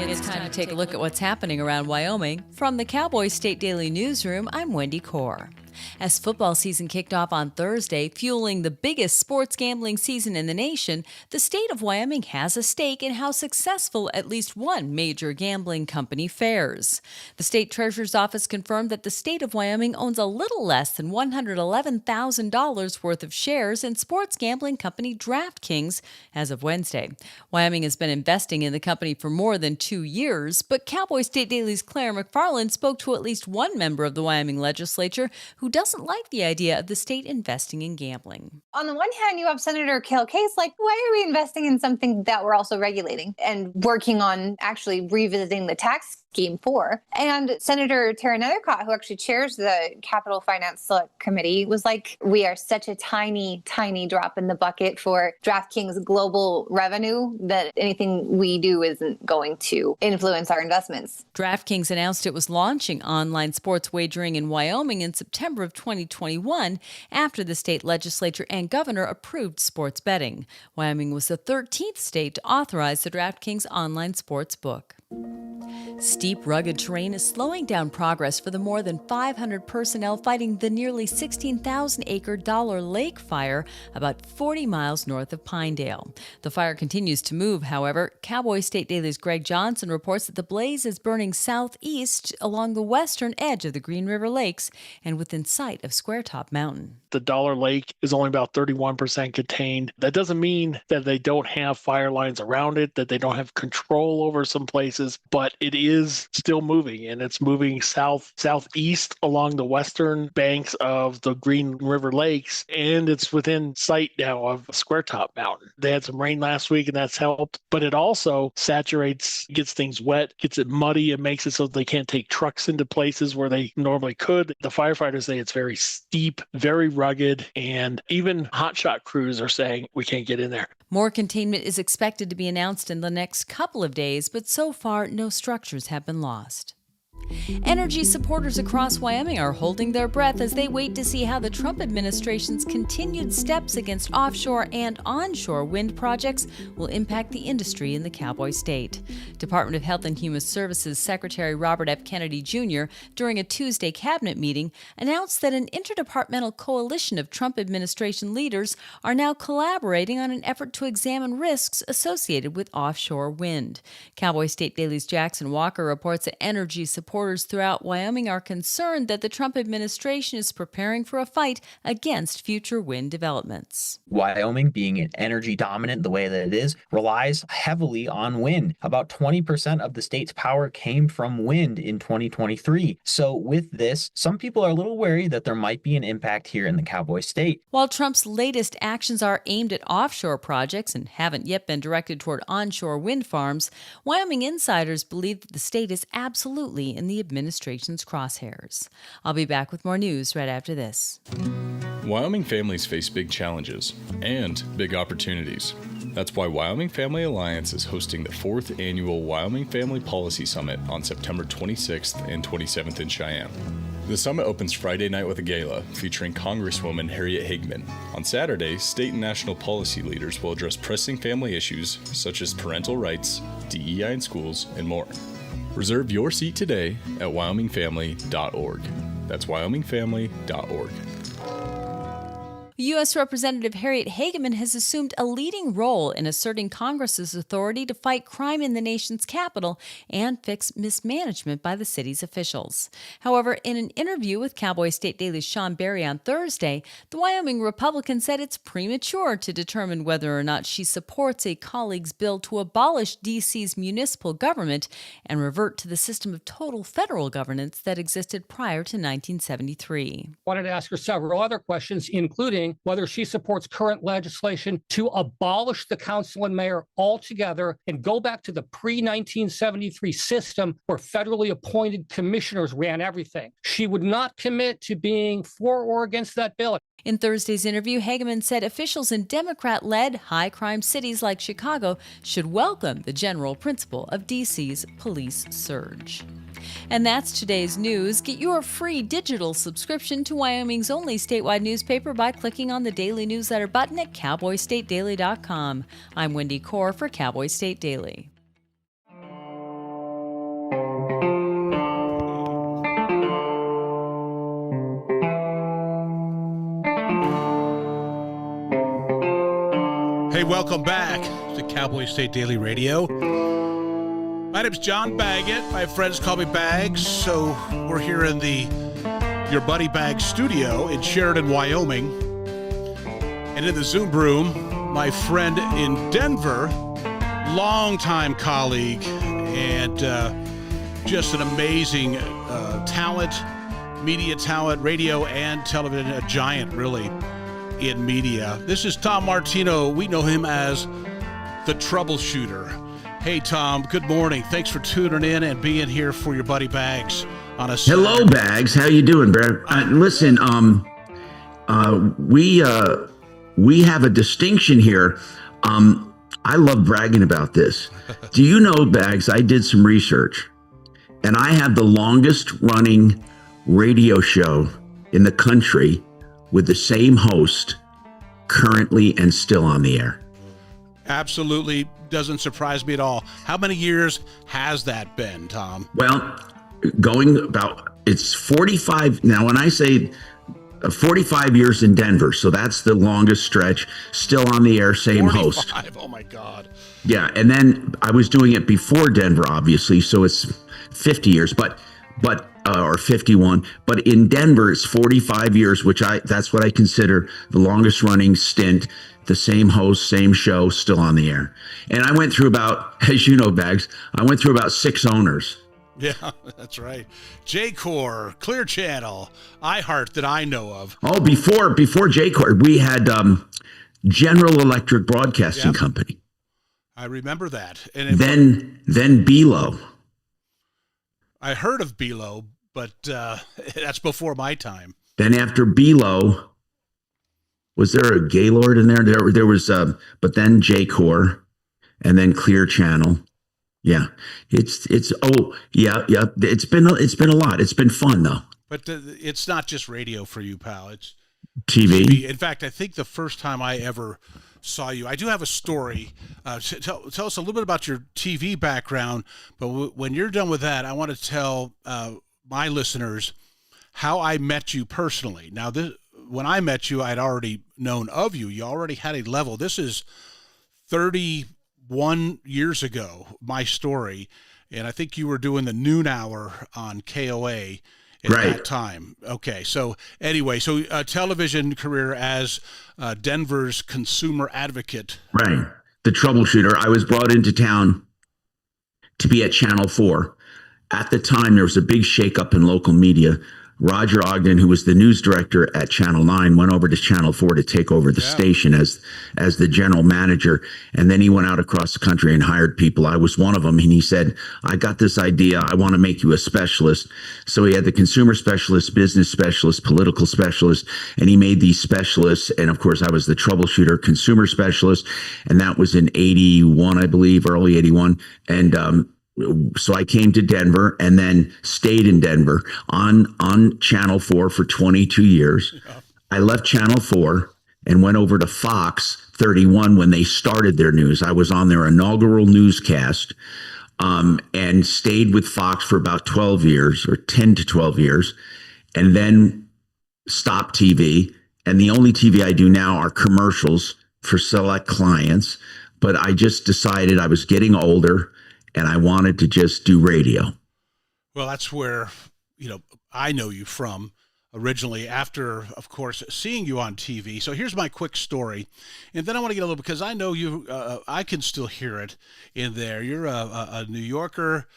It's time to take a look at what's happening around Wyoming. From the Cowboy State Daily Newsroom, I'm Wendy Core. As football season kicked off on Thursday, fueling the biggest sports gambling season in the nation, the state of Wyoming has a stake in how successful at least one major gambling company fares. The state treasurer's office confirmed that the state of Wyoming owns a little less than $111,000 worth of shares in sports gambling company DraftKings as of Wednesday. Wyoming has been investing in the company for more than 2 years, but Cowboy State Daily's Claire McFarland spoke to at least one member of the Wyoming legislature who doesn't like the idea of the state investing in gambling. On the one hand, you have Senator Cale Case like, why are we investing in something that we're also regulating and working on actually revisiting the tax scheme for? And Senator Tara Nethercott, who actually chairs the Capital Finance Select Committee, was like, we are such a tiny, tiny drop in the bucket for DraftKings global revenue that anything we do isn't going to influence our investments. DraftKings announced it was launching online sports wagering in Wyoming in September of 2021 after the state legislature and governor approved sports betting. Wyoming was the 13th state to authorize the DraftKings online sports book. Steep, rugged terrain is slowing down progress for the more than 500 personnel fighting the nearly 16,000-acre Dollar Lake fire about 40 miles north of Pinedale. The fire continues to move, however. Cowboy State Daily's Greg Johnson reports that the blaze is burning southeast along the western edge of the Green River Lakes and within sight of Squaretop Mountain. The Dollar Lake is only about 31% contained. That doesn't mean that they don't have fire lines around it, that they don't have control over some places, but it is still moving, and it's moving southeast along the western banks of the Green River Lakes, and it's within sight now of Squaretop Mountain. They had some rain last week, and that's helped, but it also saturates, gets things wet, gets it muddy, and makes it so they can't take trucks into places where they normally could. The firefighters say it's very steep, very rugged, and even hotshot crews are saying we can't get in there. More containment is expected to be announced in the next couple of days, but so far no structures have been lost. Energy supporters across Wyoming are holding their breath as they wait to see how the Trump administration's continued steps against offshore and onshore wind projects will impact the industry in the Cowboy State. Department of Health and Human Services Secretary Robert F. Kennedy Jr., during a Tuesday cabinet meeting, announced that an interdepartmental coalition of Trump administration leaders are now collaborating on an effort to examine risks associated with offshore wind. Cowboy State Daily's Jackson Walker reports that energy supporters reporters throughout Wyoming are concerned that the Trump administration is preparing for a fight against future wind developments. Wyoming, being an energy dominant the way that it is, relies heavily on wind. About 20% of the state's power came from wind in 2023. So with this, some people are a little wary that there might be an impact here in the Cowboy State. While Trump's latest actions are aimed at offshore projects and haven't yet been directed toward onshore wind farms, Wyoming insiders believe that the state is absolutely in the administration's crosshairs. I'll be back with more news right after this. Wyoming families face big challenges and big opportunities. That's why Wyoming Family Alliance is hosting the 4th annual Wyoming Family Policy Summit on September 26th and 27th in Cheyenne. The summit opens Friday night with a gala featuring Congresswoman Harriet Hageman. On Saturday, state and national policy leaders will address pressing family issues such as parental rights, DEI in schools, and more. Reserve your seat today at wyomingfamily.org. That's wyomingfamily.org. U.S. Representative Harriet Hageman has assumed a leading role in asserting Congress's authority to fight crime in the nation's capital and fix mismanagement by the city's officials. However, in an interview with Cowboy State Daily's Sean Berry on Thursday, the Wyoming Republican said it's premature to determine whether or not she supports a colleague's bill to abolish D.C.'s municipal government and revert to the system of total federal governance that existed prior to 1973. I wanted to ask her several other questions, including whether she supports current legislation to abolish the council and mayor altogether and go back to the pre-1973 system where federally appointed commissioners ran everything. She would not commit to being for or against that bill. In Thursday's interview, Hageman said officials in Democrat-led high-crime cities like Chicago should welcome the general principle of D.C.'s police surge. And that's today's news. Get your free digital subscription to Wyoming's only statewide newspaper by clicking on the daily newsletter button at cowboystatedaily.com. I'm Wendy Core for Cowboy State Daily. Hey, welcome back to Cowboy State Daily Radio. My name's John Baggett. My friends call me Bags. So we're here in the Your Buddy Bags studio in Sheridan, Wyoming. And in the Zoom room, my friend in Denver, longtime colleague and just an amazing talent, media talent, radio and television, a giant really in media. This is Tom Martino. We know him as the Troubleshooter. Hey, Tom, good morning. Thanks for tuning in and being here for Your Buddy Bags on a Saturday. Hello, Bags. How you doing, bro? Listen, we have a distinction here. I love bragging about this. Do you know, Bags, I did some research, and I have the longest running radio show in the country with the same host currently and still on the air. Absolutely doesn't surprise me at all. How many years has that been, Tom? Well, it's 45. Now, when I say 45 years in Denver, so that's the longest stretch, still on the air, same 45. host. Oh my God. Yeah, and then I was doing it before Denver, obviously, so it's 50 years, or 51. But in Denver, it's 45 years, that's what I consider the longest running stint. The same host, same show, still on the air. And I went through about, as you know, Bags, I went through about 6 owners. Yeah, that's right. J-Core, Clear Channel, iHeart that I know of. Oh, before J-Core, we had General Electric Broadcasting Company. I remember that. And then Belo. I heard of Belo, but that's before my time. Then after Belo, was there a Gaylord in there? There was, but then J-Core, and then Clear Channel. Yeah, it's It's been a lot. It's been fun though. But it's not just radio for you, pal. It's TV. In fact, I think the first time I ever saw you, I do have a story. Tell us a little bit about your TV background. But when you're done with that, I want to tell my listeners how I met you personally. Now, when I met you, I'd already known of you. You already had a level. This is 31 years ago, my story. and I think you were doing the noon hour on KOA at that time. Okay, so anyway, so a television career as Denver's consumer advocate. Right. The troubleshooter. I was brought into town to be at Channel 4. At the time, there was a big shakeup in local media. Roger Ogden, who was the news director at Channel 9, went over to Channel 4 to take over the station as the general manager. And then he went out across the country and hired people. I was one of them. And he said, I got this idea. I want to make you a specialist. So he had the consumer specialist, business specialist, political specialist, and he made these specialists. And of course, I was the troubleshooter, consumer specialist. And that was in 81, I believe, early 81. And, so I came to Denver and then stayed in Denver on Channel 4 for 22 years. I left Channel 4 and went over to Fox 31 when they started their news. I was on their inaugural newscast and stayed with Fox for about 12 years or 10 to 12 years and then stopped TV. And the only TV I do now are commercials for select clients. But I just decided I was getting older and I wanted to just do radio. Well, that's where, I know you from originally after, of course, seeing you on TV. So here's my quick story. And then I want to get a little, because I know you, I can still hear it in there. You're a New Yorker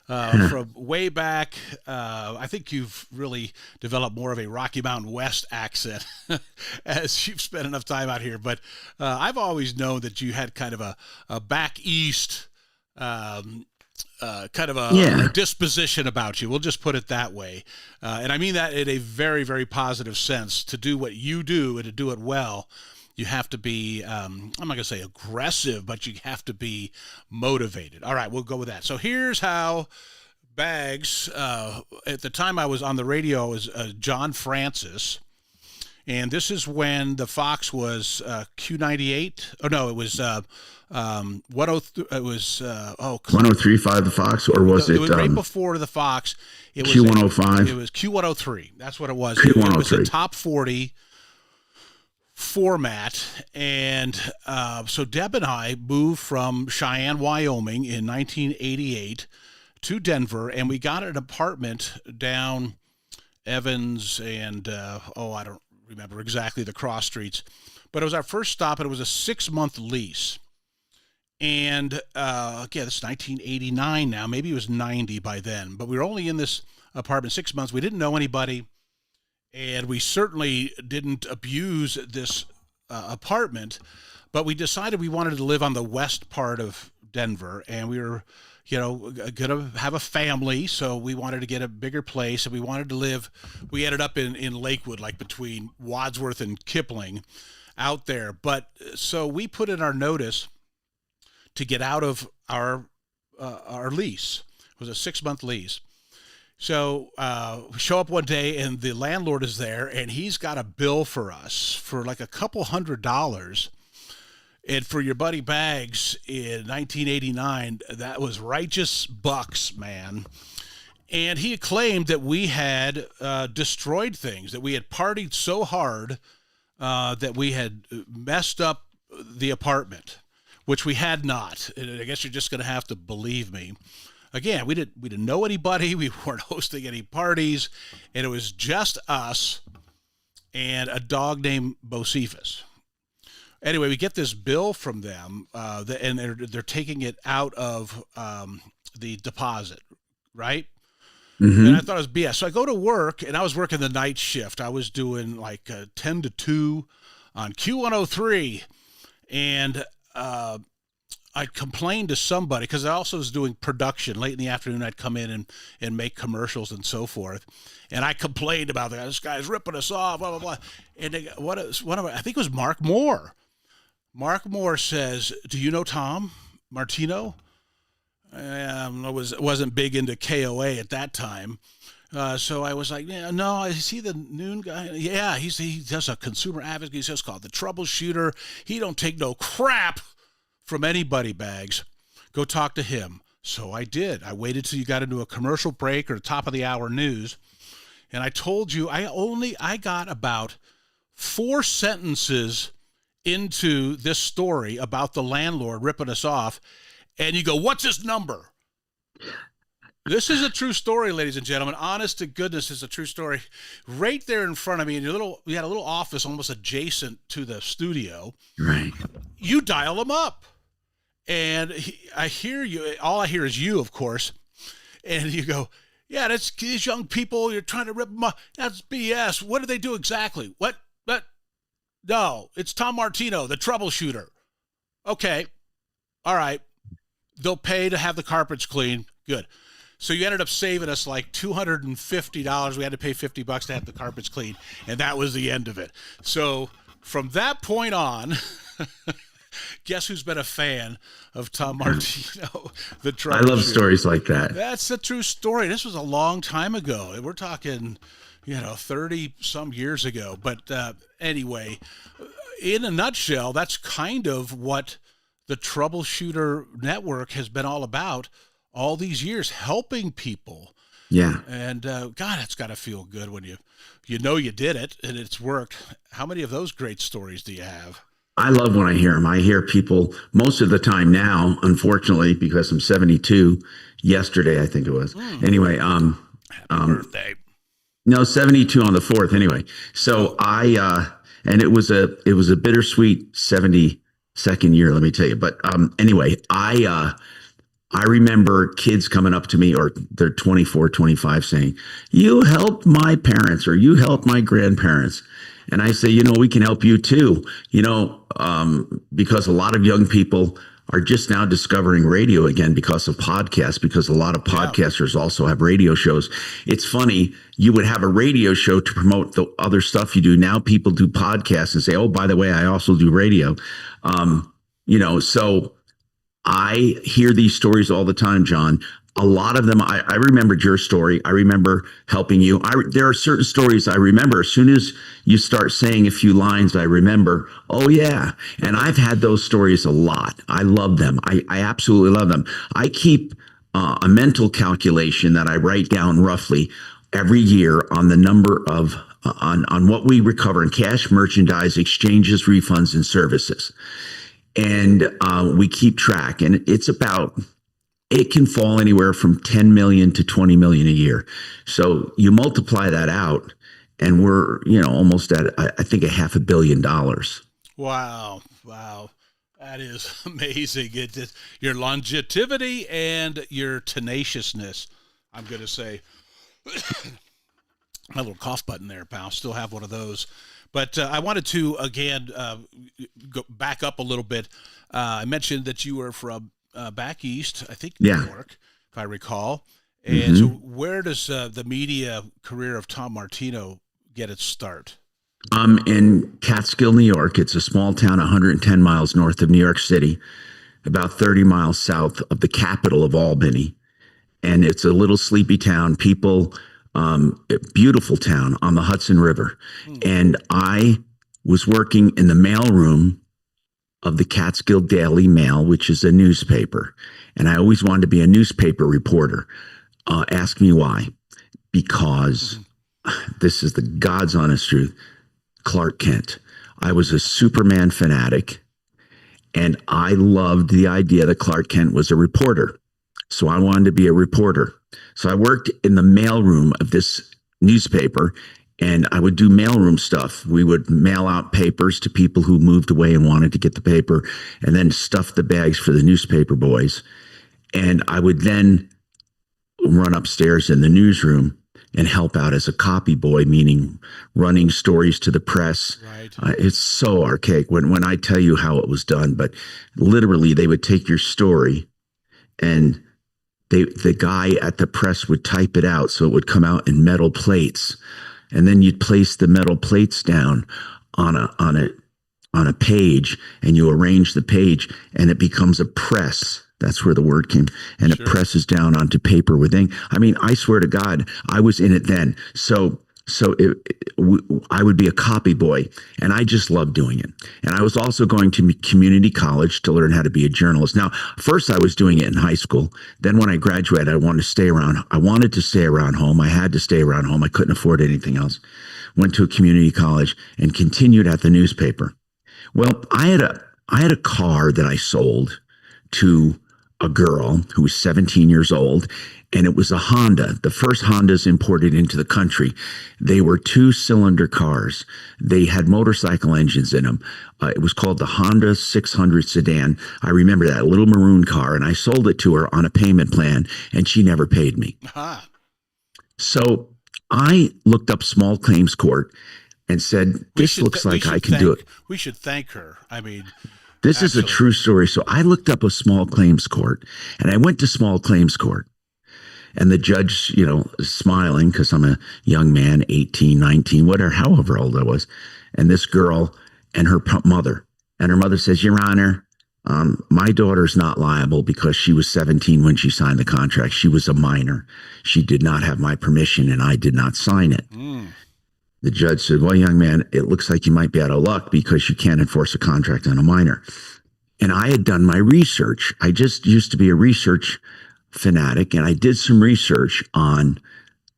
from way back. I think you've really developed more of a Rocky Mountain West accent as you've spent enough time out here. But I've always known that you had kind of a back east kind of a disposition about you. We'll just put it that way. And I mean that in a very, very positive sense. To do what you do and to do it well, you have to be, I'm not going to say aggressive, but you have to be motivated. All right, we'll go with that. So here's how Bags, at the time I was on the radio, was John Francis. And this is when the Fox was Q98. Oh, no, it was... 103.5 the Fox, or was it? It was right before the Fox. It was Q105. It was Q103. That's what it was. Q103. It was a top 40 format, and so Deb and I moved from Cheyenne, Wyoming, in 1988 to Denver, and we got an apartment down Evans and I don't remember exactly the cross streets, but it was our first stop, and it was a 6-month lease. And again, this is 1989 now. Maybe it was 90 by then. But we were only in this apartment 6 months. We didn't know anybody, and we certainly didn't abuse this apartment. But we decided we wanted to live on the west part of Denver, and we were, going to have a family, so we wanted to get a bigger place, and we wanted to live. We ended up in Lakewood, like between Wadsworth and Kipling, out there. But so we put in our notice to get out of our lease. It was a 6-month lease. So we show up one day, and the landlord is there, and he's got a bill for us for like a couple $100. And for your buddy Bags in 1989, that was righteous bucks, man. And he claimed that we had destroyed things, that we had partied so hard that we had messed up the apartment, which we had not. And I guess you're just going to have to believe me. Again, we didn't know anybody. We weren't hosting any parties, and it was just us and a dog named Bocephus. Anyway, we get this bill from them, and they're taking it out of the deposit, right? Mm-hmm. And I thought it was BS. So I go to work, and I was working the night shift. I was doing like 10 to 2 on Q103, and I complained to somebody because I also was doing production late in the afternoon. I'd come in and make commercials and so forth. And I complained about that. This guy's ripping us off, blah, blah, blah. And I think it was Mark Moore. Mark Moore says, "Do you know Tom Martino?" I wasn't big into KOA at that time. So I was like, yeah, no, is he the noon guy? Yeah, he does a consumer advocacy. He's just called the troubleshooter. He don't take no crap from anybody, Bags. Go talk to him. So I did. I waited till you got into a commercial break or top of the hour news. And I told you I got about 4 sentences into this story about the landlord ripping us off. And you go, what's his number? This is a true story, ladies and gentlemen. Honest to goodness, is a true story. Right there in front of me, we had a little office almost adjacent to the studio. Right. You dial them up, and I hear you. All I hear is you, of course, and you go, "Yeah, that's these young people. You're trying to rip them off. That's BS. What do they do exactly? What? No, it's Tom Martino, the troubleshooter. Okay, all right. They'll pay to have the carpets cleaned. Good." So you ended up saving us like $250. We had to pay $50 to have the carpets cleaned, and that was the end of it. So from that point on, guess who's been a fan of Tom Martino, the troubleshooter? I love stories like that. That's a true story. This was a long time ago. We're talking, 30 some years ago. But anyway, in a nutshell, that's kind of what the Troubleshooter Network has been all about all these years, helping people. Yeah. And God, it's got to feel good when you know you did it and it's worked. How many of those great stories do you have? I love when I hear them. I hear people most of the time now, unfortunately, because I'm 72. Yesterday, I think it was. Anyway, Happy birthday. No, 72 on the 4th. Anyway, so and it was a bittersweet 72nd year. Let me tell you. But anyway, I remember kids coming up to me, or they're 24, 25, saying, "You helped my parents," or "You helped my grandparents." And I say, we can help you too, because a lot of young people are just now discovering radio again because of podcasts, because a lot of podcasters also have radio shows. It's funny, you would have a radio show to promote the other stuff you do. Now people do podcasts and say, "Oh, by the way, I also do radio." So I hear these stories all the time, John. A lot of them, I remembered your story. I remember helping you. There are certain stories I remember. As soon as you start saying a few lines, I remember, oh, yeah. And I've had those stories a lot. I love them. I absolutely love them. I keep a mental calculation that I write down roughly every year on the number of, on what we recover in cash, merchandise, exchanges, refunds, and services. And we keep track, and it can fall anywhere from 10 million to 20 million a year. So you multiply that out, and we're, almost at, I think, $500 million. Wow. That is amazing. Your longevity and your tenaciousness, I'm going to say. My little cough button there, pal. Still have one of those. But I wanted to, again, go back up a little bit. I mentioned that you were from back east, I think New York, if I recall. And so where does the media career of Tom Martino get its start? In Catskill, New York. It's a small town 110 miles north of New York City, about 30 miles south of the capital of Albany. And it's a little sleepy town. People... beautiful town on the Hudson River. And I was working in the mailroom of the Catskill Daily Mail, which is a newspaper. And I always wanted to be a newspaper reporter. Ask me why. Because this is the God's honest truth. Clark Kent. I was a Superman fanatic, and I loved the idea that Clark Kent was a reporter. So I wanted to be a reporter. So I worked in the mailroom of this newspaper, and I would do mailroom stuff. We would mail out papers to people who moved away and wanted to get the paper, and then stuff the bags for the newspaper boys. And I would then run upstairs in the newsroom and help out as a copy boy, meaning running stories to the press. Right. It's so archaic when I tell you how it was done, but literally they would take your story, and the guy at the press would type it out so it would come out in metal plates, and then you'd place the metal plates down on a page, and you arrange the page, and it becomes a press. That's where the word came, and it presses down onto paper with ink. I mean, I swear to God, I was in it then. So I would be a copy boy, and I just loved doing it. And I was also going to community college to learn how to be a journalist. Now, first I was doing it in high school. Then when I graduated, I wanted to stay around. I wanted to stay around home. I had to stay around home. I couldn't afford anything else. Went to a community college and continued at the newspaper. Well, I had a car that I sold to a girl who was 17 years old, and it was a Honda, the first Hondas imported into the country. They were 2-cylinder cars. They had motorcycle engines in them. It was called the Honda 600 sedan. I remember that little maroon car, and I sold it to her on a payment plan, and she never paid me. Ah. So I looked up small claims court and said, this looks like I can do it. We should thank her. I mean, this is a true story. So I looked up a small claims court, and I went to small claims court. And the judge, you know, is smiling because I'm a young man, 18, 19, whatever, however old I was. And this girl and her mother. And her mother says, Your Honor, my daughter's not liable because she was 17 when she signed the contract. She was a minor. She did not have my permission, and I did not sign it. The judge said, well, young man, it looks like you might be out of luck because you can't enforce a contract on a minor. And I had done my research. I just used to be a research fanatic, and I did some research on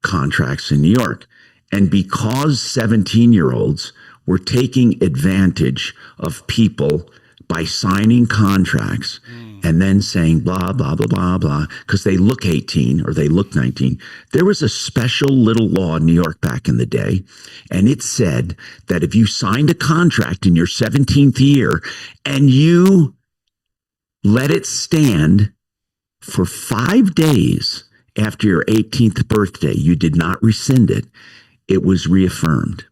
contracts in New York. And because 17-year-olds were taking advantage of people by signing contracts and then saying blah, blah, blah, blah, blah, because they look 18 or they look 19. There was a special little law in New York back in the day, and it said that if you signed a contract in your 17th year and you let it stand for 5 days after your 18th birthday, you did not rescind it, it was reaffirmed.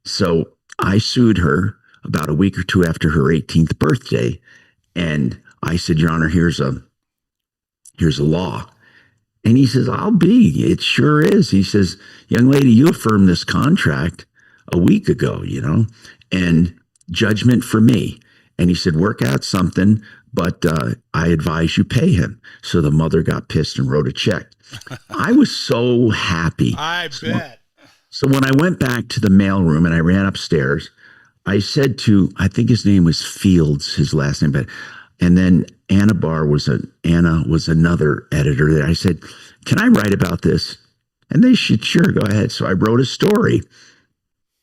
So I sued her about a week or two after her 18th birthday, and I said, Your Honor, here's a law. And he says, I'll be. It sure is. He says, young lady, you affirmed this contract a week ago, you know, and judgment for me. And he said, work out something, but I advise you pay him. So the mother got pissed and wrote a check. I was so happy. I bet. So when I went back to the mailroom and I ran upstairs, I said to, I think his name was Fields, his last name, but, and then Anna was another editor there. I said, can I write about this? And they said, sure, go ahead. So I wrote a story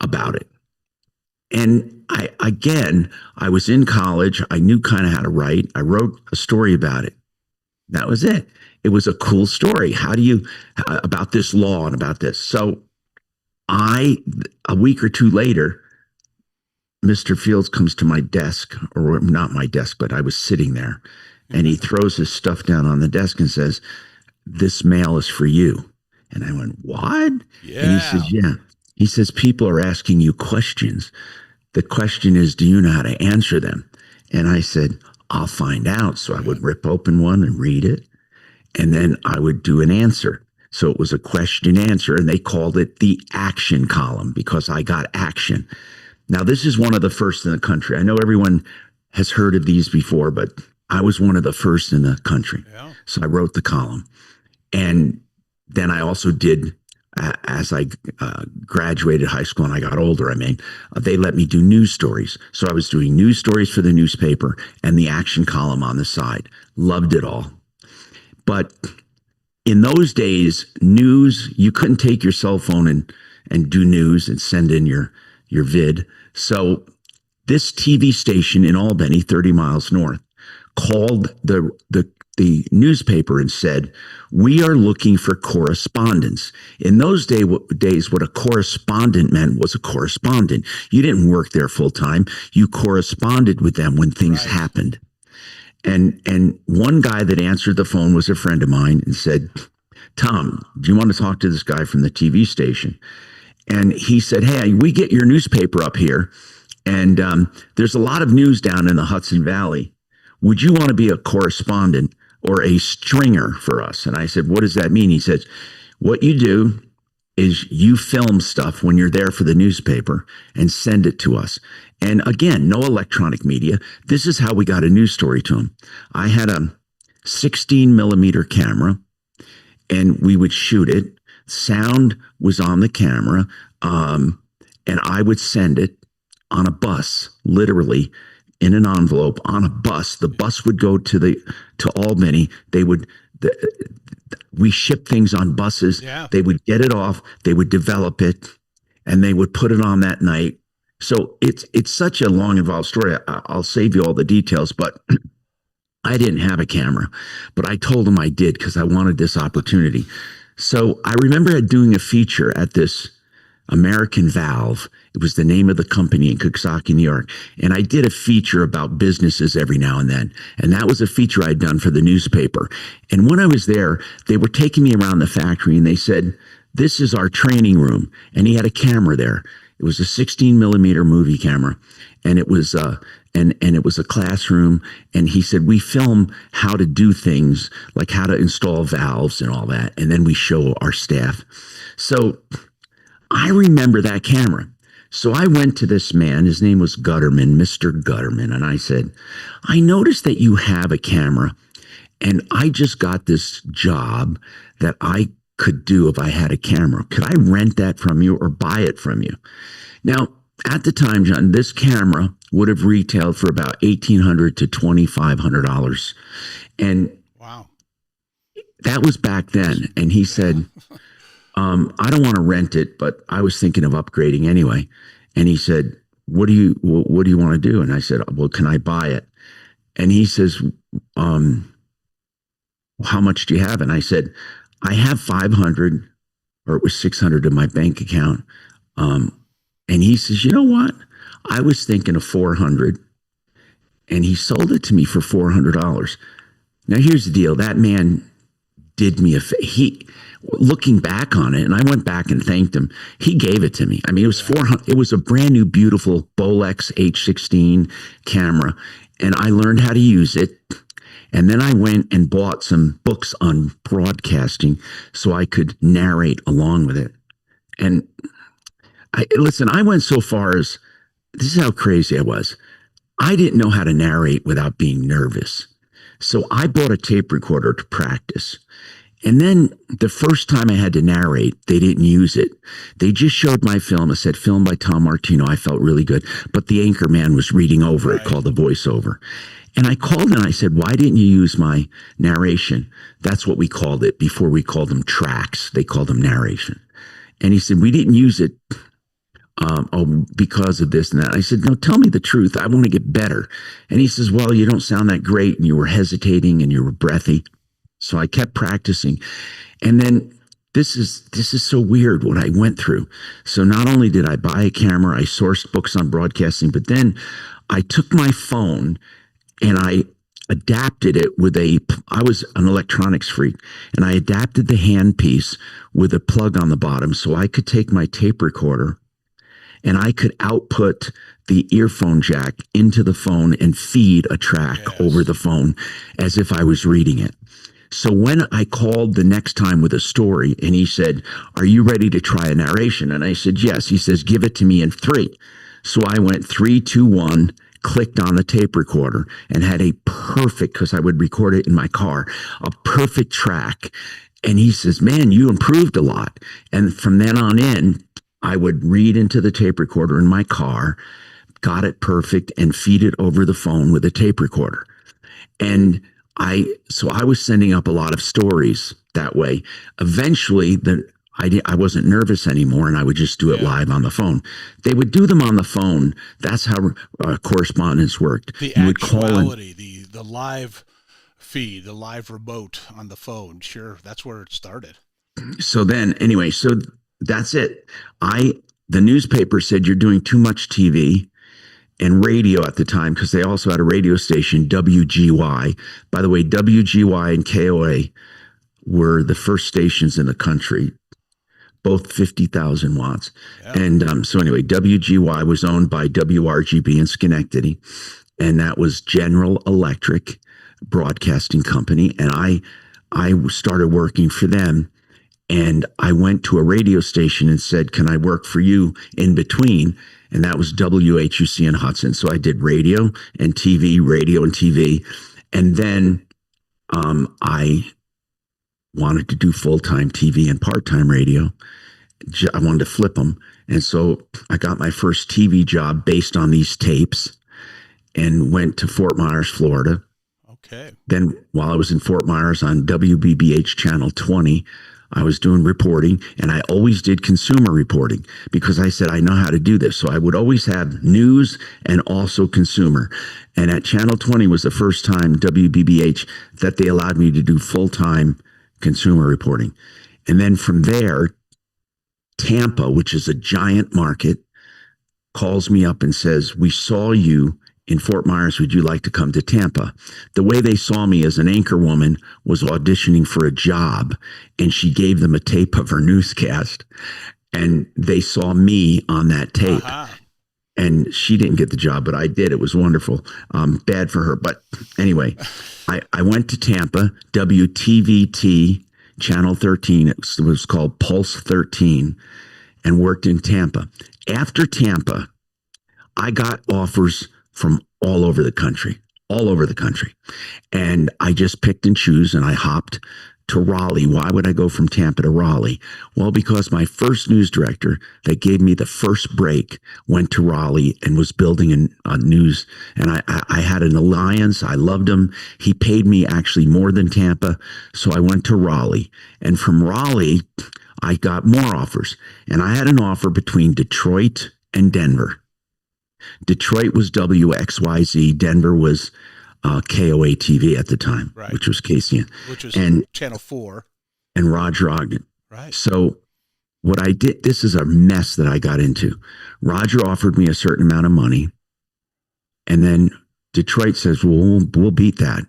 about it. And I was in college. I knew kind of how to write. I wrote a story about it. That was it. It was a cool story. About this law and about this. So a week or two later, Mr. Fields comes to my desk, or not my desk, but I was sitting there, and he throws his stuff down on the desk and says, this mail is for you. And I went, what? Yeah. And he says, yeah. He says, people are asking you questions. The question is, do you know how to answer them? And I said, I'll find out. So I would rip open one and read it, and then I would do an answer. So it was a question answer, and they called it the action column because I got action. Now, this is one of the first in the country. I know everyone has heard of these before, but I was one of the first in the country. Yeah. So I wrote the column. And then I also did, as I graduated high school and I got older, they let me do news stories. So I was doing news stories for the newspaper and the action column on the side. Loved it all. But in those days, news, you couldn't take your cell phone and do news and send in your vid. So this TV station in Albany, 30 miles north, called the newspaper and said, we are looking for correspondents. In those days, what a correspondent meant was a correspondent. You didn't work there full time. You corresponded with them when things happened. And one guy that answered the phone was a friend of mine and said, Tom, do you want to talk to this guy from the TV station? And he said, hey, we get your newspaper up here, and there's a lot of news down in the Hudson Valley. Would you want to be a correspondent or a stringer for us? And I said, what does that mean? He says, what you do is you film stuff when you're there for the newspaper and send it to us. And again, no electronic media. This is how we got a news story to him. I had a 16 millimeter camera, and we would shoot it. Sound was on the camera, and I would send it on a bus, literally in an envelope on a bus. The bus would go to Albany. We ship things on buses. Yeah. They would get it off. They would develop it, and they would put it on that night. So it's such a long, involved story. I'll save you all the details, but I didn't have a camera, but I told him I did because I wanted this opportunity. So I remember doing a feature at this American Valve. It was the name of the company in Coxsackie, New York. And I did a feature about businesses every now and then. And that was a feature I'd done for the newspaper. And when I was there, they were taking me around the factory and they said, "This is our training room." And he had a camera there. It was a 16 millimeter movie camera. And it was and it was a classroom. And he said, "We film how to do things, like how to install valves and all that. And then we show our staff." So I remember that camera. So I went to this man, his name was Gutterman, Mr. Gutterman, and I said, "I noticed that you have a camera, and I just got this job that I could do if I had a camera. Could I rent that from you or buy it from you?" Now, at the time, John, this camera would have retailed for about $1,800 to $2,500. And wow, that was back then. And he said, "I don't want to rent it, but I was thinking of upgrading anyway." And he said, what do you want to do?" And I said, "Well, can I buy it?" And he says, "How much do you have?" And I said, "I have 500, or it was 600 in my bank account." And he says, "You know what? I was thinking of 400. And he sold it to me for $400. Now, here's the deal. That man did me looking back on it, and I went back and thanked him. He gave it to me. I mean, it was 400. It was a brand new, beautiful Bolex H16 camera, and I learned how to use it. And then I went and bought some books on broadcasting so I could narrate along with it. And I went so far as, this is how crazy I was. I didn't know how to narrate without being nervous. So I bought a tape recorder to practice. And then the first time I had to narrate, they didn't use it. They just showed my film. It said, "Film by Tom Martino." I felt really good. But the anchor man was reading over it, called the voiceover. And I called and I said, "Why didn't you use my narration?" That's what we called it. Before we called them tracks, they called them narration. And he said, "We didn't use it because of this and that." I said, "No, tell me the truth. I want to get better." And he says, "Well, you don't sound that great, and you were hesitating and you were breathy." So I kept practicing. And then this is so weird what I went through. So not only did I buy a camera, I sourced books on broadcasting, but then I took my phone and I adapted it I was an electronics freak, and I adapted the handpiece with a plug on the bottom so I could take my tape recorder and I could output the earphone jack into the phone and feed a track over the phone as if I was reading it. So when I called the next time with a story and he said, "Are you ready to try a narration?" And I said, "Yes." He says, "Give it to me in 3. So I went 3, 2, 1, clicked on the tape recorder and had a perfect, because I would record it in my car, a perfect track. And he says, "Man, you improved a lot." And from then on in, I would read into the tape recorder in my car, got it perfect, and feed it over the phone with a tape recorder. And I was sending up a lot of stories that way. Eventually, I wasn't nervous anymore, and I would just do it live on the phone. They would do them on the phone. That's how correspondence worked. The You would call actuality, the live feed, the live remote on the phone. Sure, that's where it started. So then, anyway, so that's it. The newspaper said, "You're doing too much TV." And radio at the time, because they also had a radio station, WGY. By the way, WGY and KOA were the first stations in the country, both 50,000 watts. Yeah. And so anyway, WGY was owned by WRGB in Schenectady, and that was General Electric Broadcasting Company. And I started working for them, and I went to a radio station and said, "Can I work for you in between?" And that was WHUC in Hudson. So I did radio and TV. And then I wanted to do full-time TV and part-time radio. I wanted to flip them. And so I got my first TV job based on these tapes and went to Fort Myers, Florida. Okay. Then while I was in Fort Myers on WBBH Channel 20, I was doing reporting, and I always did consumer reporting because I said, I know how to do this. So I would always have news and also consumer. And at Channel 20 was the first time, WBBH, that they allowed me to do full-time consumer reporting. And then from there, Tampa, which is a giant market, calls me up and says, we saw you in Fort Myers. Would you like to come to Tampa? The way they saw me as an anchor woman was auditioning for a job, and she gave them a tape of her newscast, and they saw me on that tape. And she didn't get the job, but I did. It was wonderful. Bad for her. But anyway, I went to Tampa, WTVT, Channel 13. It was called Pulse 13, and worked in Tampa. After Tampa, I got offers from all over the country. And I just picked and choose, and I hopped to Raleigh. Why would I go from Tampa to Raleigh? Well, because my first news director that gave me the first break went to Raleigh and was building a news. And I had an alliance. I loved him. He paid me actually more than Tampa. So I went to Raleigh. And from Raleigh, I got more offers. And I had an offer between Detroit and Denver. Detroit was WXYZ. Denver was KOA TV at the time, which was Casey. Which was and Channel 4. And Roger Ogden. Right. So what I did, this is a mess that I got into. Roger offered me a certain amount of money. And then Detroit says, well, we'll beat that.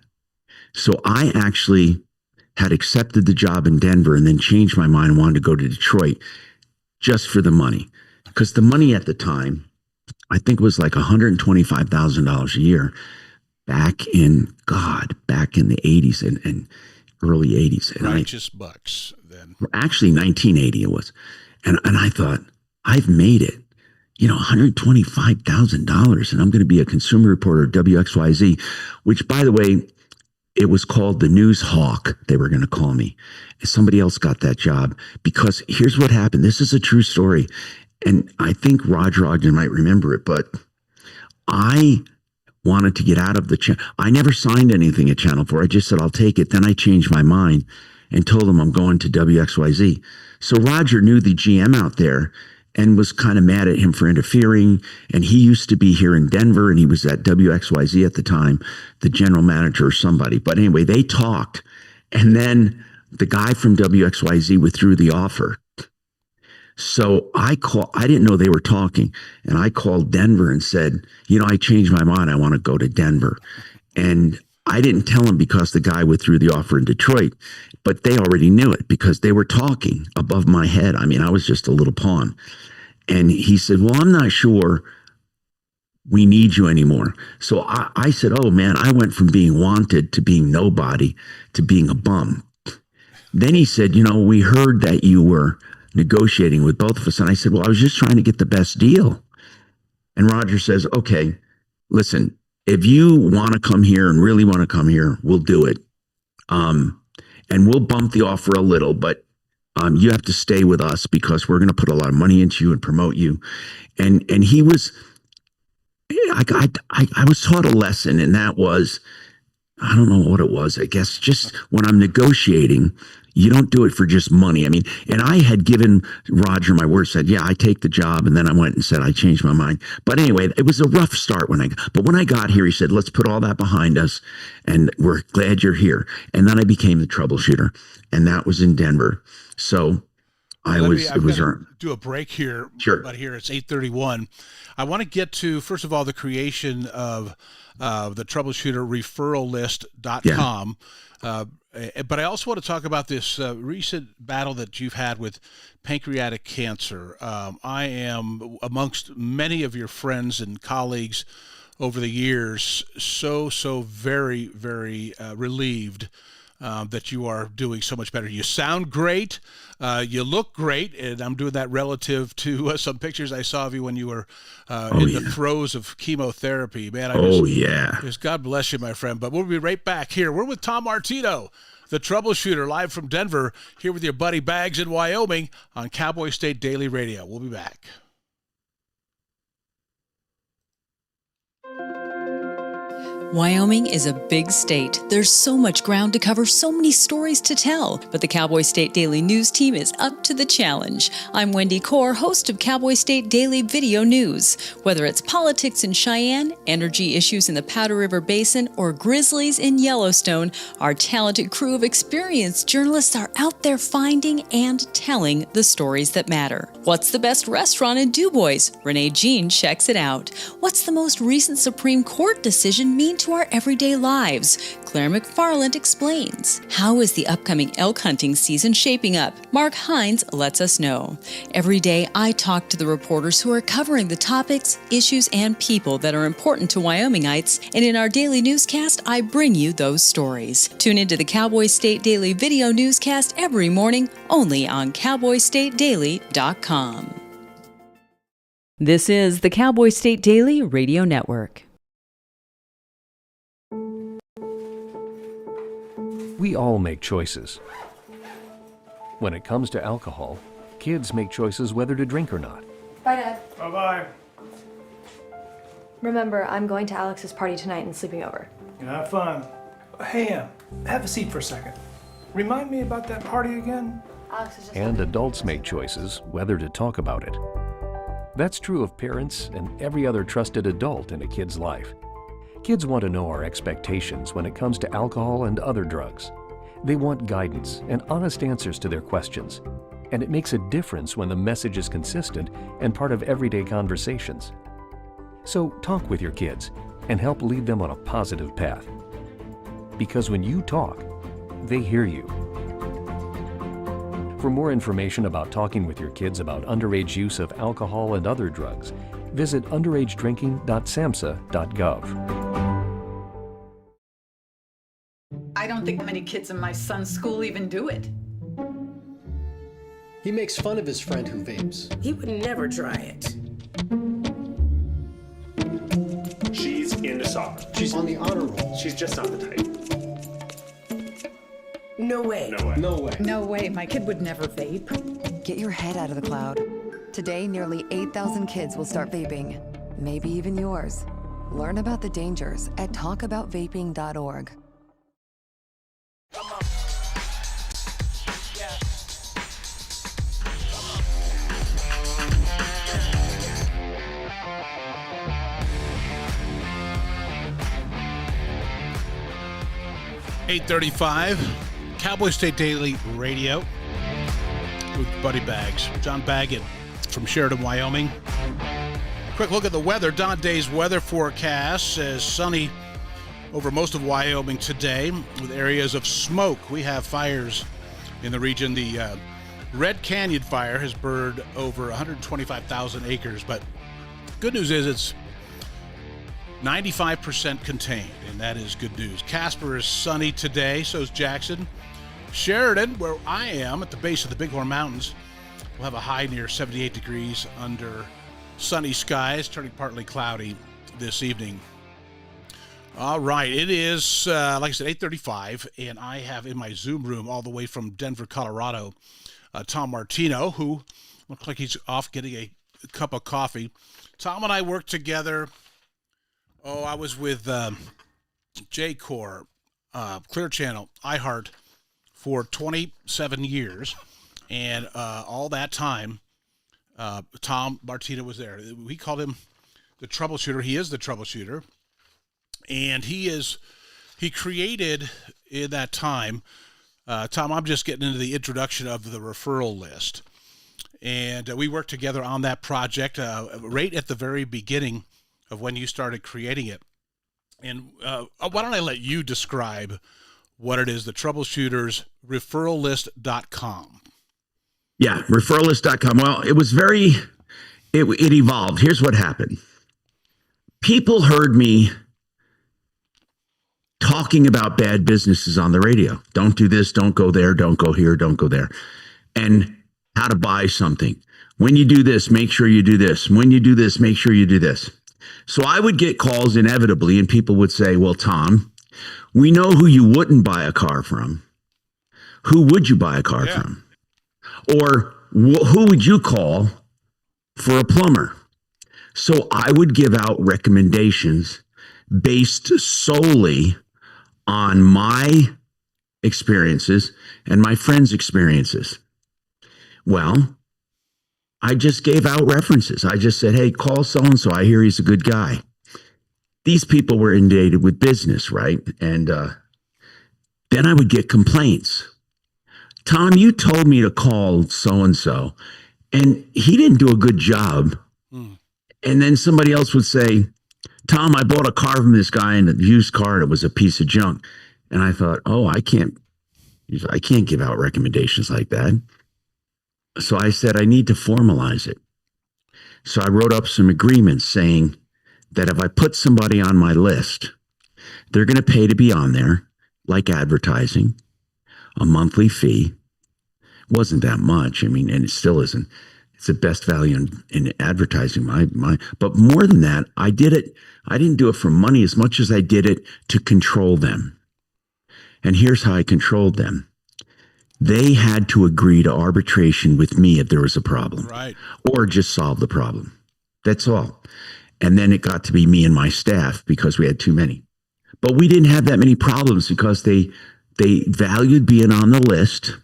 So I actually had accepted the job in Denver and then changed my mind and wanted to go to Detroit just for the money. Because the money at the time, I think it was like $125,000 a year back in the 80s and early 80s. And Righteous bucks then. Actually, 1980 it was. And I thought, I've made it. $125,000, and I'm going to be a consumer reporter at WXYZ, which, by the way, it was called the News Hawk. They were going to call me. And somebody else got that job because here's what happened. This is a true story. And I think Roger Ogden might remember it, but I wanted to get out of the channel. I never signed anything at Channel 4. I just said, I'll take it. Then I changed my mind and told him I'm going to WXYZ. So Roger knew the GM out there and was kind of mad at him for interfering. And he used to be here in Denver, and he was at WXYZ at the time, the general manager or somebody. But anyway, they talked. And then the guy from WXYZ withdrew the offer. So I didn't know they were talking. And I called Denver and said, I changed my mind. I want to go to Denver. And I didn't tell him because the guy withdrew the offer in Detroit, but they already knew it because they were talking above my head. I mean, I was just a little pawn. And he said, well, I'm not sure we need you anymore. So I said, oh man, I went from being wanted to being nobody to being a bum. Then he said, we heard that you were negotiating with both of us. And I said, well, I was just trying to get the best deal. And Roger says, okay, listen, if you want to come here and really want to come here, we'll do it. And we'll bump the offer a little, but you have to stay with us because we're going to put a lot of money into you and promote you. And he was, I was taught a lesson, and that was, I don't know what it was. I guess just when I'm negotiating, you don't do it for just money. I mean, and I had given Roger my word, said, yeah, I take the job. And then I went and said, I changed my mind. But anyway, it was a rough start when I got here, he said, let's put all that behind us. And we're glad you're here. And then I became the troubleshooter, and that was in Denver. So I'm going to do a break here. Sure. But here it's 8:31. I want to get to, first of all, the creation of the troubleshooter referral list.com. Yeah. But I also want to talk about this recent battle that you've had with pancreatic cancer. I am, amongst many of your friends and colleagues over the years, so very, very relieved that you are doing so much better. You sound great. You look great. And I'm doing that relative to some pictures I saw of you when you were the throes of chemotherapy. Man, just God bless you, my friend. But we'll be right back here. We're with Tom Martino, the troubleshooter, live from Denver, here with your buddy Bags in Wyoming on Cowboy State Daily Radio. We'll be back. Wyoming is a big state. There's so much ground to cover, so many stories to tell. But the Cowboy State Daily News team is up to the challenge. I'm Wendy Core, host of Cowboy State Daily Video News. Whether it's politics in Cheyenne, energy issues in the Powder River Basin, or grizzlies in Yellowstone, our talented crew of experienced journalists are out there finding and telling the stories that matter. What's the best restaurant in DuBois? Renee Jean checks it out. What's the most recent Supreme Court decision mean to our everyday lives? Claire McFarland explains. How is the upcoming elk hunting season shaping up? Mark Hines lets us know. Every day, I talk to the reporters who are covering the topics, issues, and people that are important to Wyomingites, and in our daily newscast, I bring you those stories. Tune into the Cowboy State Daily Video Newscast every morning, only on CowboyStateDaily.com. This is the Cowboy State Daily Radio Network. We all make choices. When it comes to alcohol, kids make choices whether to drink or not. Bye, Dad. Bye-bye. Remember, I'm going to Alex's party tonight and sleeping over. Have fun. Hey, have a seat for a second. Remind me about that party again? Alex is just And adults make choices whether to talk about it. That's true of parents and every other trusted adult in a kid's life. Kids want to know our expectations when it comes to alcohol and other drugs. They want guidance and honest answers to their questions. And it makes a difference when the message is consistent and part of everyday conversations. So talk with your kids and help lead them on a positive path. Because when you talk, they hear you. For more information about talking with your kids about underage use of alcohol and other drugs, visit underagedrinking.samhsa.gov. I don't think many kids in my son's school even do it. He makes fun of his friend who vapes. He would never try it. She's into soccer. She's on the honor roll. She's just not the type. No way. No way. No way. No way, my kid would never vape. Get your head out of the cloud. Today, nearly 8,000 kids will start vaping. Maybe even yours. Learn about the dangers at talkaboutvaping.org. 8:35, Cowboy State Daily Radio with Buddy Baggs. John Baggett from Sheridan, Wyoming. Quick look at the weather. Don Day's weather forecast says sunny over most of Wyoming today with areas of smoke. We have fires in the region. The Red Canyon fire has burned over 125,000 acres, but good news is it's 95% contained, and that is good news. Casper is sunny today, so is Jackson. Sheridan, where I am at the base of the Bighorn Mountains, will have a high near 78 degrees under sunny skies, turning partly cloudy this evening. All right, it is, like I said, 8:35, and I have in my Zoom room all the way from Denver, Colorado, Tom Martino, who looks like he's off getting a cup of coffee. Tom and I worked together. I was with J-Core, Clear Channel, iHeart for 27 years. And all that time, Tom Martino was there. We called him the troubleshooter. He is the troubleshooter. And he created in that time, Tom, I'm just getting into the introduction of the referral list. And we worked together on that project right at the very beginning of when you started creating it. And why don't I let you describe what it is, the Troubleshooters referrallist.com. Yeah, referrallist.com. Well, it was it evolved. Here's what happened. People heard me talking about bad businesses on the radio. Don't do this, don't go there, don't go here, don't go there. And how to buy something. When you do this, make sure you do this. When you do this, make sure you do this. So I would get calls inevitably, and people would say, well, Tom, we know who you wouldn't buy a car from. Who would you buy a car from? Or who would you call for a plumber? So I would give out recommendations based solely on my experiences and my friends' experiences. Well, I just gave out references. I just said, hey, call so-and-so. I hear he's a good guy. These people were inundated with business, right? And then I would get complaints. Tom, you told me to call so-and-so, and he didn't do a good job. And then somebody else would say, Tom, I bought a car from this guy in a used car, and it was a piece of junk. And I thought, oh, I can't give out recommendations like that. So I said, I need to formalize it. So I wrote up some agreements saying that if I put somebody on my list, they're going to pay to be on there, like advertising, a monthly fee. Wasn't that much. I mean, and it still isn't. It's the best value in advertising. But more than that, I didn't do it for money as much as I did it to control them. And here's how I controlled them. They had to agree to arbitration with me if there was a problem, right, or just solve the problem. That's all. And then it got to be me and my staff because we had too many. But we didn't have that many problems because they valued being on the list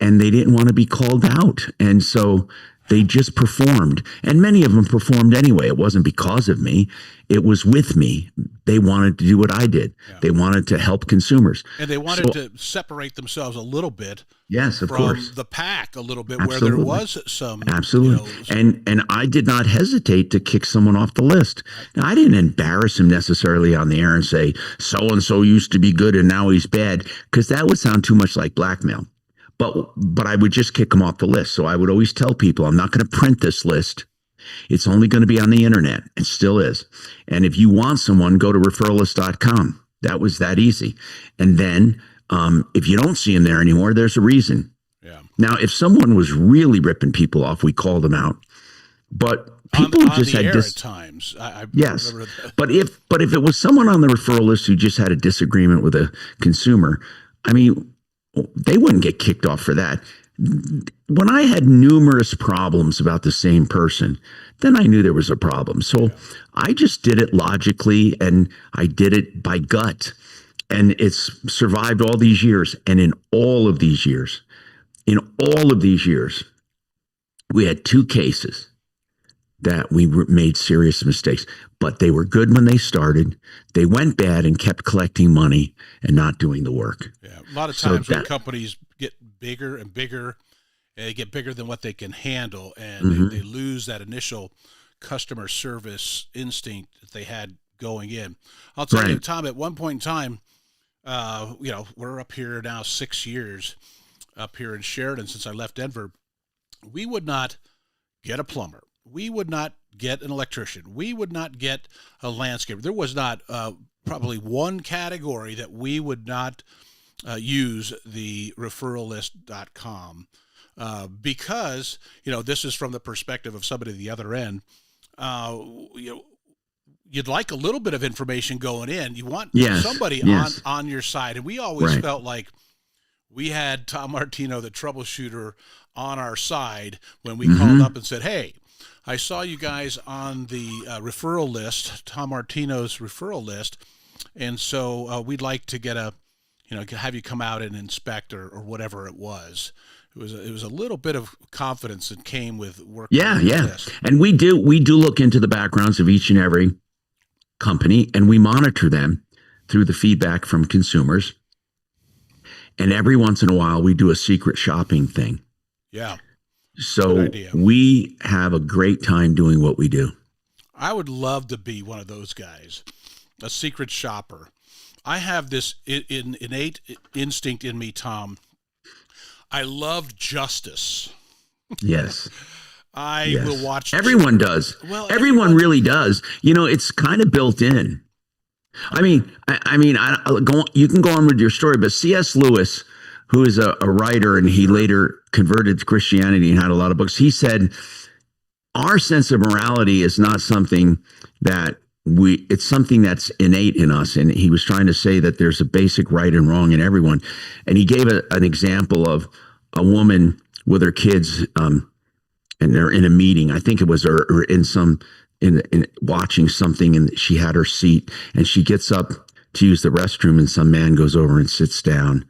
and they didn't want to be called out. And so they just performed. And many of them performed anyway. It wasn't because of me. It was with me. They wanted to do what I did. Yeah. They wanted to help consumers. And they wanted to separate themselves a little bit. Yes, of course. From the pack a little bit. Absolutely. Where there was some. Absolutely. And I did not hesitate to kick someone off the list. Now, I didn't embarrass him necessarily on the air and say, so-and-so used to be good and now he's bad, because that would sound too much like blackmail. But I would just kick them off the list. So I would always tell people, I'm not going to print this list. It's only going to be on the internet. It still is. And if you want someone, go to referralist.com. That was that easy. And then if you don't see them there anymore, there's a reason. Yeah. Now, if someone was really ripping people off, we called them out. But people on just the had air at times. I yes. remember that. But if it was someone on the referral list who just had a disagreement with a consumer, I mean, they wouldn't get kicked off for that. When I had numerous problems about the same person, then I knew there was a problem. So I just did it logically, and I did it by gut. And it's survived all these years. And in all of these years, we had 2 cases that we made serious mistakes. But they were good when they started. They went bad and kept collecting money and not doing the work. Yeah, a lot of times when companies get bigger and bigger, and they get bigger than what they can handle, and they lose that initial customer service instinct that they had going in. I'll tell you, Tom, at one point in time, we're up here now 6 years up here in Sheridan since I left Denver. We would not get a plumber. We would not get an electrician. We would not get a landscaper. There was not probably one category that we would not use the referralist.com because, this is from the perspective of somebody at the other end. You'd like a little bit of information going in. You want somebody on your side. And we always felt like we had Tom Martino, the troubleshooter, on our side when we called up and said, hey, I saw you guys on the referral list, Tom Martino's referral list, and so we'd like to get have you come out and inspect or whatever it was. It was a little bit of confidence that came with working. Yeah. And we do look into the backgrounds of each and every company, and we monitor them through the feedback from consumers. And every once in a while, we do a secret shopping thing. Yeah. So we have a great time doing what we do. I would love to be one of those guys, a secret shopper. I have this innate instinct in me, Tom. I love justice. Yes. I will watch. Everyone does. Well, everyone really does. It's kind of built in. I mean, you can go on with your story, but C.S. Lewis, who is a writer, and he later converted to Christianity and had a lot of books. He said, our sense of morality is not something that it's something that's innate in us. And he was trying to say that there's a basic right and wrong in everyone. And he gave an example of a woman with her kids and they're in a meeting. I think it was or in watching something, and she had her seat, and she gets up to use the restroom, and some man goes over and sits down.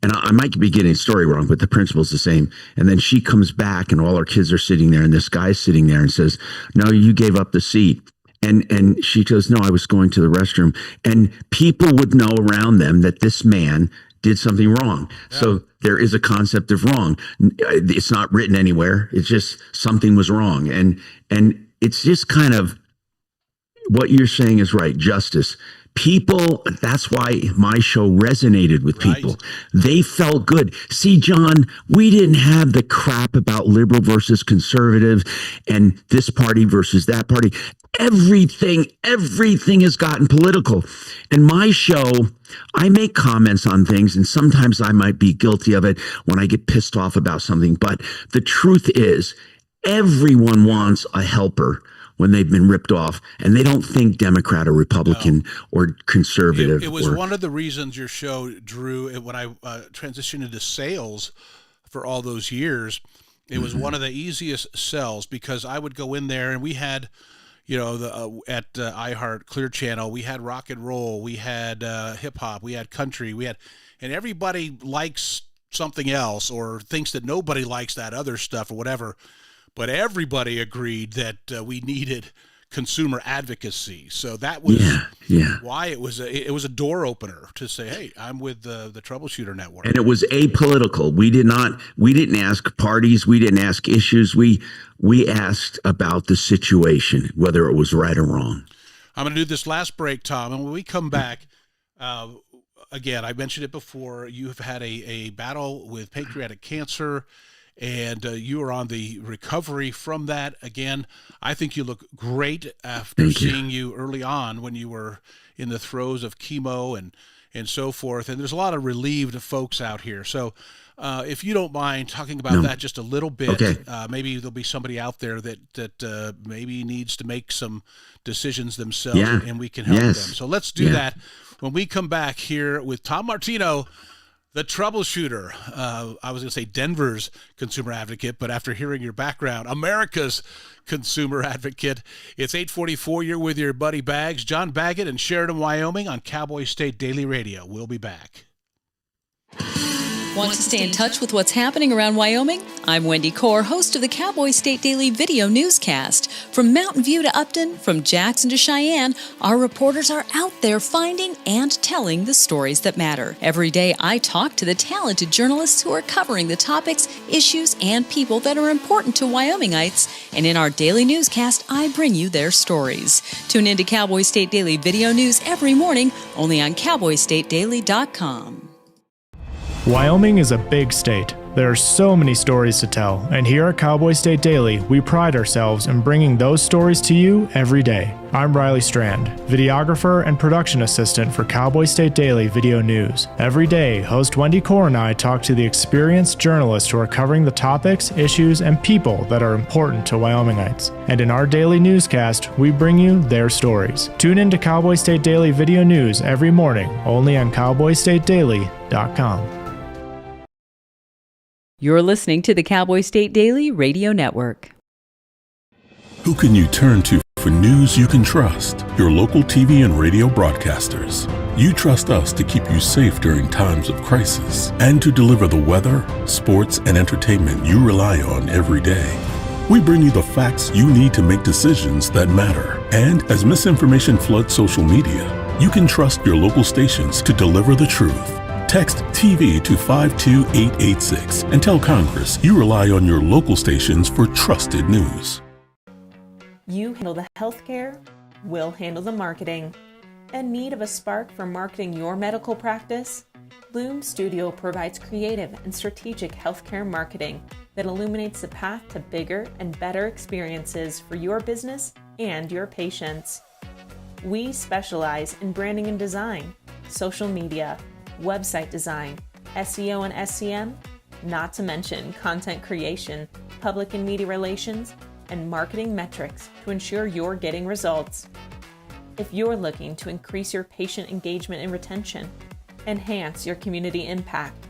And I might be getting the story wrong, but the principle's the same. And then she comes back, and all her kids are sitting there, and this guy's sitting there and says, "No, you gave up the seat." And she goes, "No, I was going to the restroom." And people would know around them that this man did something wrong. Yeah. So there is a concept of wrong. It's not written anywhere. It's just something was wrong. And it's just kind of what you're saying is right. Justice. People, that's why my show resonated with people. Right. They felt good. See, John, we didn't have the crap about liberal versus conservative and this party versus that party. Everything has gotten political. And my show, I make comments on things, and sometimes I might be guilty of it when I get pissed off about something. But the truth is, everyone wants a helper when they've been ripped off, and they don't think Democrat or Republican or conservative. It was one of the reasons your show drew, when I transitioned into sales for all those years, it was one of the easiest sells, because I would go in there and we had, at iHeart Clear Channel, we had rock and roll, we had hip hop, we had country, and everybody likes something else or thinks that nobody likes that other stuff or whatever. But everybody agreed that we needed consumer advocacy. So that was why it was a door opener to say, "Hey, I'm with the Troubleshooter Network." And it was apolitical. We didn't ask parties. We didn't ask issues. We asked about the situation, whether it was right or wrong. I'm going to do this last break, Tom, and when we come back, again, I mentioned it before. You have had a battle with pancreatic cancer. And you are on the recovery from that. Again, I think you look great after seeing you early on when you were in the throes of chemo and so forth. And there's a lot of relieved folks out here. So if you don't mind talking about that just a little bit, maybe there'll be somebody out there that maybe needs to make some decisions themselves, and we can help them. So let's do that when we come back here with Tom Martino, the Troubleshooter. I was going to say Denver's consumer advocate, but after hearing your background, America's consumer advocate. It's 8:44. You're with your buddy Bags, John Baggett in Sheridan, Wyoming on Cowboy State Daily Radio. We'll be back. Want to stay in touch with what's happening around Wyoming? I'm Wendy Core, host of the Cowboy State Daily Video Newscast. From Mountain View to Upton, from Jackson to Cheyenne, our reporters are out there finding and telling the stories that matter. Every day, I talk to the talented journalists who are covering the topics, issues, and people that are important to Wyomingites. And in our daily newscast, I bring you their stories. Tune in to Cowboy State Daily Video News every morning, only on CowboyStateDaily.com. Wyoming is a big state. There are so many stories to tell, and here at Cowboy State Daily, we pride ourselves in bringing those stories to you every day. I'm Riley Strand, videographer and production assistant for Cowboy State Daily Video News. Every day, host Wendy Core and I talk to the experienced journalists who are covering the topics, issues, and people that are important to Wyomingites. And in our daily newscast, we bring you their stories. Tune in to Cowboy State Daily Video News every morning, only on CowboyStateDaily.com. You're listening to the Cowboy State Daily Radio Network. Who can you turn to for news you can trust? Your local TV and radio broadcasters. You trust us to keep you safe during times of crisis and to deliver the weather, sports, and entertainment you rely on every day. We bring you the facts you need to make decisions that matter. And as misinformation floods social media, you can trust your local stations to deliver the truth. Text TV to 52886 and tell Congress you rely on your local stations for trusted news. You handle the healthcare, we'll handle the marketing. In need of a spark for marketing your medical practice? Loom Studio provides creative and strategic healthcare marketing that illuminates the path to bigger and better experiences for your business and your patients. We specialize in branding and design, social media, website design, SEO and SCM, not to mention content creation, public and media relations, and marketing metrics to ensure you're getting results. If you're looking to increase your patient engagement and retention, enhance your community impact,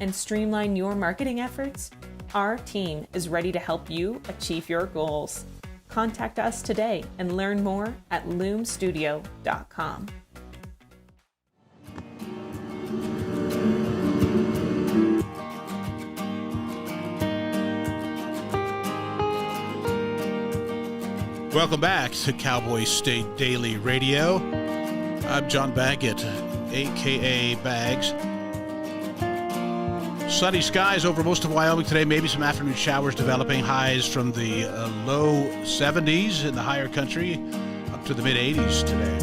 and streamline your marketing efforts, Our team is ready to help you achieve your goals. Contact us today and learn more at loomstudio.com. Welcome back to Cowboy State Daily Radio. I'm John Baggett, a.k.a. Bags. Sunny skies over most of Wyoming today. Maybe some afternoon showers developing. Highs from the low 70s in the higher country up to the mid-80s today.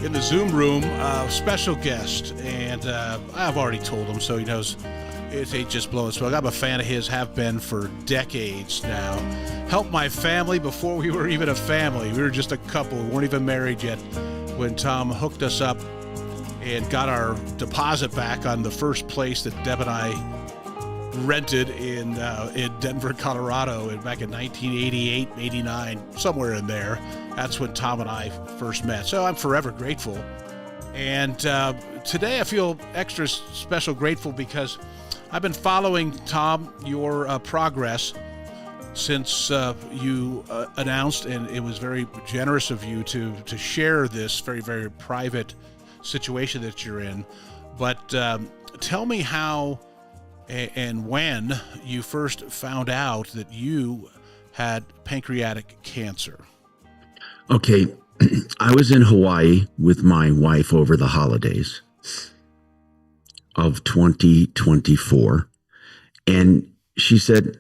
In the Zoom room, special guest, and I've already told him, so he knows it ain't just blowing smoke. I'm a fan of his, have been for decades now. Helped my family before we were even a family. We were just a couple. We weren't even married yet when Tom hooked us up and got our deposit back on the first place that Deb and I rented in Denver, Colorado back in 1988, 89, somewhere in there. That's when Tom and I first met. So I'm forever grateful. And today I feel extra special grateful because I've been following, Tom, your progress since you announced, and it was very generous of you to share this very, very private situation that you're in. But tell me how and when you first found out that you had pancreatic cancer. Okay, I was in Hawaii with my wife over the holidays of 2024, and she said,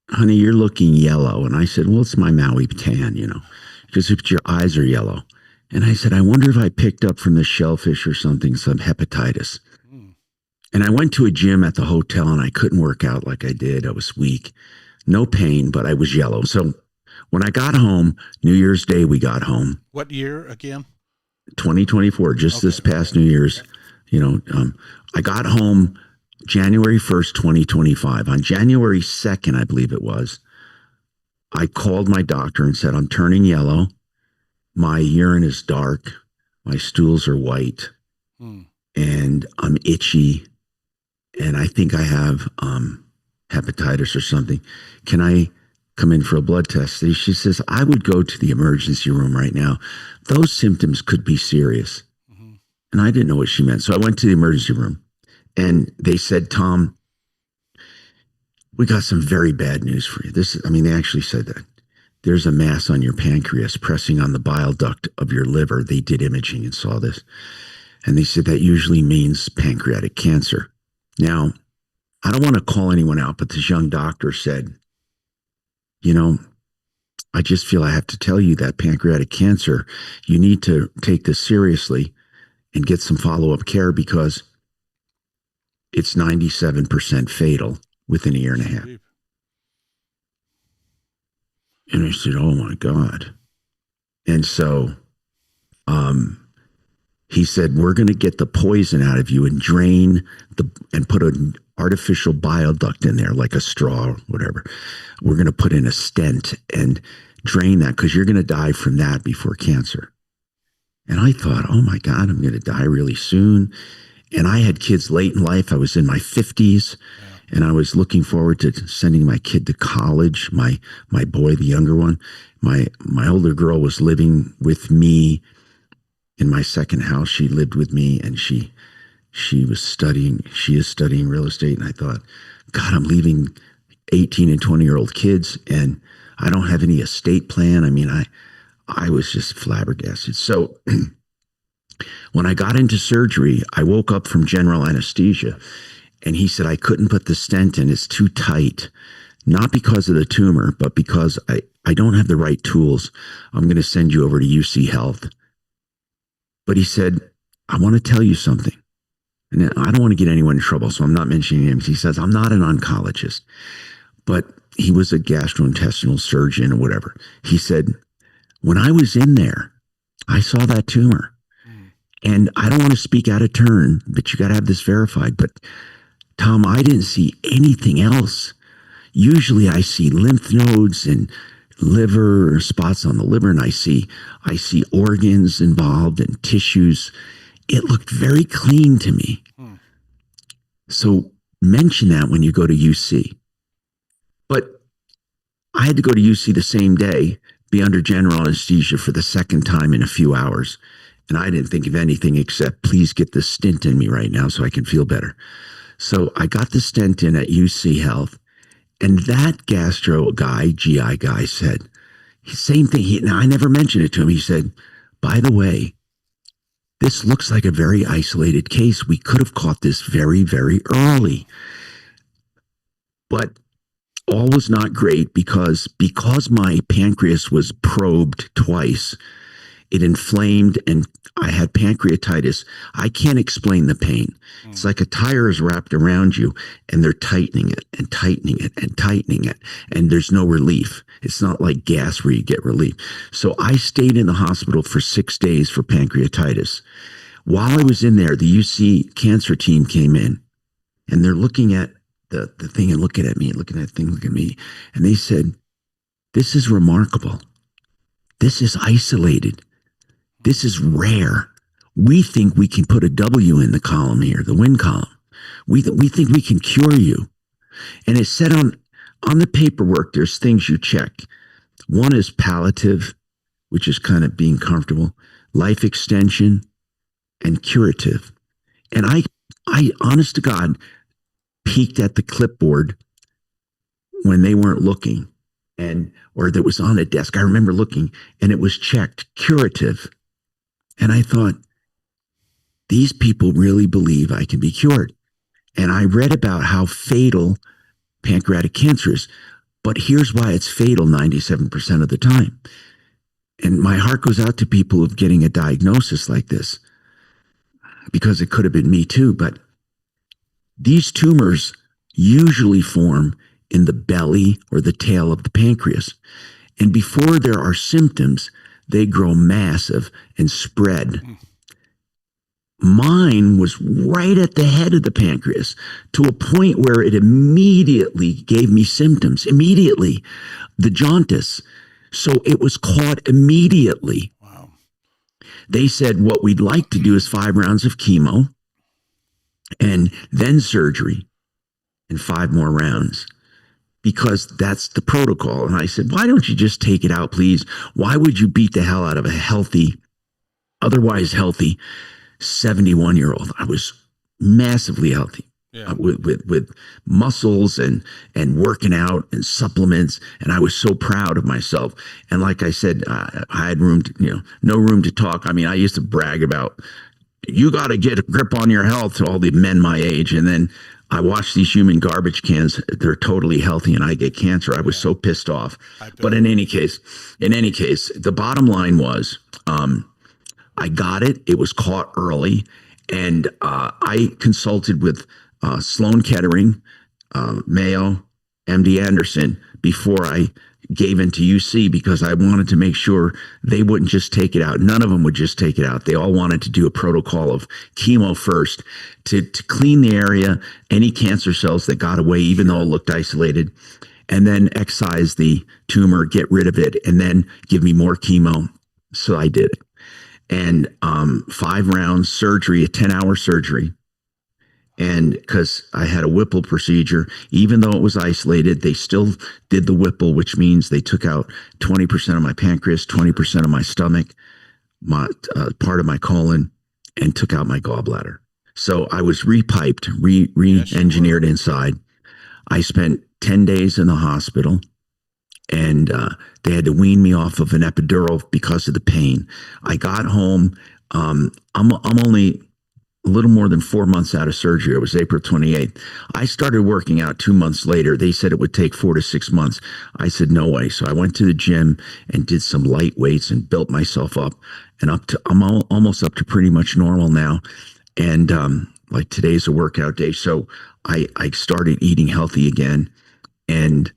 "Honey, you're looking yellow." And I said, "Well, it's my Maui tan, because if your eyes are yellow." And I said, "I wonder if I picked up from the shellfish or something, some hepatitis." And I went to a gym at the hotel and I couldn't work out like I did. I was weak, no pain, but I was yellow. So when I got home, New Year's Day, we got home. What year again? 2024, just this past New Year's. I got home January 1st, 2025. On January 2nd, I believe it was, I called my doctor and said, "I'm turning yellow. My urine is dark. My stools are white. And I'm itchy. And I think I have hepatitis or something. Can I come in for a blood test?" She says, "I would go to the emergency room right now. Those symptoms could be serious." And I didn't know what she meant. So I went to the emergency room and they said, "Tom, we got some very bad news for you." They actually said that. "There's a mass on your pancreas pressing on the bile duct of your liver." They did imaging and saw this. And they said that usually means pancreatic cancer. Now, I don't want to call anyone out, but this young doctor said, "I just feel I have to tell you that pancreatic cancer, you need to take this seriously and get some follow-up care because it's 97% fatal within a year and a half." And I said, "Oh my God." And so he said, "We're going to get the poison out of you and drain and put an artificial bile duct in there, like a straw or whatever. We're going to put in a stent and drain that because you're going to die from that before cancer." And I thought, oh my God, I'm going to die really soon. And I had kids late in life. I was in my 50s and I was looking forward to sending my kid to college. My boy, the younger one, my older girl was living with me in my second house. She lived with me and she is studying real estate. And I thought, God, I'm leaving 18 and 20-year-old kids and I don't have any estate plan. I was just flabbergasted. So when I got into surgery, I woke up from general anesthesia and he said, "I couldn't put the stent in. It's too tight. Not because of the tumor, but because I don't have the right tools. I'm going to send you over to UC Health." But he said, "I want to tell you something." And I don't want to get anyone in trouble, so I'm not mentioning names. He says, "I'm not an oncologist," but he was a gastrointestinal surgeon or whatever. He said, "When I was in there, I saw that tumor. And I don't want to speak out of turn, but you got to have this verified. But Tom, I didn't see anything else. Usually I see lymph nodes and liver spots on the liver, and I see organs involved and tissues. It looked very clean to me." So mention that when you go to UC. But I had to go to UC the same day, be under general anesthesia for the second time in a few hours. And I didn't think of anything except, please get this stent in me right now so I can feel better. So I got the stent in at UC Health. And that gastro guy, GI guy, said, same thing. Now, I never mentioned it to him. He said, by the way, this looks like a very isolated case. We could have caught this very, very early. But all was not great because my pancreas was probed twice. It inflamed and I had pancreatitis. I can't explain the pain. It's like a tire is wrapped around you and they're tightening it and tightening it and tightening it. And there's no relief. It's not like gas where you get relief. So I stayed in the hospital for 6 days for pancreatitis. While I was in there, the UC cancer team came in and they're looking at the thing and looking at me, looking at the thing, looking at me. And they said, this is remarkable. This is isolated. This is rare. We think we can put a W in the column here, the win column. We think we can cure you. And it said on the paperwork, there's things you check. One is palliative, which is kind of being comfortable, life extension, and curative. And I honest to God, peeked at the clipboard when they weren't looking, or that was on a desk. I remember looking and it was checked curative. And I thought, these people really believe I can be cured. And I read about how fatal pancreatic cancer is, but here's why it's fatal 97% of the time. And my heart goes out to people of getting a diagnosis like this, because it could have been me too. But these tumors usually form in the belly or the tail of the pancreas. And before there are symptoms, they grow massive and spread. Mine was right at the head of the pancreas to a point where it immediately gave me symptoms, immediately, the jaundice. So it was caught immediately. Wow. They said, what we'd like to do is 5 rounds of chemo and then surgery and 5 more rounds, because that's the protocol. And I said, why don't you just take it out, please? Why would you beat the hell out of a otherwise healthy 71-year-old? I was massively healthy. Yeah. With muscles and working out and supplements. And I was so proud of myself. And like I said, I had no room to talk. I mean, I used to brag about, you got to get a grip on your health, to all the men my age. And then I watch these human garbage cans. They're totally healthy and I get cancer. I was so pissed off. But in any case, the bottom line was, I got it. It was caught early. And I consulted with Sloan Kettering, Mayo, MD Anderson before I gave into UC, because I wanted to make sure they wouldn't just take it out. None of them would just take it out. They all wanted to do a protocol of chemo first to clean the area, any cancer cells that got away, even though it looked isolated, and then excise the tumor, get rid of it, and then give me more chemo. So I did it. And 5 rounds surgery, a 10-hour surgery. And because I had a Whipple procedure, even though it was isolated, they still did the Whipple, which means they took out 20% of my pancreas, 20% of my stomach, my part of my colon, and took out my gallbladder. So I was repiped, re-engineered inside. I spent 10 days in the hospital, and they had to wean me off of an epidural because of the pain. I got home. I'm only a little more than 4 months out of surgery. It was April 28th. I started working out 2 months later. They said it would take 4 to 6 months. I said, no way. So I went to the gym and did some light weights and built myself up, and I'm almost up to pretty much normal now. And like today's a workout day. So I started eating healthy again, and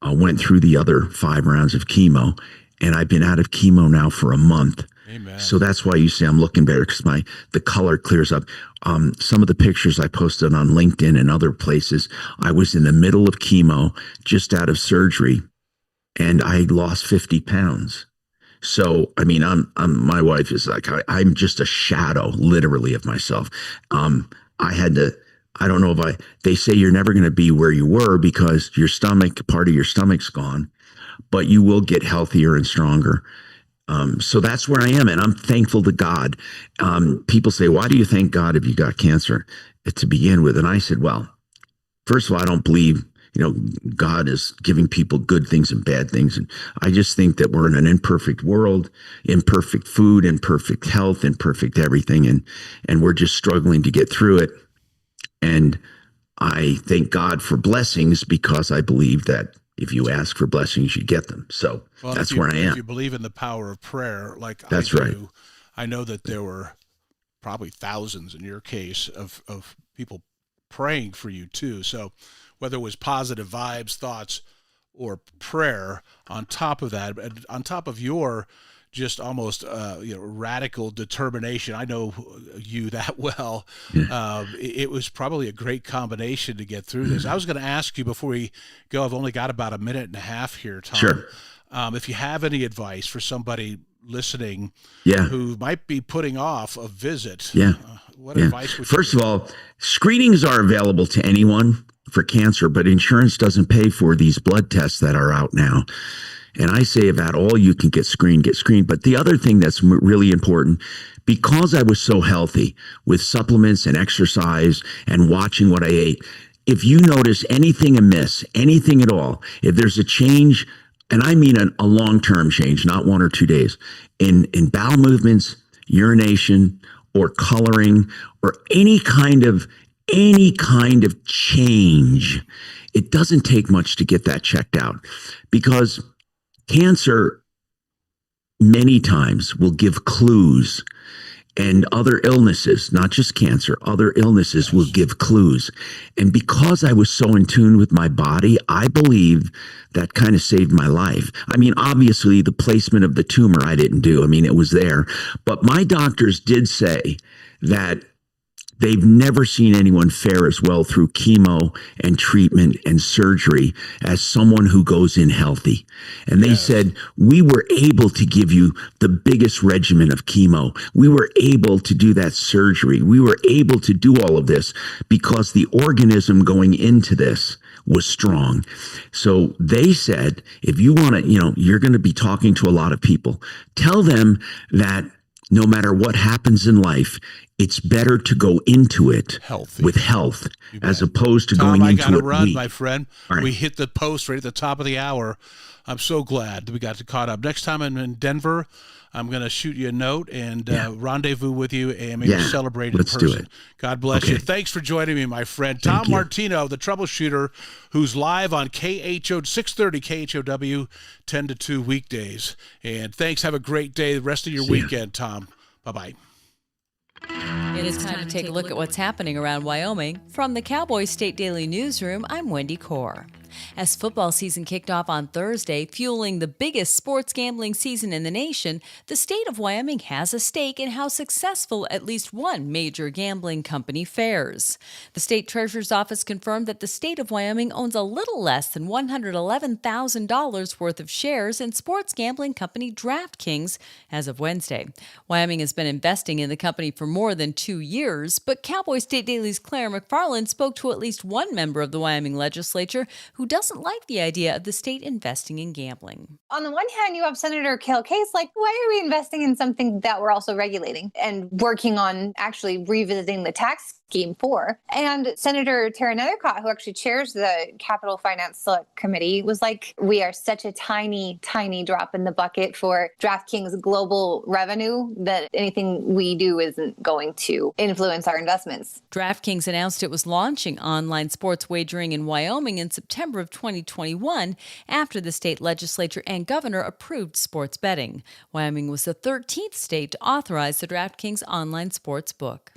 went through the other 5 rounds of chemo, and I've been out of chemo now for a month. Amen. So that's why you see I'm looking better, because the color clears up. Some of the pictures I posted on LinkedIn and other places, I was in the middle of chemo, just out of surgery, and I lost 50 pounds. So, I mean, my wife is like, I'm just a shadow, literally, of myself. I had to I don't know they say you're never going to be where you were because part of your stomach's gone, but you will get healthier and stronger. So that's where I am, and I'm thankful to God. People say, why do you thank God if you got cancer to begin with? And I said, well, first of all, I don't believe, God is giving people good things and bad things. And I just think that we're in an imperfect world, imperfect food, imperfect health, imperfect everything. And we're just struggling to get through it. And I thank God for blessings because I believe that if you ask for blessings, you get them. So that's where I am. If you believe in the power of prayer, like that's I do, right. I know that there were probably thousands in your case of people praying for you too. So whether it was positive vibes, thoughts, or prayer on top of that, and on top of your just almost radical determination. I know you that well. Yeah. It was probably a great combination to get through this. I was going to ask you before we go, I've only got about a minute and a half here, Tom. Sure. If you have any advice for somebody listening who might be putting off a visit, what advice would you First of all, screenings are available to anyone for cancer, but insurance doesn't pay for these blood tests that are out now. And I say about all you can get screened. But the other thing that's really important, because I was so healthy with supplements and exercise and watching what I ate, if you notice anything amiss, anything at all, if there's a change, and I mean a long-term change, not 1 or 2 days, in bowel movements, urination, or coloring, or any kind of change, it doesn't take much to get that checked out, because cancer many times will give clues, and other illnesses, not just cancer, other illnesses will give clues. And because I was so in tune with my body, I believe that kind of saved my life. I mean, obviously the placement of the tumor I didn't do. I mean, it was there. But my doctors did say that they've never seen anyone fare as well through chemo and treatment and surgery as someone who goes in healthy. And they said, we were able to give you the biggest regimen of chemo. We were able to do that surgery. We were able to do all of this because the organism going into this was strong. So they said, if you want to, you're going to be talking to a lot of people, tell them that no matter what happens in life, it's better to go into it with health as opposed to going into it Tom, I got to run, weak. my friend. Right. We hit the post right at the top of the hour. I'm so glad that we got caught up. Next time I'm in Denver, I'm going to shoot you a note and rendezvous with you and maybe celebrate in person. Do it. God bless you. Thanks for joining me, my friend. Tom Martino, the troubleshooter, who's live on 630 KHOW, 10 to 2 weekdays. And thanks. Have a great day. The rest of your weekend, Tom. Bye-bye. It is time to take a look at what's happening around Wyoming. From the Cowboy State Daily Newsroom, I'm Wendy Kaur. As football season kicked off on Thursday, fueling the biggest sports gambling season in the nation, the state of Wyoming has a stake in how successful at least one major gambling company fares. The state treasurer's office confirmed that the state of Wyoming owns a little less than $111,000 worth of shares in sports gambling company DraftKings as of Wednesday. Wyoming has been investing in the company for more than 2 years, but Cowboy State Daily's Claire McFarland spoke to at least one member of the Wyoming legislature who doesn't like the idea of the state investing in gambling. On the one hand, you have Senator Cale Case like, why are we investing in something that we're also regulating and working on actually revisiting the tax scheme for? And Senator Tara Nethercott, who actually chairs the Capital Finance Select Committee, was like, we are such a tiny, tiny drop in the bucket for DraftKings global revenue that anything we do isn't going to influence our investments. DraftKings announced it was launching online sports wagering in Wyoming in September of 2021 after the state legislature and governor approved sports betting. Wyoming was the 13th state to authorize the DraftKings online sports book.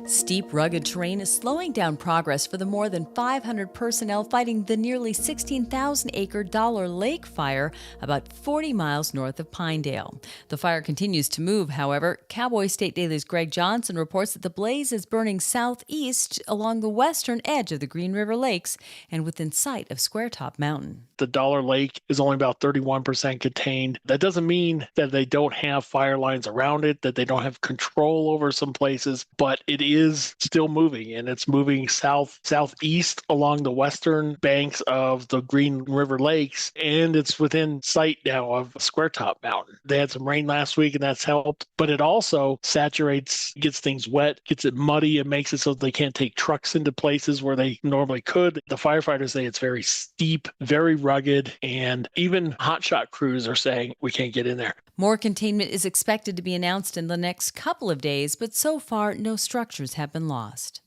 Steep, rugged terrain is slowing down progress for the more than 500 personnel fighting the nearly 16,000-acre Dollar Lake fire about 40 miles north of Pinedale. The fire continues to move, however. Cowboy State Daily's Greg Johnson reports that the blaze is burning southeast along the western edge of the Green River Lakes and within sight of Square Top Mountain. the Dollar Lake is only about 31% contained. That doesn't mean that they don't have fire lines around it, that they don't have control over some places, but it is still moving, and it's moving southeast along the western banks of the Green River Lakes, and it's within sight now of Square Top Mountain. They had some rain last week, and that's helped, but it also saturates, gets things wet, gets it muddy, and makes it so they can't take trucks into places where they normally could. The firefighters say it's very steep, very rugged, and even hotshot crews are saying we can't get in there. More containment is expected to be announced in the next couple of days, but so far, no structures have been lost.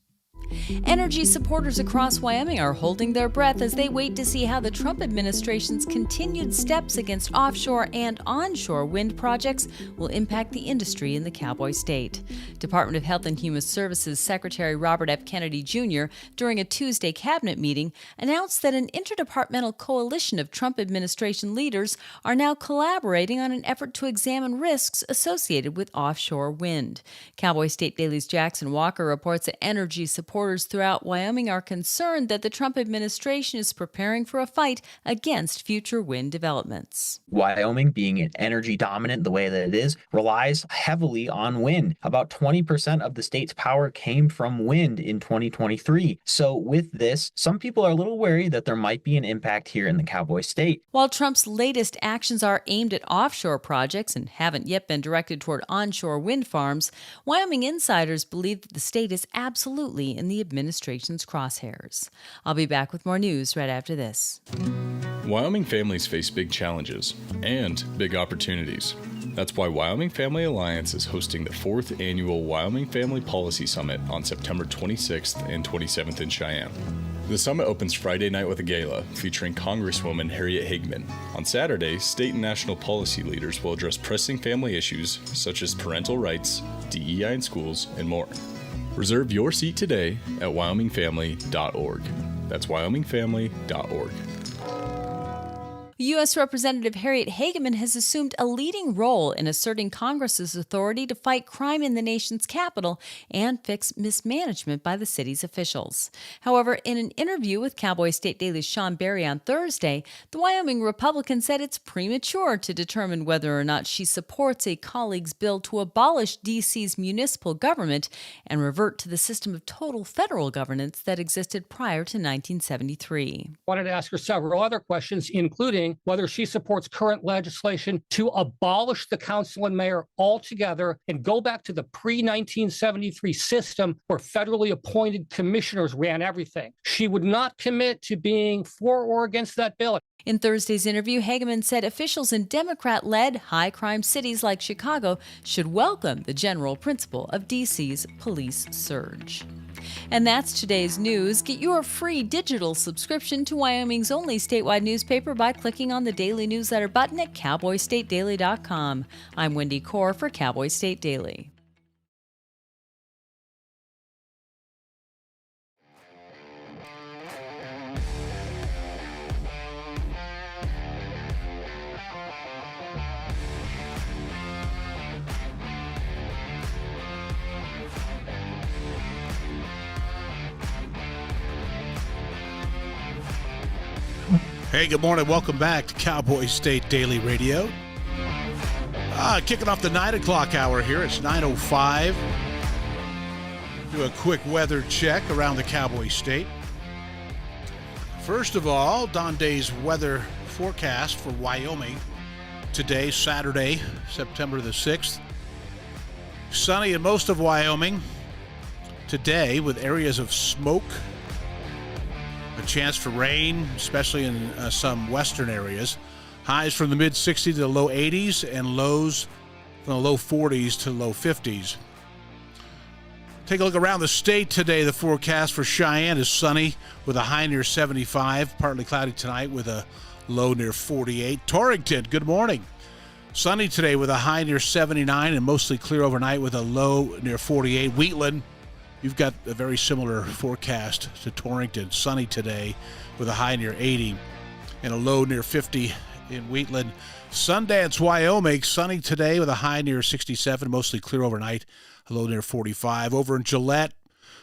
Energy supporters across Wyoming are holding their breath as they wait to see how the Trump administration's continued steps against offshore and onshore wind projects will impact the industry in the Cowboy State. Department of Health and Human Services Secretary Robert F. Kennedy Jr., during a Tuesday cabinet meeting, announced that an interdepartmental coalition of Trump administration leaders are now collaborating on an effort to examine risks associated with offshore wind. Cowboy State Daily's Jackson Walker reports that energy supporters throughout Wyoming are concerned that the Trump administration is preparing for a fight against future wind developments. Wyoming, being an energy dominant the way that it is, relies heavily on wind. About 20% of the state's power came from wind in 2023. So with this, some people are a little wary that there might be an impact here in the Cowboy State. While Trump's latest actions are aimed at offshore projects and haven't yet been directed toward onshore wind farms, Wyoming insiders believe that the state is absolutely in the administration's crosshairs. I'll be back with more news right after this. Wyoming families face big challenges and big opportunities. That's why Wyoming Family Alliance is hosting the 4th annual Wyoming Family Policy Summit on September 26th and 27th in Cheyenne. The summit opens Friday night with a gala featuring Congresswoman Harriet Hageman. On Saturday, state and national policy leaders will address pressing family issues such as parental rights, DEI in schools, and more. Reserve your seat today at wyomingfamily.org. That's wyomingfamily.org. U.S. Representative Harriet Hageman has assumed a leading role in asserting Congress's authority to fight crime in the nation's capital and fix mismanagement by the city's officials. However, in an interview with Cowboy State Daily's Sean Berry on Thursday, the Wyoming Republican said it's premature to determine whether or not she supports a colleague's bill to abolish D.C.'s municipal government and revert to the system of total federal governance that existed prior to 1973. I wanted to ask her several other questions, including whether she supports current legislation to abolish the council and mayor altogether and go back to the pre-1973 system where federally appointed commissioners ran everything. She would not commit to being for or against that bill. In Thursday's interview, Hageman said officials in Democrat-led high-crime cities like Chicago should welcome the general principle of D.C.'s police surge. And that's today's news. Get your free digital subscription to Wyoming's only statewide newspaper by clicking on the daily newsletter button at cowboystatedaily.com. I'm Wendy Core for Cowboy State Daily. Hey, good morning. Welcome back to Cowboy State Daily Radio. Kicking off the 9 o'clock hour here. It's 9:05. Do a quick weather check around the Cowboy State. First of all, Don Day's weather forecast for Wyoming. Today, Saturday, September the 6th. Sunny in most of Wyoming today with areas of smoke. A chance for rain, especially in some western areas. Highs from the mid-60s to the low 80s and lows from the low 40s to low 50s. Take a look around the state today. The forecast for Cheyenne is sunny with a high near 75. Partly cloudy tonight with a low near 48. Torrington, good morning. Sunny today with a high near 79 and mostly clear overnight with a low near 48. Wheatland, you've got a very similar forecast to Torrington. Sunny today with a high near 80 and a low near 50 in Wheatland. Sundance, Wyoming, sunny today with a high near 67, mostly clear overnight, a low near 45. Over in Gillette,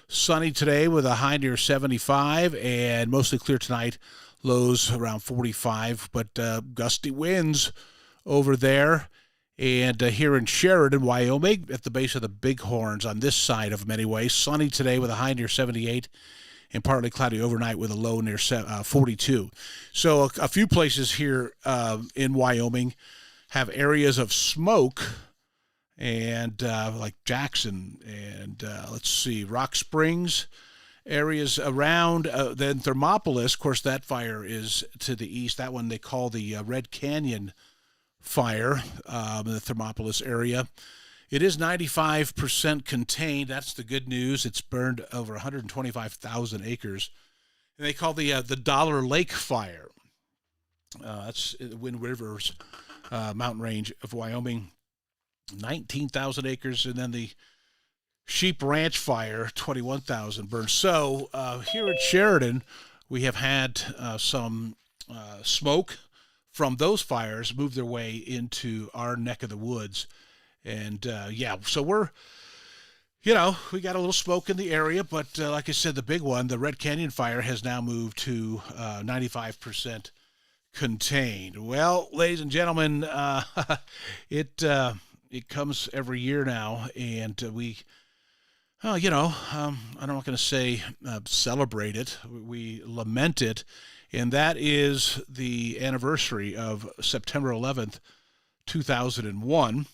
sunny today with a high near 75 and mostly clear tonight, lows around 45, but gusty winds over there. And here in Sheridan, Wyoming, at the base of the Bighorns on this side of them anyway, sunny today with a high near 78 and partly cloudy overnight with a low near 42. So a few places here in Wyoming have areas of smoke, and like Jackson and let's see, Rock Springs, areas around, then Thermopolis. Of course, that fire is to the east. That one they call the Red Canyon fire in the Thermopolis area. It is 95% contained. That's the good news. It's burned over 125,000 acres. And they call the Dollar Lake fire. That's Wind River's mountain range of Wyoming, 19,000 acres. And then the Sheep Ranch fire, 21,000 burned. So here at Sheridan, we have had some smoke from those fires move their way into our neck of the woods. And so we're, we got a little smoke in the area, but like I said, the big one, the Red Canyon fire, has now moved to 95% contained. Well, ladies and gentlemen, it comes every year now, and we, I'm not going to say celebrate it. We lament it, and that is the anniversary of September 11th, 2001.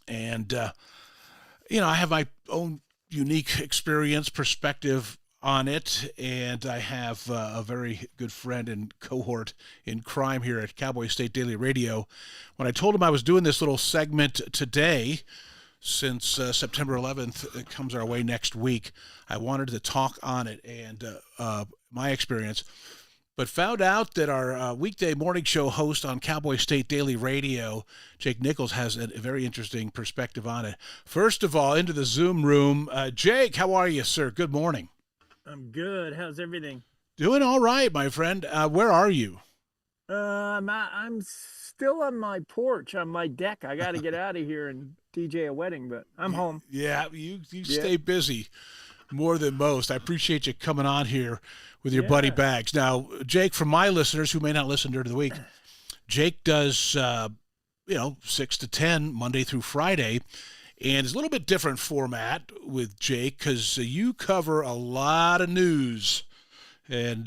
And, I have my own unique experience, perspective on it, and I have a very good friend and cohort in crime here at Cowboy State Daily Radio. When I told him I was doing this little segment today, since September 11th comes our way next week, I wanted to talk on it and my experience, but found out that our weekday morning show host on Cowboy State Daily Radio, Jake Nichols, has a very interesting perspective on it. First of all, into the Zoom room. Jake, how are you, sir? Good morning. I'm good. How's everything? Doing all right, my friend. Where are you? I'm still on my porch, on my deck. I got to get out of here and DJ a wedding, but I'm home. Yeah, you stay busy more than most. I appreciate you coming on here with your buddy Bags. Now, Jake, for my listeners who may not listen during the week, Jake does, 6 to 10, Monday through Friday, and it's a little bit different format with Jake because you cover a lot of news, and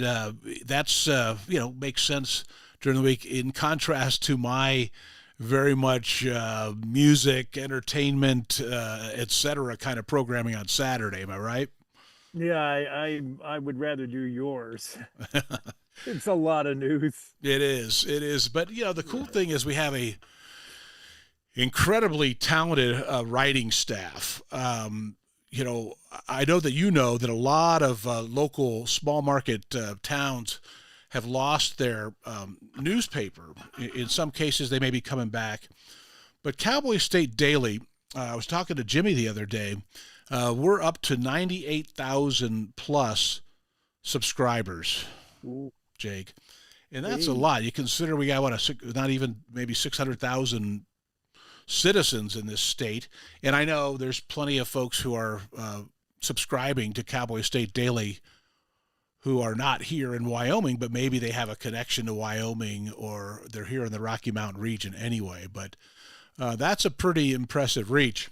that's, makes sense during the week in contrast to my very much music, entertainment, etc. kind of programming on Saturday. Am I right? Yeah, I would rather do yours. It's a lot of news. It is. But, the cool thing is we have a incredibly talented writing staff. I know that a lot of local small market towns have lost their newspaper. In some cases, they may be coming back. But Cowboy State Daily, I was talking to Jimmy the other day, we're up to 98,000 plus subscribers, Jake. And that's a lot. You consider we got, not even maybe 600,000 citizens in this state. And I know there's plenty of folks who are subscribing to Cowboy State Daily who are not here in Wyoming, but maybe they have a connection to Wyoming or they're here in the Rocky Mountain region anyway. But that's a pretty impressive reach.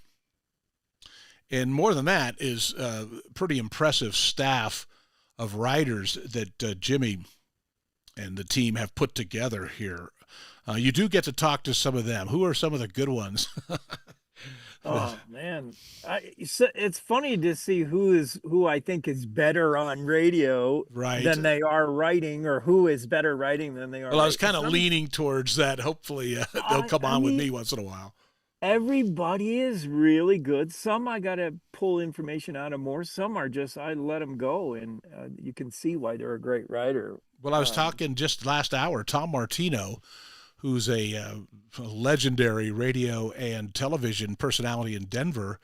And more than that is a pretty impressive staff of writers that Jimmy and the team have put together here. You do get to talk to some of them. Who are some of the good ones? Oh man, it's funny to see who I think is better on radio than they are writing, or who is better writing than they are. Well, I was kind of leaning towards that. Hopefully, they'll come on with me once in a while. Everybody is really good. Some I got to pull information out of more. Some are just I let them go, and you can see why they're a great writer. Well, I was talking just last hour, Tom Martino, who's a legendary radio and television personality in Denver.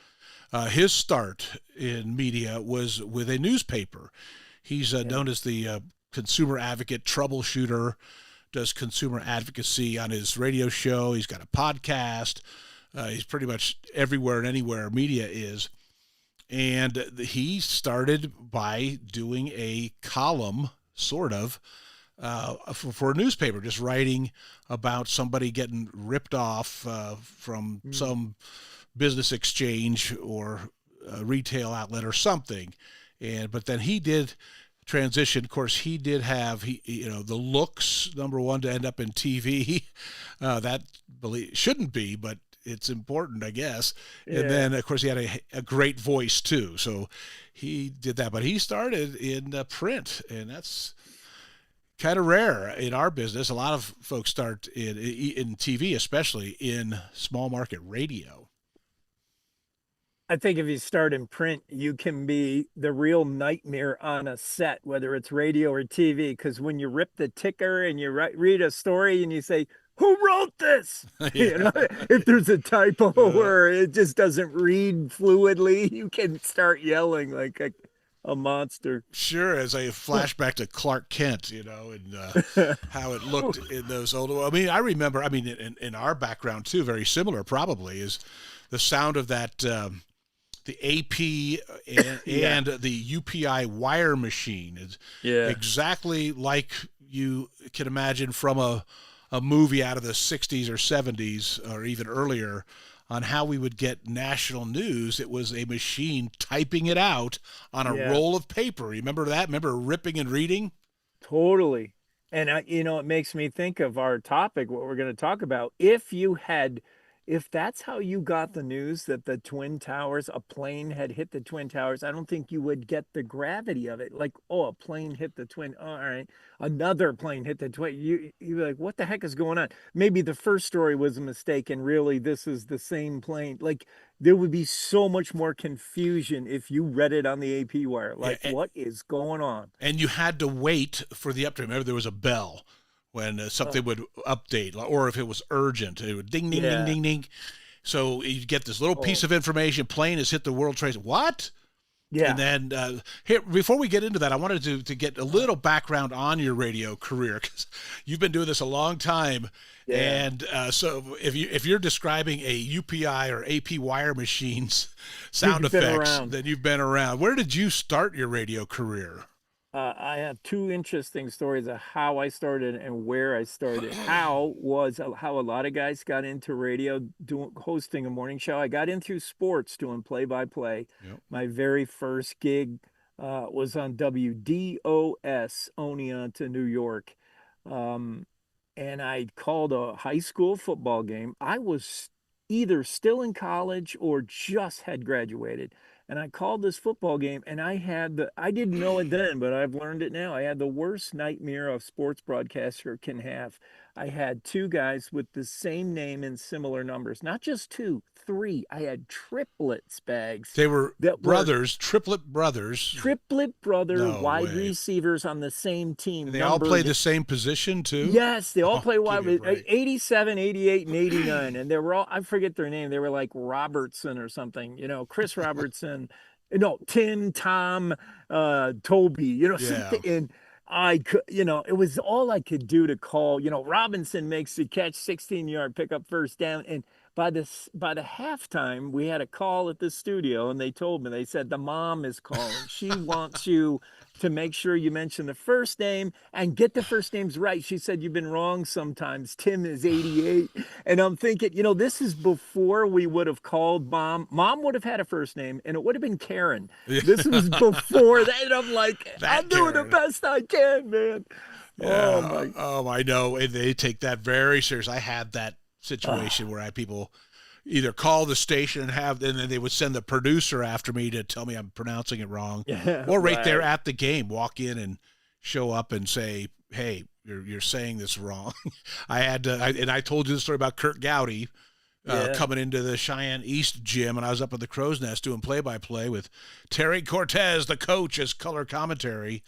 His start in media was with a newspaper. He's known as the consumer advocate, troubleshooter, does consumer advocacy on his radio show. He's got a podcast. He's pretty much everywhere and anywhere media is. And he started by doing a column, sort of, for a newspaper, just writing about somebody getting ripped off from some business exchange or retail outlet or something. But then he did transition. Of course, he did have the looks, number one, to end up in TV. That shouldn't be, but it's important, I guess. Yeah. And then, of course, he had a great voice too. So he did that, but he started in print, and that's kind of rare in our business. A lot of folks start in TV, especially in small market radio. I think if you start in print, you can be the real nightmare on a set, whether it's radio or TV, because when you rip the ticker and you read a story and you say, who wrote this? Yeah. If there's a typo or it just doesn't read fluidly, you can start yelling like a monster. Sure, as a flashback to Clark Kent, and how it looked in those old. I mean, I remember. I mean, in our background too, very similar probably is the sound of that. The AP and the UPI wire machine is exactly like you can imagine from a movie out of the 60s or 70s or even earlier on how we would get national news. It was a machine typing it out on a roll of paper. Remember that? Remember ripping and reading? Totally. And, it makes me think of our topic, what we're going to talk about. If that's how you got the news that the Twin Towers, a plane had hit the Twin Towers, I don't think you would get the gravity of it. Like, a plane hit the Twin. Oh, all right. Another plane hit the Twin. You're like, what the heck is going on? Maybe the first story was a mistake and really this is the same plane. Like, there would be so much more confusion if you read it on the AP wire. Like, what is going on? And you had to wait for the update. Remember, there was a bell when something would update, or if it was urgent, it would ding, ding, ding, ding, ding. So you get this little piece of information, plane has hit the World Trade Center. What? Yeah. And then here, before we get into that, I wanted to get a little background on your radio career, because you've been doing this a long time. Yeah. And so if you're describing a UPI or AP wire machines sound effects, then you've been around. Where did you start your radio career? I have two interesting stories of how I started and where I started. How a lot of guys got into radio, hosting a morning show. I got into sports, doing play-by-play. Yep. My very first gig was on WDOS, Oneonta, New York. And I called a high school football game. I was either still in college or just had graduated. And I called this football game, and I didn't know it then, but I've learned it now. I had the worst nightmare a sports broadcaster can have. I had two guys with the same name and similar numbers, not just two, three. I had triplets, Bags. They were brothers, triplet brothers. Triplet brother wide receivers on the same team. And they all play the same position, too? Yes, they all play wide. 87, 88, and 89. And they were all, I forget their name. They were like Robertson or something, Chris Robertson. No, Tim, Tom, Toby, something. And I could, it was all I could do to call, Robinson makes the catch, 16-yard pickup, first down. And by the halftime, we had a call at the studio, and they told me, they said, the mom is calling. She wants you to make sure you mention the first name and get the first names right. She said, you've been wrong sometimes. Tim is 88. And I'm thinking, this is before we would have called Mom. Mom would have had a first name, and it would have been Karen. This was before that. And I'm like, I'm doing the best I can, man. Yeah. I know. And they take that very serious. I had that situation where I had people either call the station and then they would send the producer after me to tell me I'm pronouncing it wrong, or right there at the game, walk in and show up and say, hey, you're saying this wrong. I told you the story about Kurt Gowdy coming into the Cheyenne East gym, and I was up at the Crow's Nest doing play-by-play with Terry Cortez, the coach, as color commentary.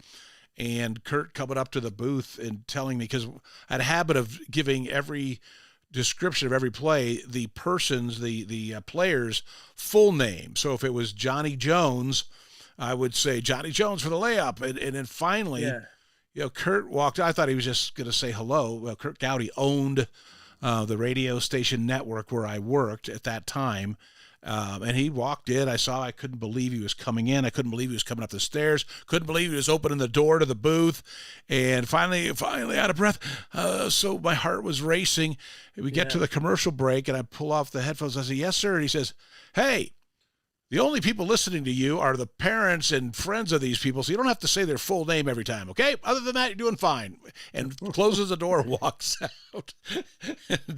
And Kurt coming up to the booth and telling me, because I had a habit of giving every description of every play, the person's, the player's full name. So if it was Johnny Jones, I would say Johnny Jones for the layup. And then finally, Kurt walked. I thought he was just going to say hello. Well, Kurt Gowdy owned the radio station network where I worked at that time. And he walked in. I couldn't believe he was coming in. I couldn't believe he was coming up the stairs. Couldn't believe he was opening the door to the booth. And finally out of breath. So my heart was racing. We get to the commercial break, and I pull off the headphones. I say, "Yes, sir." And he says, "Hey, the only people listening to you are the parents and friends of these people, so you don't have to say their full name every time, okay? Other than that, you're doing fine." And closes the door, walks out.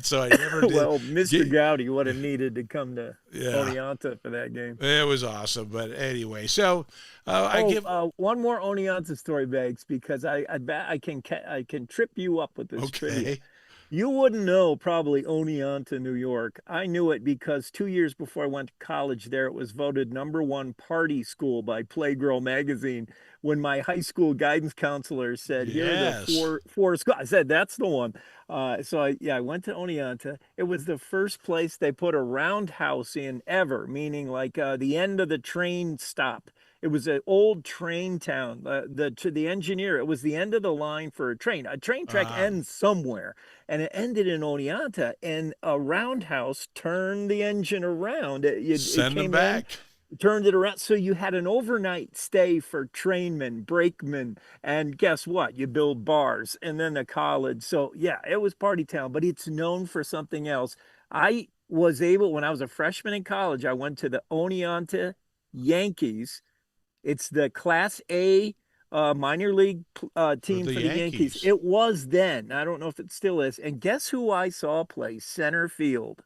So I never did. Well, Mr. Gowdy would have needed to come to Oneonta for that game. It was awesome. But anyway, so I give one more Oneonta story, Bags, because I can trip you up with this trivia. You wouldn't know probably Oneonta, New York. I knew it because 2 years before I went to college there, it was voted #1 party school by Playgirl magazine. When my high school guidance counselor said, "Here are the four schools," I said, "That's the one." So I went to Oneonta. It was the first place they put a roundhouse in ever, meaning like the end of the train stop. It was an old train town. To the engineer, it was the end of the line for a train. A train track ends somewhere, and it ended in Oneonta. And a roundhouse turned the engine around. Send them back. Turned it around. So you had an overnight stay for trainmen, brakemen, and guess what? You build bars, and then the college. So yeah, it was party town, but it's known for something else. I was able, when I was a freshman in college, I went to the Oneonta Yankees. It's the Class A minor league team for the Yankees. It was then. I don't know if it still is. And guess who I saw play center field?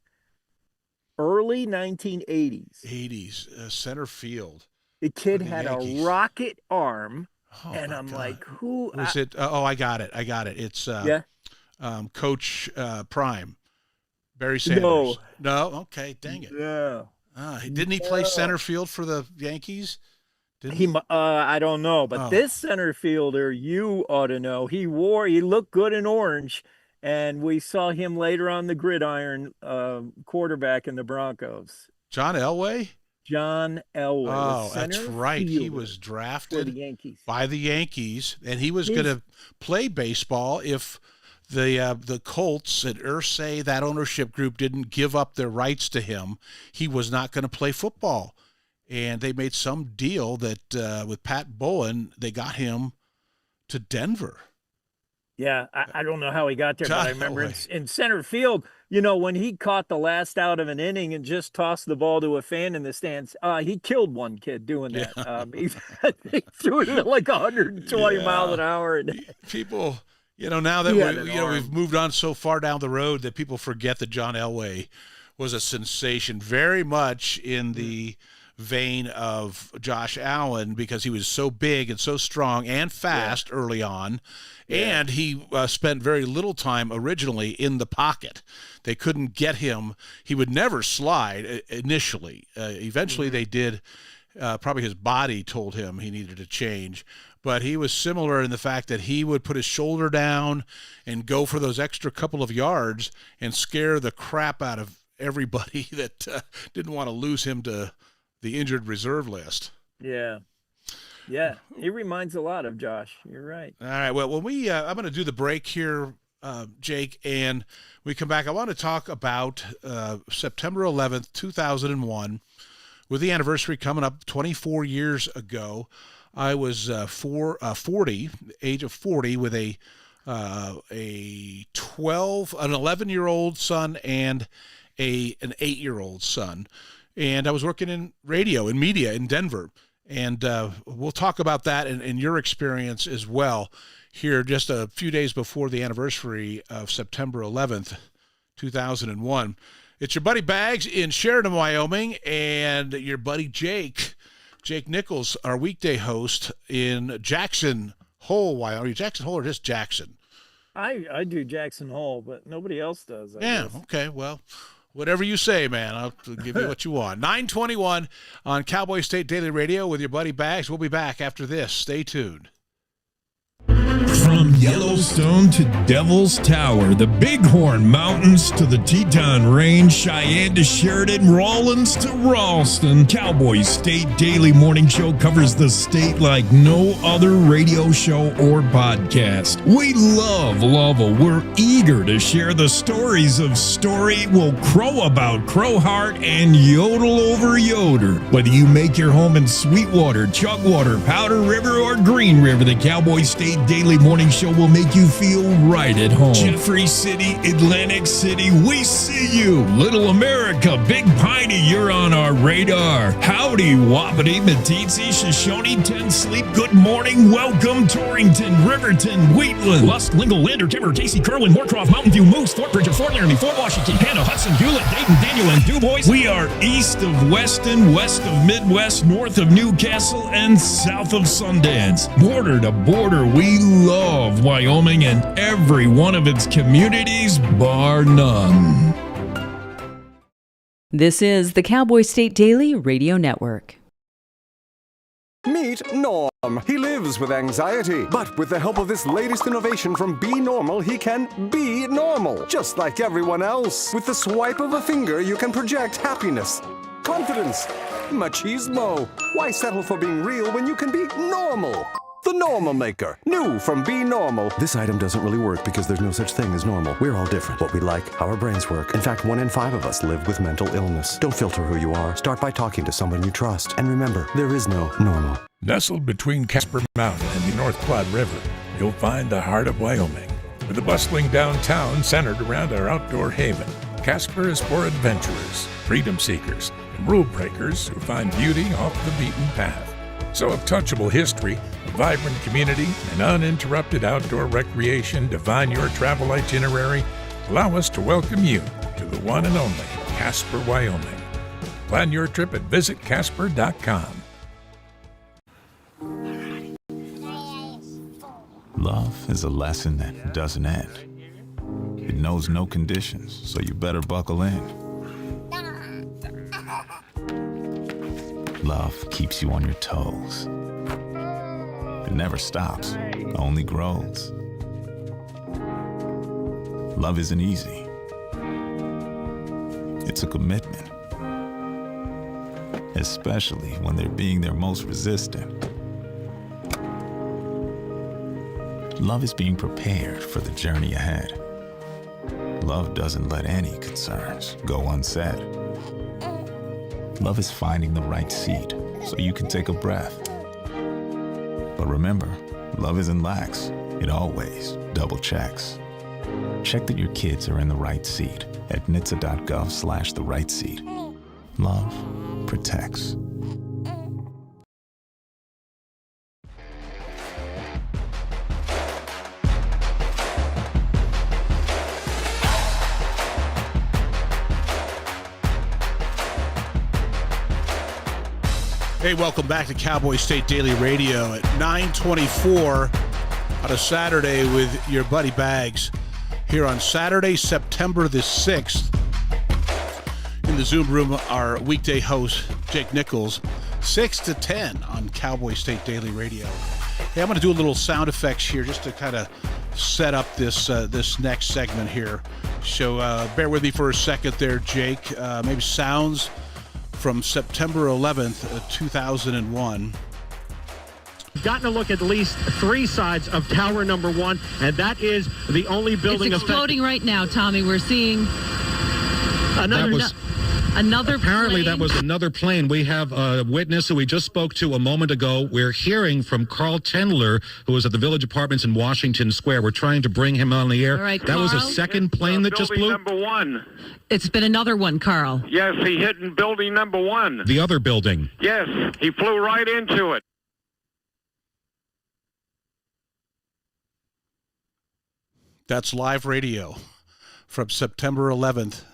Early 1980s. Center field. The kid had a rocket arm. And I'm like, who? Was it? I got it. It's Coach Prime. Barry Sanders. No? Okay, dang it. Yeah. Didn't he play center field for the Yankees? I don't know, but this center fielder, you ought to know. He looked good in orange, and we saw him later on the gridiron, quarterback in the Broncos. John Elway? John Elway. Oh, that's right. He was drafted by the Yankees, and he was going to play baseball if the Colts and Irsay, that ownership group, didn't give up their rights to him. He was not going to play football. And they made some deal that with Pat Bowen, they got him to Denver. Yeah, I don't know how he got there, but I remember in center field, when he caught the last out of an inning and just tossed the ball to a fan in the stands, he killed one kid doing that. He threw it at like 120 miles an hour. And people, now that we've moved on so far down the road that people forget that John Elway was a sensation, very much in the vein of Josh Allen, because he was so big and so strong and fast early on, and he spent very little time originally in the pocket. They couldn't get him. He would never slide initially. Eventually they did. Probably his body told him he needed to change, but he was similar in the fact that he would put his shoulder down and go for those extra couple of yards and scare the crap out of everybody that didn't want to lose him to the injured reserve list. Yeah, he reminds a lot of Josh. You're right. All right. Well, when I'm going to do the break here, Jake, and we come back, I want to talk about September 11th, 2001, with the anniversary coming up 24 years ago. I was 40, age of 40, with an 11-year-old son and an 8-year-old son. And I was working in radio and media in Denver. And we'll talk about that and your experience as well here just a few days before the anniversary of September 11th, 2001. It's your buddy Bags in Sheridan, Wyoming, and your buddy Jake Nichols, our weekday host in Jackson Hole, Wyoming. Jackson Hole or just Jackson? I do Jackson Hole, but nobody else does. I guess. Okay, well, whatever you say, man. I'll give you what you want. 9:21 on Cowboy State Daily Radio with your buddy Bags. We'll be back after this. Stay tuned. From Yellowstone to Devil's Tower, the Bighorn Mountains to the Teton Range, Cheyenne to Sheridan, Rawlins to Ralston. Cowboy State Daily Morning Show covers the state like no other radio show or podcast. We love Lovell. We're eager to share the stories of Story, Will Crow About Crowheart, and Yodel Over Yoder. Whether you make your home in Sweetwater, Chugwater, Powder River, or Green River, the Cowboy State Daily Morning Show will make you feel right at home. Jeffrey City, Atlantic City, we see you. Little America, Big Piney, you're on our radar. Howdy, Wapiti, Meeteetse, Shoshone, Ten Sleep, good morning, welcome, Torrington, Riverton, Wheatland, Lusk, Lingle, Lander, Timber, Casey, Kerwin, Moorcroft, Mountain View, Moose, Fort Bridger, Fort Laramie, Fort Washington, Hannah, Hudson, Hewlett, Dayton, Daniel, and DuBois. We are east of Weston, west of Midwest, north of Newcastle, and south of Sundance. Border to border, we love Wyoming and every one of its communities, bar none. This is the Cowboy State Daily Radio Network. Meet Norm. He lives with anxiety, but with the help of this latest innovation from Be Normal, he can be normal, just like everyone else. With the swipe of a finger, you can project happiness, confidence, machismo. Why settle for being real when you can be normal? The Normal Maker, new from Be Normal. This item doesn't really work because there's no such thing as normal. We're all different. What we like, how our brains work. In fact, 1 in 5 of us live with mental illness. Don't filter who you are. Start by talking to someone you trust. And remember, there is no normal. Nestled between Casper Mountain and the North Platte River, you'll find the heart of Wyoming. With a bustling downtown centered around our outdoor haven, Casper is for adventurers, freedom seekers, and rule breakers who find beauty off the beaten path. So if touchable history, a vibrant community, and uninterrupted outdoor recreation define your travel itinerary, allow us to welcome you to the one and only Casper, Wyoming. Plan your trip at visitcasper.com. Love is a lesson that doesn't end. It knows no conditions, so you better buckle in. Love keeps you on your toes. It never stops, only grows. Love isn't easy. It's a commitment, especially when they're being their most resistant. Love is being prepared for the journey ahead. Love doesn't let any concerns go unsaid. Love is finding the right seat so you can take a breath. But remember, love isn't lax. It always double checks. Check that your kids are in the right seat at nhtsa.gov/the right seat. Love protects. Hey, welcome back to Cowboy State Daily Radio at 9:24 on a Saturday with your buddy Bags here on Saturday, September the 6th. In the Zoom room, our weekday host, Jake Nichols, 6 to 10 on Cowboy State Daily Radio. Hey, I'm going to do a little sound effects here just to kind of set up this next segment here. So bear with me for a second there, Jake. Maybe sounds from September 11th, 2001. Gotten a look at least 3 sides of tower number 1, and that is the only building. It's exploding right now, Tommy. We're seeing another apparently plane. That was another plane. We have a witness who we just spoke to a moment ago. We're hearing from Carl Tendler, who was at the Village Apartments in Washington Square. We're trying to bring him on the air. All right, that was a Carl? second plane that just blew? Number 1. It's been another one, Carl. Yes, he hit in building number 1. The other building. Yes, he flew right into it. That's live radio from September 11th,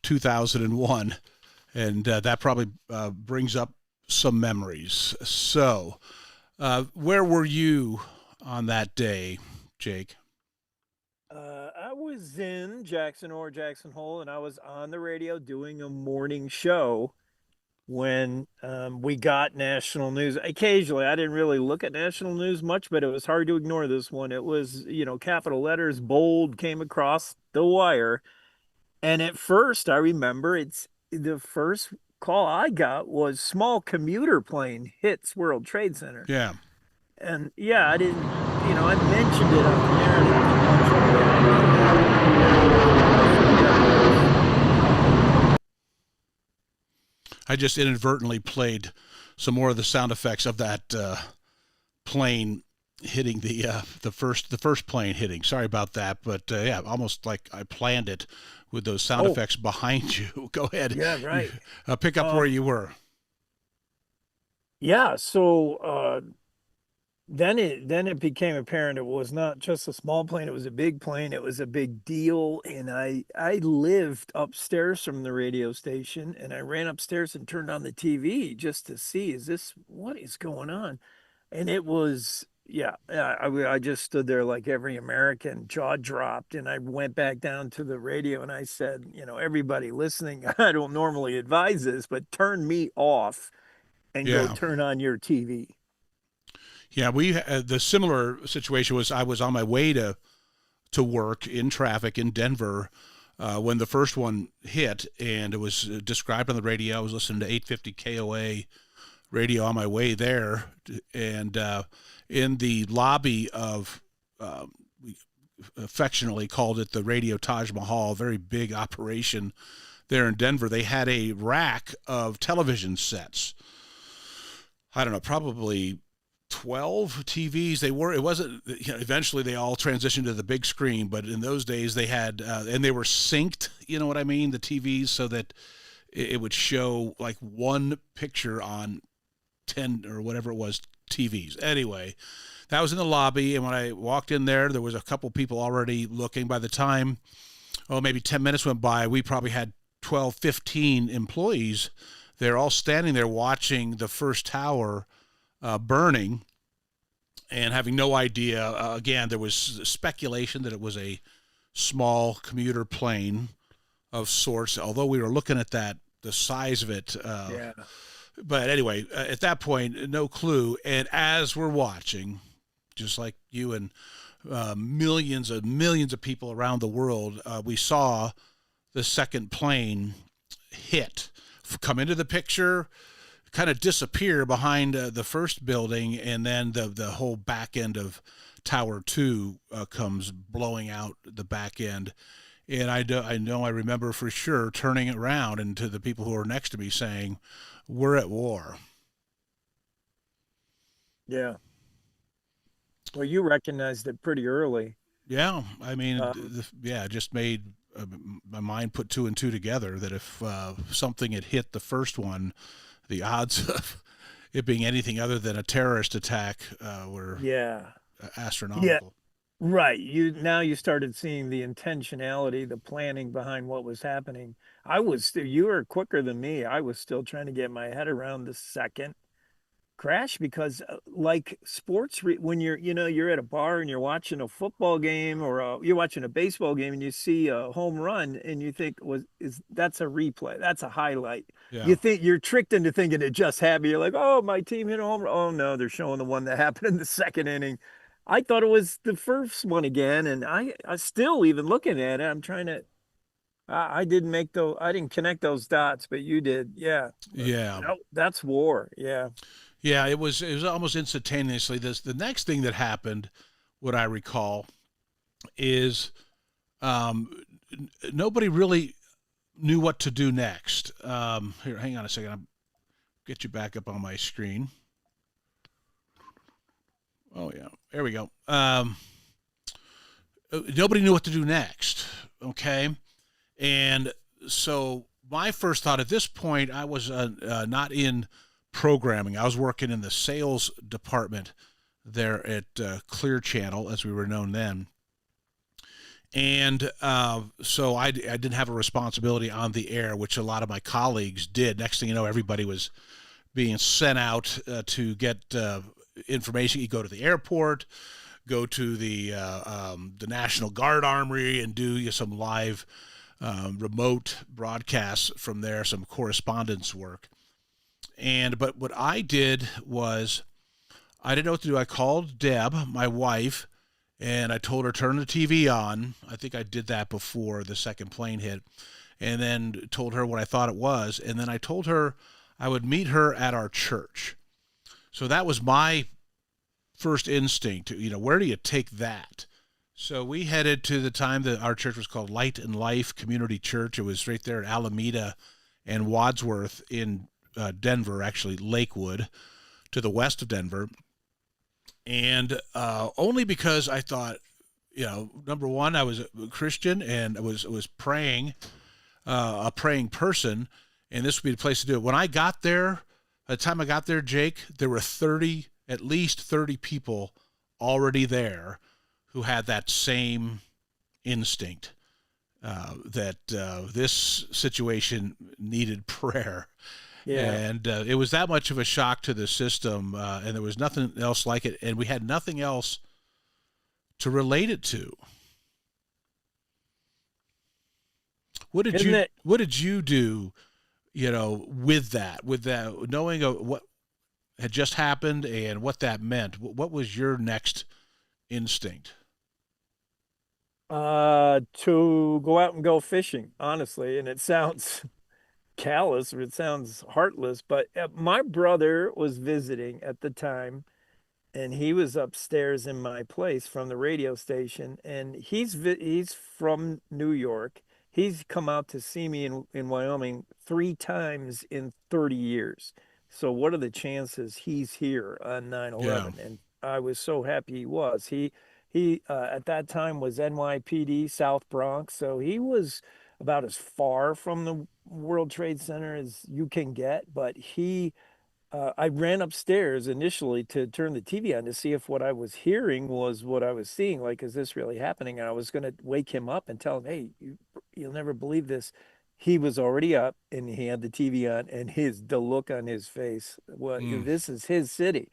2001. And that probably brings up some memories. So, where were you on that day, Jake? I was in Jackson Hole, and I was on the radio doing a morning show. when we got national news. Occasionally, I didn't really look at national news much, but it was hard to ignore this one. It was, capital letters, bold, came across the wire. And at first, I remember it's the first call I got was small commuter plane hits World Trade Center. Yeah. And yeah, I didn't, I mentioned it on the air. I just inadvertently played some more of the sound effects of that plane hitting the first plane hitting. Sorry about that, but yeah, almost like I planned it with those sound effects behind you. Go ahead. Yeah, right. Pick up where you were. Yeah, so then it became apparent it was not just a small plane, it was a big plane, it was a big deal. And I lived upstairs from the radio station, and I ran upstairs and turned on the TV just to see, what is going on? And it was, yeah, I just stood there like every American, jaw dropped. And I went back down to the radio and I said, everybody listening, I don't normally advise this, but turn me off and go turn on your TV. Yeah, we the similar situation was I was on my way to work in traffic in Denver when the first one hit, and it was described on the radio. I was listening to 850 KOA radio on my way there, and in the lobby of we affectionately called it the Radio Taj Mahal, very big operation there in Denver. They had a rack of television sets. I don't know, probably 12 TVs. It wasn't, eventually they all transitioned to the big screen, but in those days they had, and they were synced, you know what I mean? The TVs, so that it would show like one picture on 10 or whatever it was TVs. Anyway, that was in the lobby. And when I walked in there was a couple people already looking. By the time, maybe 10 minutes went by, we probably had 12, 15 employees. They're all standing there watching the first tower burning and having no idea. Again, there was speculation that it was a small commuter plane of sorts, although we were looking at the size of it. Yeah. But anyway, at that point, no clue. And as we're watching, just like you and millions of people around the world, we saw the second plane hit, come into the picture, kind of disappear behind the first building, and then the whole back end of Tower 2 comes blowing out the back end. And I remember for sure turning around and to the people who were next to me saying, "We're at war." Yeah. Well, you recognized it pretty early. Yeah, I mean, it just made my mind put two and two together that if something had hit the first one, the odds of it being anything other than a terrorist attack were astronomical. Yeah, right. You started seeing the intentionality, the planning behind what was happening. You were quicker than me. I was still trying to get my head around the second crash because like sports, when you're at a bar and you're watching a football game or you're watching a baseball game and you see a home run and you think that's a replay, that's a highlight. Yeah. You think you're tricked into thinking it just happened. You're like, oh, my team hit a home run. Oh no, they're showing the one that happened in the second inning. I thought it was the first one again, and I still, even looking at it, I'm trying to. I didn't connect those dots, but you did. Yeah. Yeah. That's war. Yeah. Yeah, it was almost instantaneously. The next thing that happened, what I recall, is nobody really knew what to do next. Here, hang on a second. I'll get you back up on my screen. Oh, yeah. There we go. Nobody knew what to do next, okay? And so my first thought at this point, I was not in programming. I was working in the sales department there at Clear Channel, as we were known then. And so I didn't have a responsibility on the air, which a lot of my colleagues did. Next thing you know, everybody was being sent out to get information. You go to the airport, go to the National Guard Armory and do some live remote broadcasts from there, some correspondence work. But what I did was I didn't know what to do. I called Deb, my wife, and I told her, turn the TV on. I think I did that before the second plane hit, and then told her what I thought it was. And then I told her I would meet her at our church. So that was my first instinct. Where do you take that? So we headed to the time that our church was called Light and Life Community Church. It was right there at Alameda and Wadsworth in Denver, actually Lakewood, to the west of Denver. And only because I thought, number one, I was a Christian and I was praying, a praying person, and this would be the place to do it. When I got there, by the time I got there, Jake, there were at least 30 people already there who had that same instinct that this situation needed prayer. Yeah. And it was that much of a shock to the system, and there was nothing else like it, and we had nothing else to relate it to. What did you do, with that, knowing what had just happened and what that meant? What was your next instinct? To go out and go fishing, honestly, and it sounds callous or it sounds heartless, but my brother was visiting at the time, and he was upstairs in my place from the radio station, and he's from New York. He's come out to see me in Wyoming 3 times in 30 years. So what are the chances he's here on 9/11? Yeah. And I was so happy he was. He at that time was NYPD South Bronx, so he was about as far from the World Trade Center as you can get. But I ran upstairs initially to turn the TV on to see if what I was hearing was what I was seeing. Like, is this really happening? And I was going to wake him up and tell him, hey, you'll never believe this. He was already up and he had the TV on, and the look on his face, this is his city,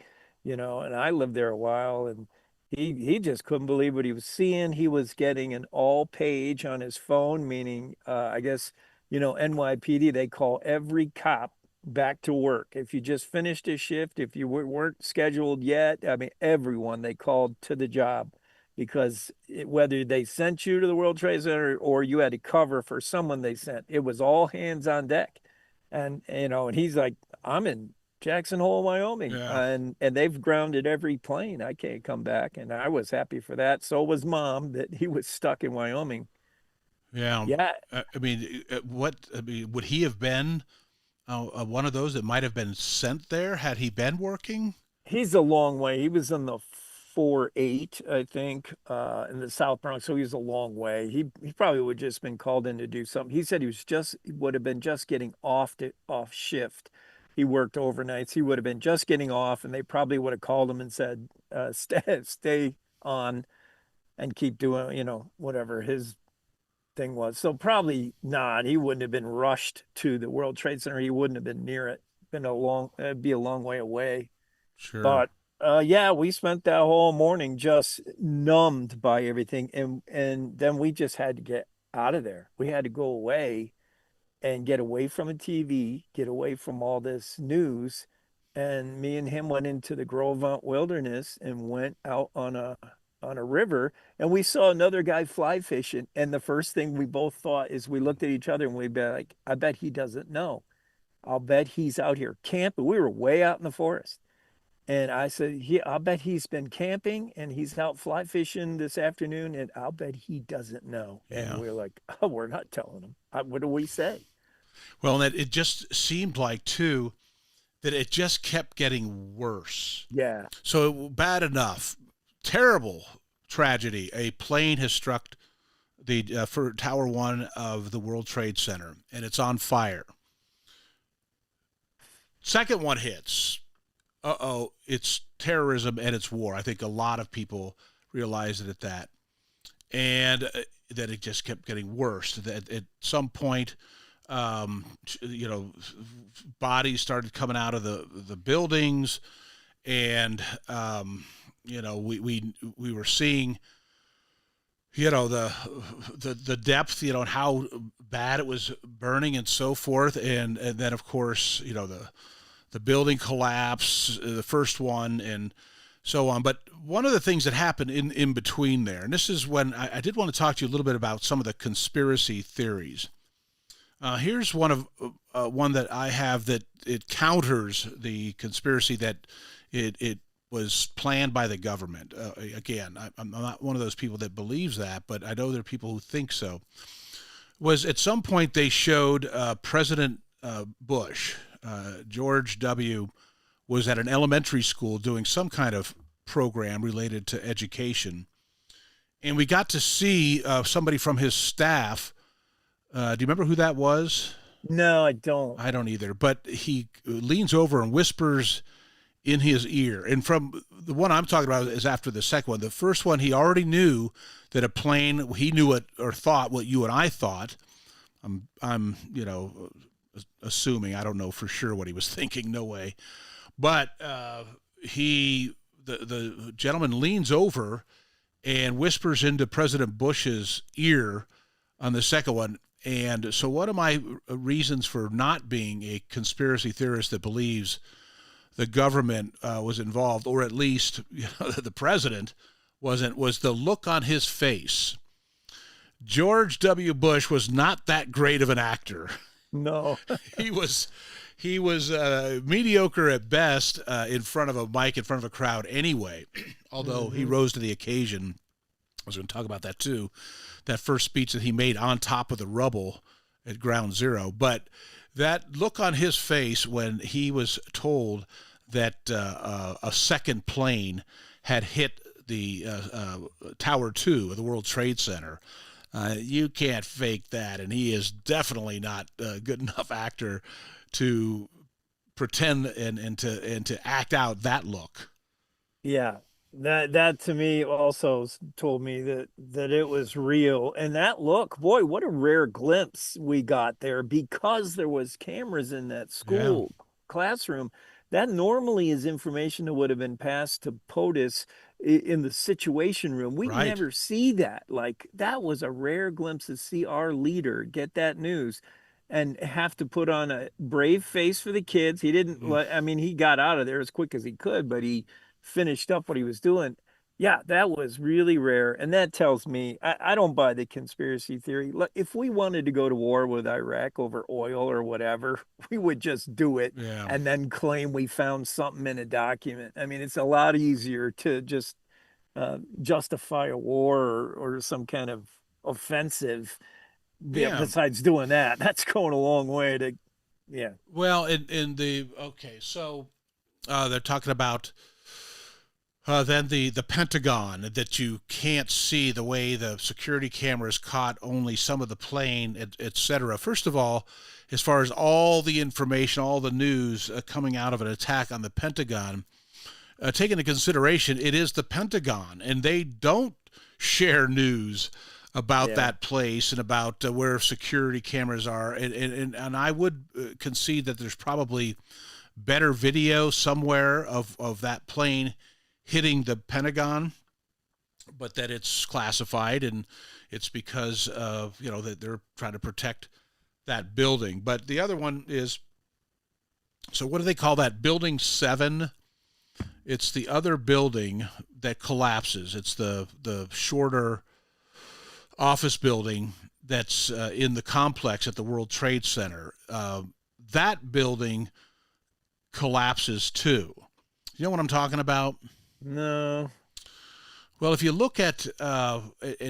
and I lived there a while, and he just couldn't believe what he was seeing. He was getting an all page on his phone, meaning, I guess, NYPD, they call every cop back to work. If you just finished a shift, if you weren't scheduled yet, I mean, everyone they called to the job, because whether they sent you to the World Trade Center or you had to cover for someone they sent, it was all hands on deck. And, and he's like, I'm in Jackson Hole, Wyoming. Yeah. And they've grounded every plane. I can't come back. And I was happy for that. So was Mom, that he was stuck in Wyoming. Yeah. Yeah. Would he have been one of those that might have been sent there had he been working? He's a long way. He was in the 4-8, I think, in the South Bronx. So he was a long way. He probably would have just been called in to do something. He said he would have been just getting off shift. He worked overnights. He would have been just getting off, and they probably would have called him and said, stay on and keep doing, whatever his thing was. So probably not. He wouldn't have been rushed to the World Trade Center. He wouldn't have been near it. It'd be a long way away. Sure. But yeah, we spent that whole morning just numbed by everything, and then we just had to get out of there. We had to go away and get away from the TV, get away from all this news. And me and him went into the Gros Ventre wilderness and went out on a river, and we saw another guy fly fishing. And the first thing we both thought is, we looked at each other and we'd be like, I bet he doesn't know. I'll bet he's out here camping. We were way out in the forest. And I said, I'll bet he's been camping and he's out fly fishing this afternoon, and I'll bet he doesn't know. Yeah. And we're like, oh, we're not telling him. What do we say? Well, and it just seemed like, too, that it just kept getting worse. Yeah. So bad enough. Terrible tragedy. A plane has struck for Tower 1 of the World Trade Center, and it's on fire. Second one hits. It's terrorism and it's war. I think a lot of people realized it at that. And that it just kept getting worse. That at some point, bodies started coming out of the buildings, and we were seeing, the depth, and how bad it was burning and so forth, and then of course, the the building collapse, the first one, and so on. But one of the things that happened in between there, and this is when I did want to talk to you a little bit about some of the conspiracy theories. Here's one that I have that it counters the conspiracy that it was planned by the government. Again, I'm not one of those people that believes that, but I know there are people who think so. Was at some point they showed President Bush, George W., was at an elementary school doing some kind of program related to education. And we got to see somebody from his staff. Do you remember who that was? No, I don't. I don't either. But he leans over and whispers in his ear. And from the one I'm talking about is after the second one. The first one, he already knew that a plane, he knew it or thought what you and I thought. I'm assuming, I don't know for sure what he was thinking, no way. But the gentleman leans over and whispers into President Bush's ear on the second one. And so one of my reasons for not being a conspiracy theorist that believes the government was involved, or at least the president wasn't, was the look on his face. George W. Bush was not that great of an actor. No. He was mediocre at best in front of a mic, in front of a crowd anyway, although he rose to the occasion. I was going to talk about that too, that first speech that he made on top of the rubble at Ground Zero. But that look on his face when he was told that a second plane had hit the Tower 2 of the World Trade Center, you can't fake that. And he is definitely not a good enough actor to pretend and to act out that look. Yeah. That to me also told me that it was real. And that look, boy, what a rare glimpse we got there, because there was cameras in that school classroom. That normally is information that would have been passed to POTUS in the Situation Room. We never see that. Like, that was a rare glimpse to see our leader get that news and have to put on a brave face for the kids. He didn't he got out of there as quick as he could, but he finished up what he was doing. Yeah, that was really rare. And that tells me I don't buy the conspiracy theory. Look, if we wanted to go to war with Iraq over oil or whatever, we would just do it and then claim we found something in a document. I mean, it's a lot easier to just justify a war or some kind of offensive. Besides doing that, that's going a long way to, Well, so they're talking about then the Pentagon, that you can't see the way the security cameras caught only some of the plane, et cetera. First of all, as far as all the information, all the news coming out of an attack on the Pentagon, take into consideration, it is the Pentagon, and they don't share news about that place and about where security cameras are. And I would concede that there's probably better video somewhere of that plane hitting the Pentagon, but that it's classified, and it's because of, that they're trying to protect that building. But the other one is, so what do they call that? Building 7. It's the other building that collapses. It's the shorter office building that's in the complex at the World Trade Center. That building collapses too. You know what I'm talking about? No. Well, if you look at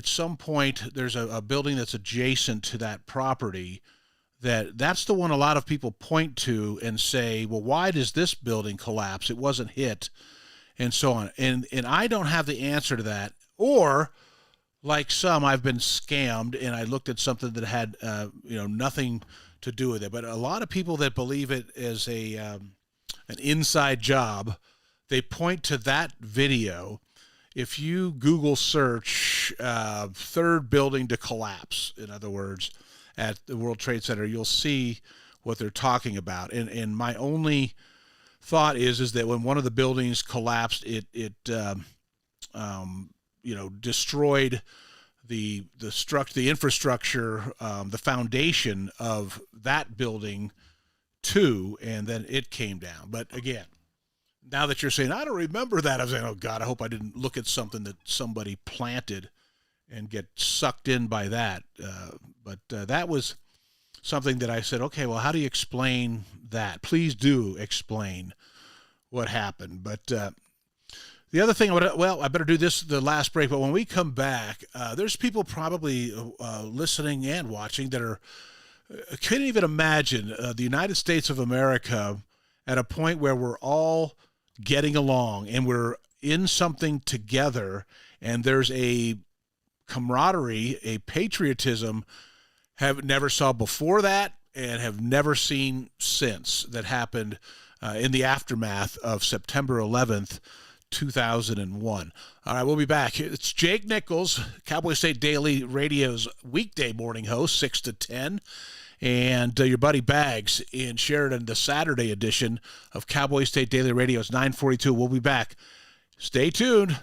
some point, there's a building that's adjacent to that property. That's the one a lot of people point to and say, well, why does this building collapse? It wasn't hit, and so on. And I don't have the answer to that. Or, like some, I've been scammed and I looked at something that had nothing to do with it. But a lot of people that believe it is an inside job, they point to that video. If you Google search third building to collapse, in other words, at the World Trade Center, you'll see what they're talking about. And my only thought is that when one of the buildings collapsed, it destroyed the infrastructure, the foundation of that building 2, and then it came down. But again, now that you're saying, I don't remember that, I was saying, oh, God, I hope I didn't look at something that somebody planted and get sucked in by that. But that was something that I said, okay, well, how do you explain that? Please do explain what happened. But the other thing, I better do this the last break, but when we come back, there's people probably listening and watching that are couldn't even imagine the United States of America at a point where we're all getting along and we're in something together, and there's a camaraderie, a patriotism have never saw before that and have never seen since, that happened in the aftermath of September 11th, 2001. All right, we'll be back. It's Jake Nichols, Cowboy State Daily Radio's weekday morning host, 6 to 10, and your buddy Bags in Sheridan, the Saturday edition of Cowboy State Daily Radio. It's 9:42. We'll be back. Stay tuned.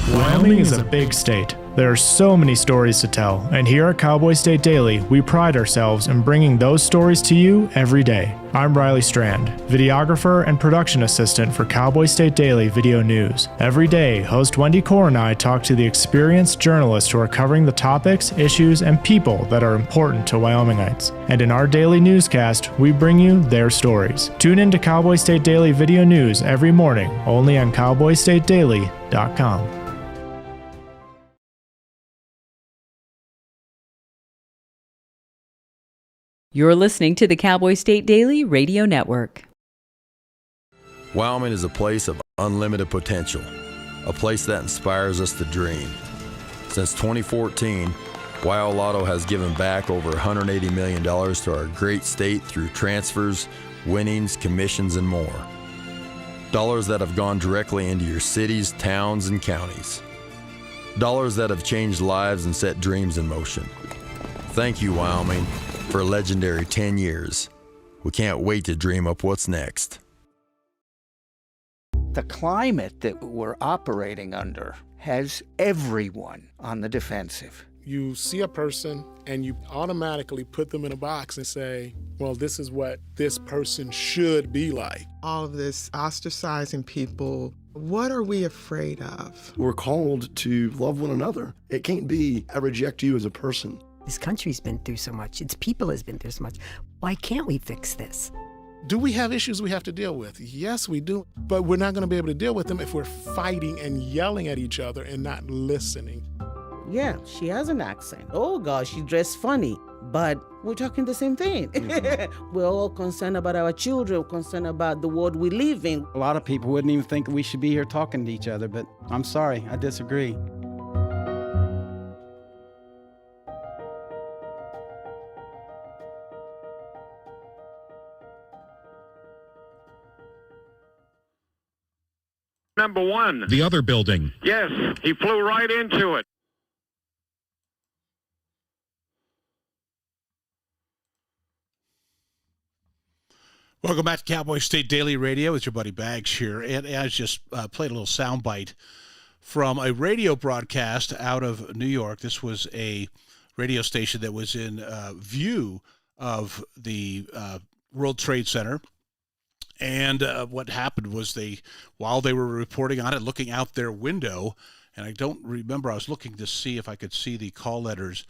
Wyoming is a big state. There are so many stories to tell, and here at Cowboy State Daily, we pride ourselves in bringing those stories to you every day. I'm Riley Strand, videographer and production assistant for Cowboy State Daily Video News. Every day, host Wendy Core and I talk to the experienced journalists who are covering the topics, issues, and people that are important to Wyomingites. And in our daily newscast, we bring you their stories. Tune in to Cowboy State Daily Video News every morning, only on cowboystatedaily.com. You're listening to the Cowboy State Daily Radio Network. Wyoming is a place of unlimited potential, a place that inspires us to dream. Since 2014, Wyo Lotto has given back over $180 million to our great state through transfers, winnings, commissions, and more. Dollars that have gone directly into your cities, towns, and counties. Dollars that have changed lives and set dreams in motion. Thank you, Wyoming, for a legendary 10 years. We can't wait to dream up what's next. The climate that we're operating under has everyone on the defensive. You see a person and you automatically put them in a box and say, well, this is what this person should be like. All of this ostracizing people, what are we afraid of? We're called to love one another. It can't be, I reject you as a person. This country's been through so much. Its people has been through so much. Why can't we fix this? Do we have issues we have to deal with? Yes, we do. But we're not going to be able to deal with them if we're fighting and yelling at each other and not listening. Yeah, she has an accent. Oh, gosh, she dressed funny. But we're talking the same thing. Mm-hmm. We're all concerned about our children, concerned about the world we live in. A lot of people wouldn't even think we should be here talking to each other, but I'm sorry, I disagree. Number one. The other building. Yes, he flew right into it. Welcome back to Cowboy State Daily Radio. It's your buddy Bags here. And I just played a little soundbite from a radio broadcast out of New York. This was a radio station that was in view of the World Trade Center. And what happened was while they were reporting on it, looking out their window, and I don't remember, I was looking to see if I could see the call letters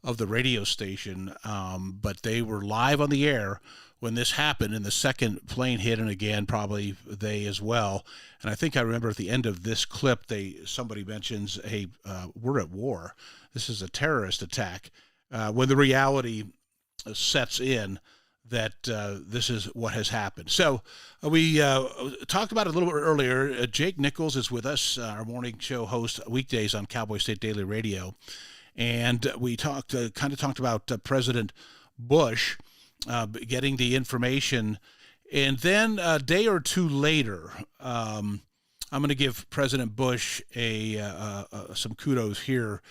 of the radio station, but they were live on the air when this happened, and the second plane hit, and again, probably they as well. And I think I remember at the end of this clip, somebody mentions, hey, we're at war. This is a terrorist attack. When the reality sets in, that this is what has happened. So we talked about it a little bit earlier. Jake Nichols is with us, our morning show host, weekdays on Cowboy State Daily Radio. And we talked about President Bush getting the information. And then a day or two later, I'm going to give President Bush some kudos here.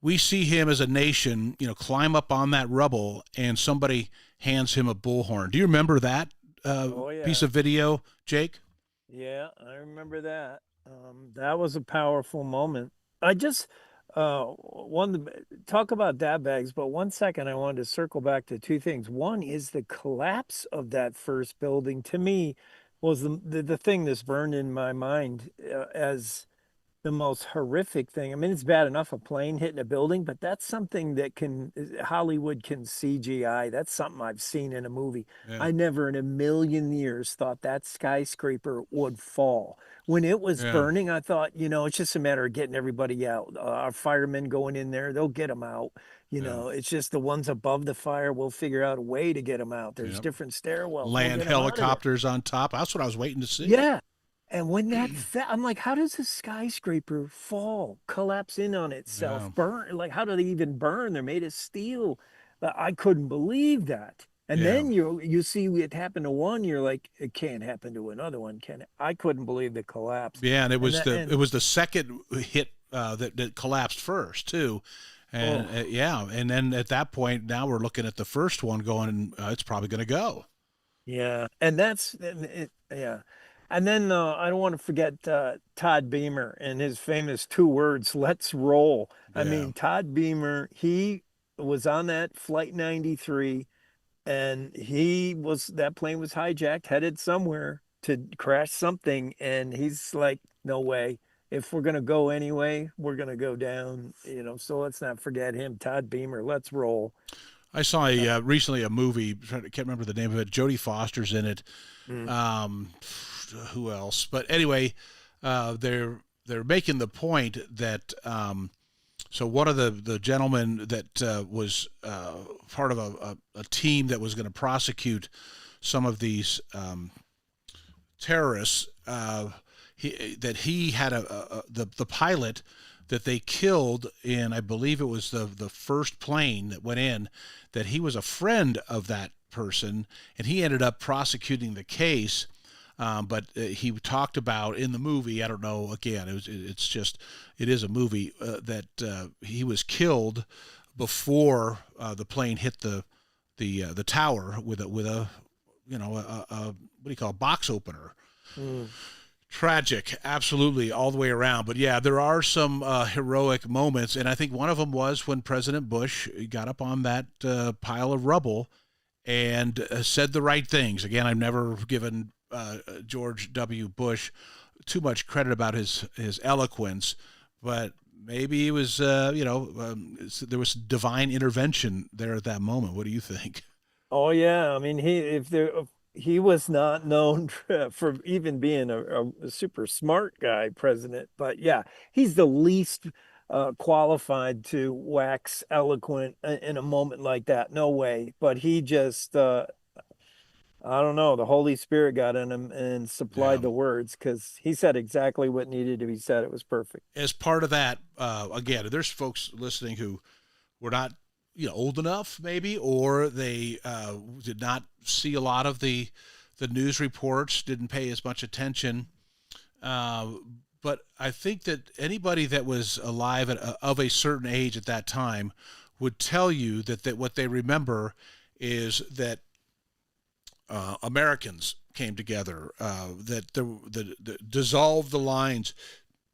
We see him as a nation, climb up on that rubble, and somebody hands him a bullhorn. Do you remember that piece of video, Jake? Yeah, I remember that. That was a powerful moment. I just one talk about dab bags, but 1 second I wanted to circle back to two things. One is the collapse of that first building to me was the thing that's burned in my mind as the most horrific thing. I mean, it's bad enough a plane hitting a building, but that's something that can Hollywood can CGI. That's something I've seen in a movie. Yeah. I never in a million years thought that skyscraper would fall. When it was Yeah. burning, I thought, it's just a matter of getting everybody out. Our firemen going in there, they'll get them out. It's just the ones above the fire. We'll figure out a way to get them out. There's different stairwells. We'll Land get 'em out of there. helicopters on top. That's what I was waiting to see. Yeah. And when that I'm like, how does a skyscraper fall, collapse in on itself, Yeah. burn? Like, how do they even burn? They're made of steel. But I couldn't believe that. And Yeah. then you see it happened to one, you're like, it can't happen to another one, can it? I couldn't believe the collapse. Yeah, and it was and it was the second hit that collapsed first too, and and then at that point now we're looking at the first one going, it's probably going to go. Yeah, and yeah. And then I don't want to forget Todd Beamer and his famous two words, let's roll. I Yeah. mean, Todd Beamer, he was on that Flight 93 and that plane was hijacked, headed somewhere to crash something. And he's like, no way. If we're going to go anyway, we're going to go down, so let's not forget him, Todd Beamer, let's roll. I saw recently a movie. I can't remember the name of it. Jodie Foster's in it. Who else? But anyway, they're making the point that so one of the gentlemen that was part of a team that was going to prosecute some of these terrorists, he had the pilot that they killed in, I believe it was the first plane that went in, that he was a friend of that person, and he ended up prosecuting the case. But he talked about in the movie, I don't know, again, it is a movie, that he was killed before the plane hit the tower with a what do you call, a box opener. Tragic, absolutely, all the way around. But yeah, there are some heroic moments, and I think one of them was when President Bush got up on that pile of rubble and said the right things. Again, I've never given George W. Bush too much credit about his eloquence, but maybe it was there was divine intervention there at that moment. What do you think? Oh yeah, I mean he was not known for even being a super smart guy, president, but yeah, he's the least qualified to wax eloquent in a moment like that. No way. But he just I don't know, the Holy Spirit got in him and supplied the words because he said exactly what needed to be said. It was perfect. As part of that, again, there's folks listening who were not old enough maybe, or they did not see a lot of the news reports, didn't pay as much attention. But I think that anybody that was alive of a certain age at that time would tell you that what they remember is that Americans came together, that the dissolved the lines,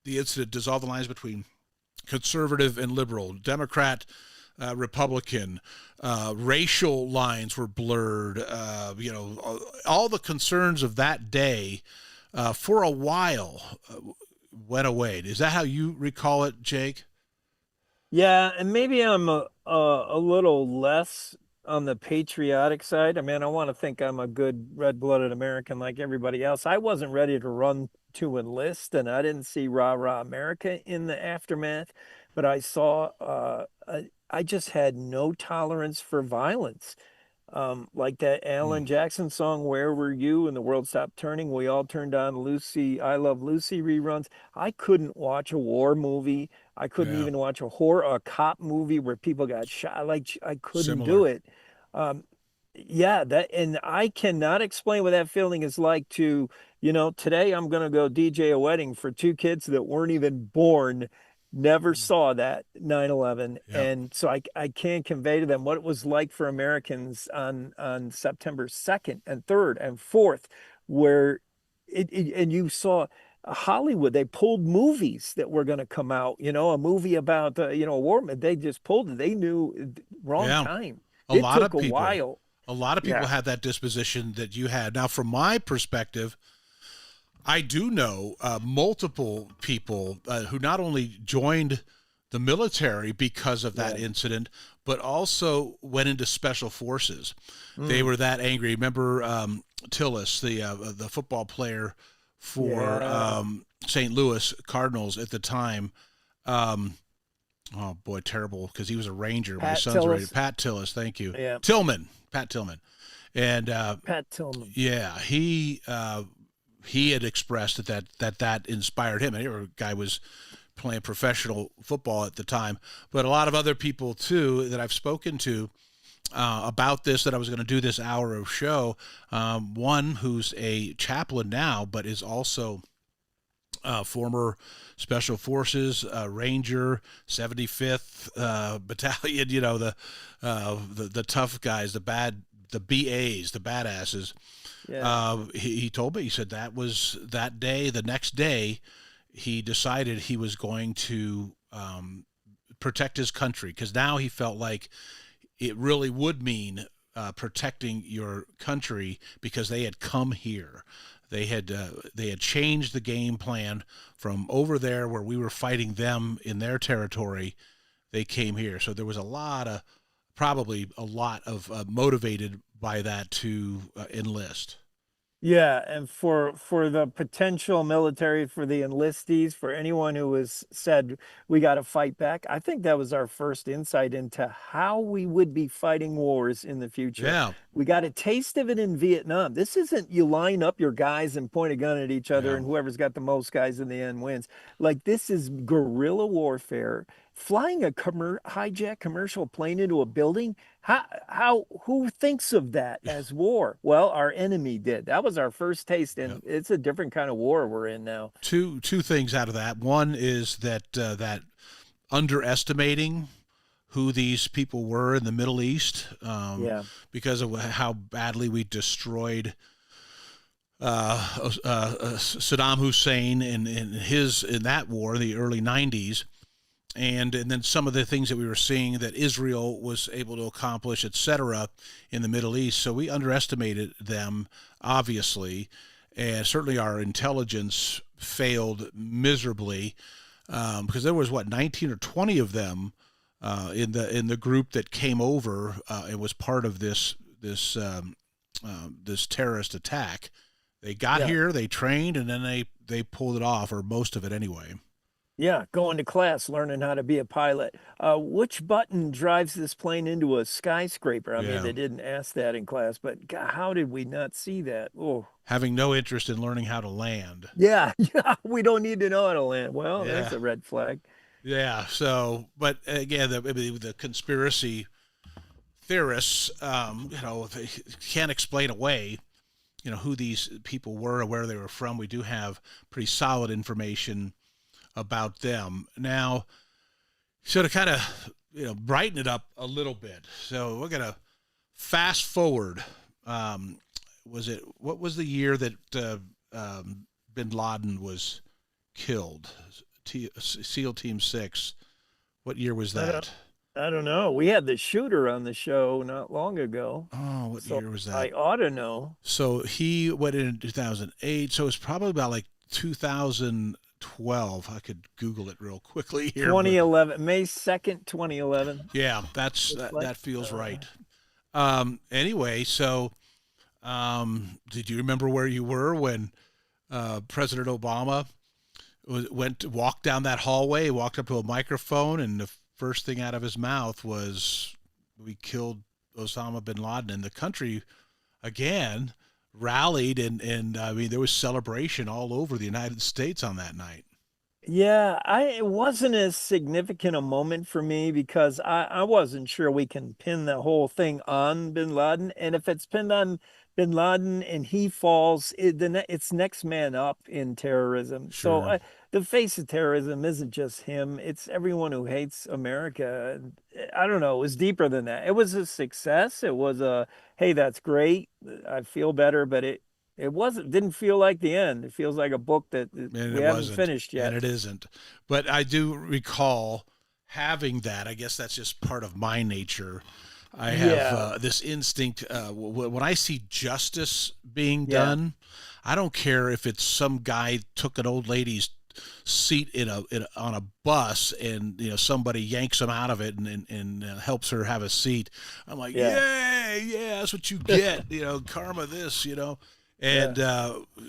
the incident dissolved the lines between conservative and liberal, Democrat, Republican, racial lines were blurred. All the concerns of that day for a while went away. Is that how you recall it, Jake? Yeah, and maybe I'm a little less on the patriotic side. I mean, I want to think I'm a good red-blooded American like everybody else. I wasn't ready to run to enlist, and I didn't see Rah Rah America in the aftermath, but I saw I just had no tolerance for violence. Like that Alan Jackson song, Where Were You? And the World Stopped Turning. We all turned on Lucy, I Love Lucy reruns. I couldn't watch a war movie. I couldn't even watch a cop movie where people got shot. Like I couldn't do it. And I cannot explain what that feeling is like to, today I'm going to go DJ a wedding for two kids that weren't even born, never saw that 9/11. And so I can't convey to them what it was like for Americans on September 2nd and 3rd and 4th, where and you saw Hollywood, they pulled movies that were going to come out, a movie about, a war. They just pulled it. They knew wrong Yeah. time. A It lot took of a people. while. A lot of people Yeah. had that disposition that you had. Now, from my perspective, I do know multiple people who not only joined the military because of that incident, but also went into special forces. They were that angry. Remember Tillis, the football player for Yeah. St. Louis Cardinals at the time. Oh boy, terrible, because he was a Ranger. My Pat son's a Ranger. Tillis. Pat Tillis, thank you. Yeah. Pat Tillman, and Pat Tillman. yeah, he had expressed that inspired him. And the guy was playing professional football at the time, but a lot of other people too that I've spoken to about this, that I was going to do this hour of show. One who's a chaplain now, but is also former Special Forces Ranger, 75th Battalion. The tough guys, the BAs, the badasses. Yeah. He told me, he said that was that day. The next day, he decided he was going to protect his country, because now he felt like it really would mean protecting your country, because they had come here. They had changed the game plan from over there where we were fighting them in their territory. They came here, so there was probably a lot of motivated by that to enlist. Yeah, and for the potential military, for the enlistees, for anyone who was said we got to fight back, I think that was our first insight into how we would be fighting wars in the future. Yeah. We got a taste of it in Vietnam. This isn't you line up your guys and point a gun at each other, Yeah. and whoever's got the most guys in the end wins. Like, this is guerrilla warfare. Flying a hijack commercial plane into a building, who thinks of that as war? Well, our enemy did. That was our first taste, and it's a different kind of war we're in now. Two things out of that. One is that underestimating who these people were in the Middle East, because of how badly we destroyed Saddam Hussein in that war in the early 90s. And then some of the things that we were seeing that Israel was able to accomplish, et cetera, in the Middle East. So we underestimated them, obviously, and certainly our intelligence failed miserably, because there was 19 or 20 of them in the group that came over and was part of this terrorist attack. They got here, they trained, and then they pulled it off, or most of it anyway. Yeah, going to class, learning how to be a pilot. Which button drives this plane into a skyscraper? I mean, they didn't ask that in class, but God, how did we not see that? Oh, having no interest in learning how to land. Yeah, we don't need to know how to land. Well, that's a red flag. Yeah. So, but again, the conspiracy theorists, they can't explain away, who these people were or where they were from. We do have pretty solid information about them. Now, so to kind of brighten it up a little bit, so we're gonna fast forward. What was the year that Bin Laden was killed? SEAL Team 6. What year was that? I don't know. We had the shooter on the show not long ago. Oh, what year was that? I ought to know. So he went in 2008. So it's probably about like 2012. I could Google it real quickly here. 2011, May 2nd, 2011. Yeah, that feels right. Anyway, so did you remember where you were when President Obama walked down that hallway, walked up to a microphone, and the first thing out of his mouth was, "We killed Osama bin Laden," and the country again rallied, and I mean, there was celebration all over the United States on that night. Yeah, it wasn't as significant a moment for me because I wasn't sure we can pin the whole thing on bin Laden. And if it's pinned on bin Laden and he falls, it's next man up in terrorism. So Sure. the face of terrorism isn't just him, it's everyone who hates America. I don't know, it was deeper than that. It was a success. It was hey, that's great. I feel better, but didn't feel like the end. It feels like a book that And we it haven't wasn't, finished yet. and it isn't. But I do recall having that. I guess that's just part of my nature. I have this instinct. When I see justice being done, I don't care if it's some guy took an old lady's seat on a bus, and somebody yanks him out of it and helps her have a seat. I'm like, yeah, that's what you get. Karma this. And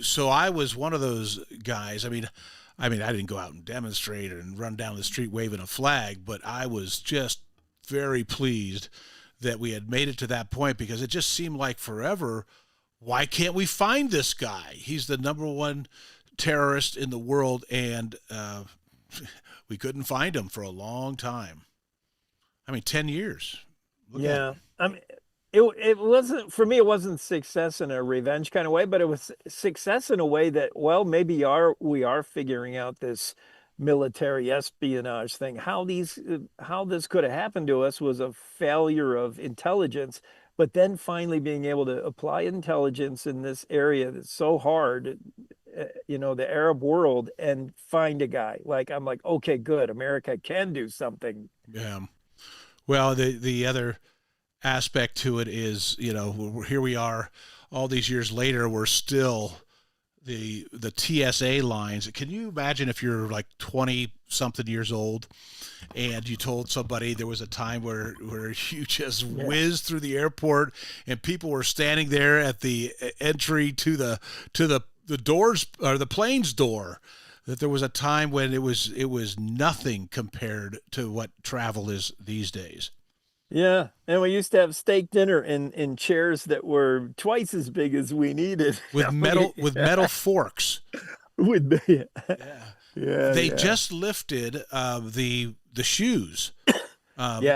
so I was one of those guys. I mean, I didn't go out and demonstrate and run down the street waving a flag, but I was just very pleased that we had made it to that point, because it just seemed like forever. Why can't we find this guy? He's the number one terrorist in the world, and we couldn't find him for a long time. 10 years. It wasn't, for me, it wasn't success in a revenge kind of way, but it was success in a way that, well, maybe we are figuring out this military espionage thing. How this could have happened to us was a failure of intelligence, but then finally being able to apply intelligence in this area that's so hard, the Arab world, and find a guy. I'm like, okay, good. America can do something. Yeah. Well, the other aspect to it is, here we are all these years later, we're still the TSA lines. Can you imagine if you're like 20 something years old and you told somebody there was a time where you just whizzed through the airport and people were standing there at the entry to the doors, or the plane's door, that there was a time when it was nothing compared to what travel is these days. Yeah, and we used to have steak dinner in chairs that were twice as big as we needed. With metal forks. They just lifted the shoes.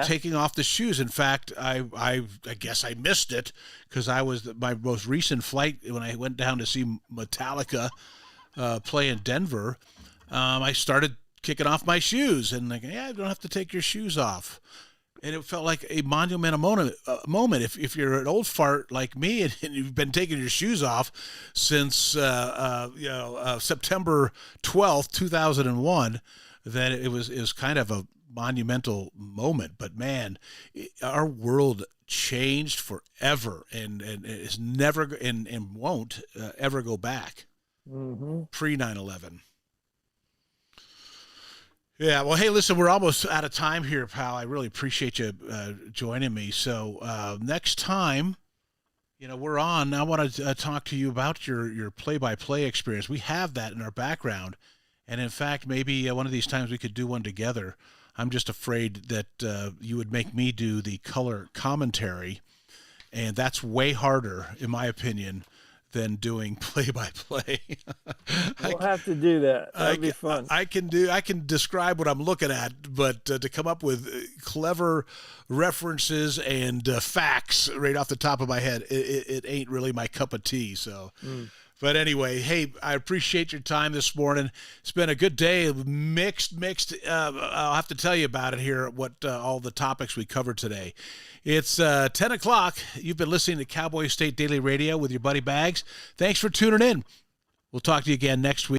Taking off the shoes. In fact, I guess I missed it, because I was my most recent flight when I went down to see Metallica play in Denver. I started kicking off my shoes, and I don't have to take your shoes off. And it felt like a monumental moment. If you're an old fart like me and you've been taking your shoes off since September 12th, 2001, then it was kind of a monumental moment. But man, our world changed forever, and is never and won't ever go back. Pre 9/11. Yeah, well, hey, listen, we're almost out of time here, pal. I really appreciate you joining me. So next time, we're on, I want to talk to you about your play-by-play experience. We have that in our background, and in fact, maybe one of these times we could do one together. I'm just afraid that you would make me do the color commentary, and that's way harder, in my opinion, than doing play-by-play. We'll have to do that. That'd be fun. I can describe what I'm looking at, but to come up with clever references and facts right off the top of my head, it ain't really my cup of tea. So, But anyway, hey, I appreciate your time this morning. It's been a good day. Mixed. I'll have to tell you about it here, what all the topics we covered today. It's 10 o'clock. You've been listening to Cowboy State Daily Radio with your buddy Bags. Thanks for tuning in. We'll talk to you again next week.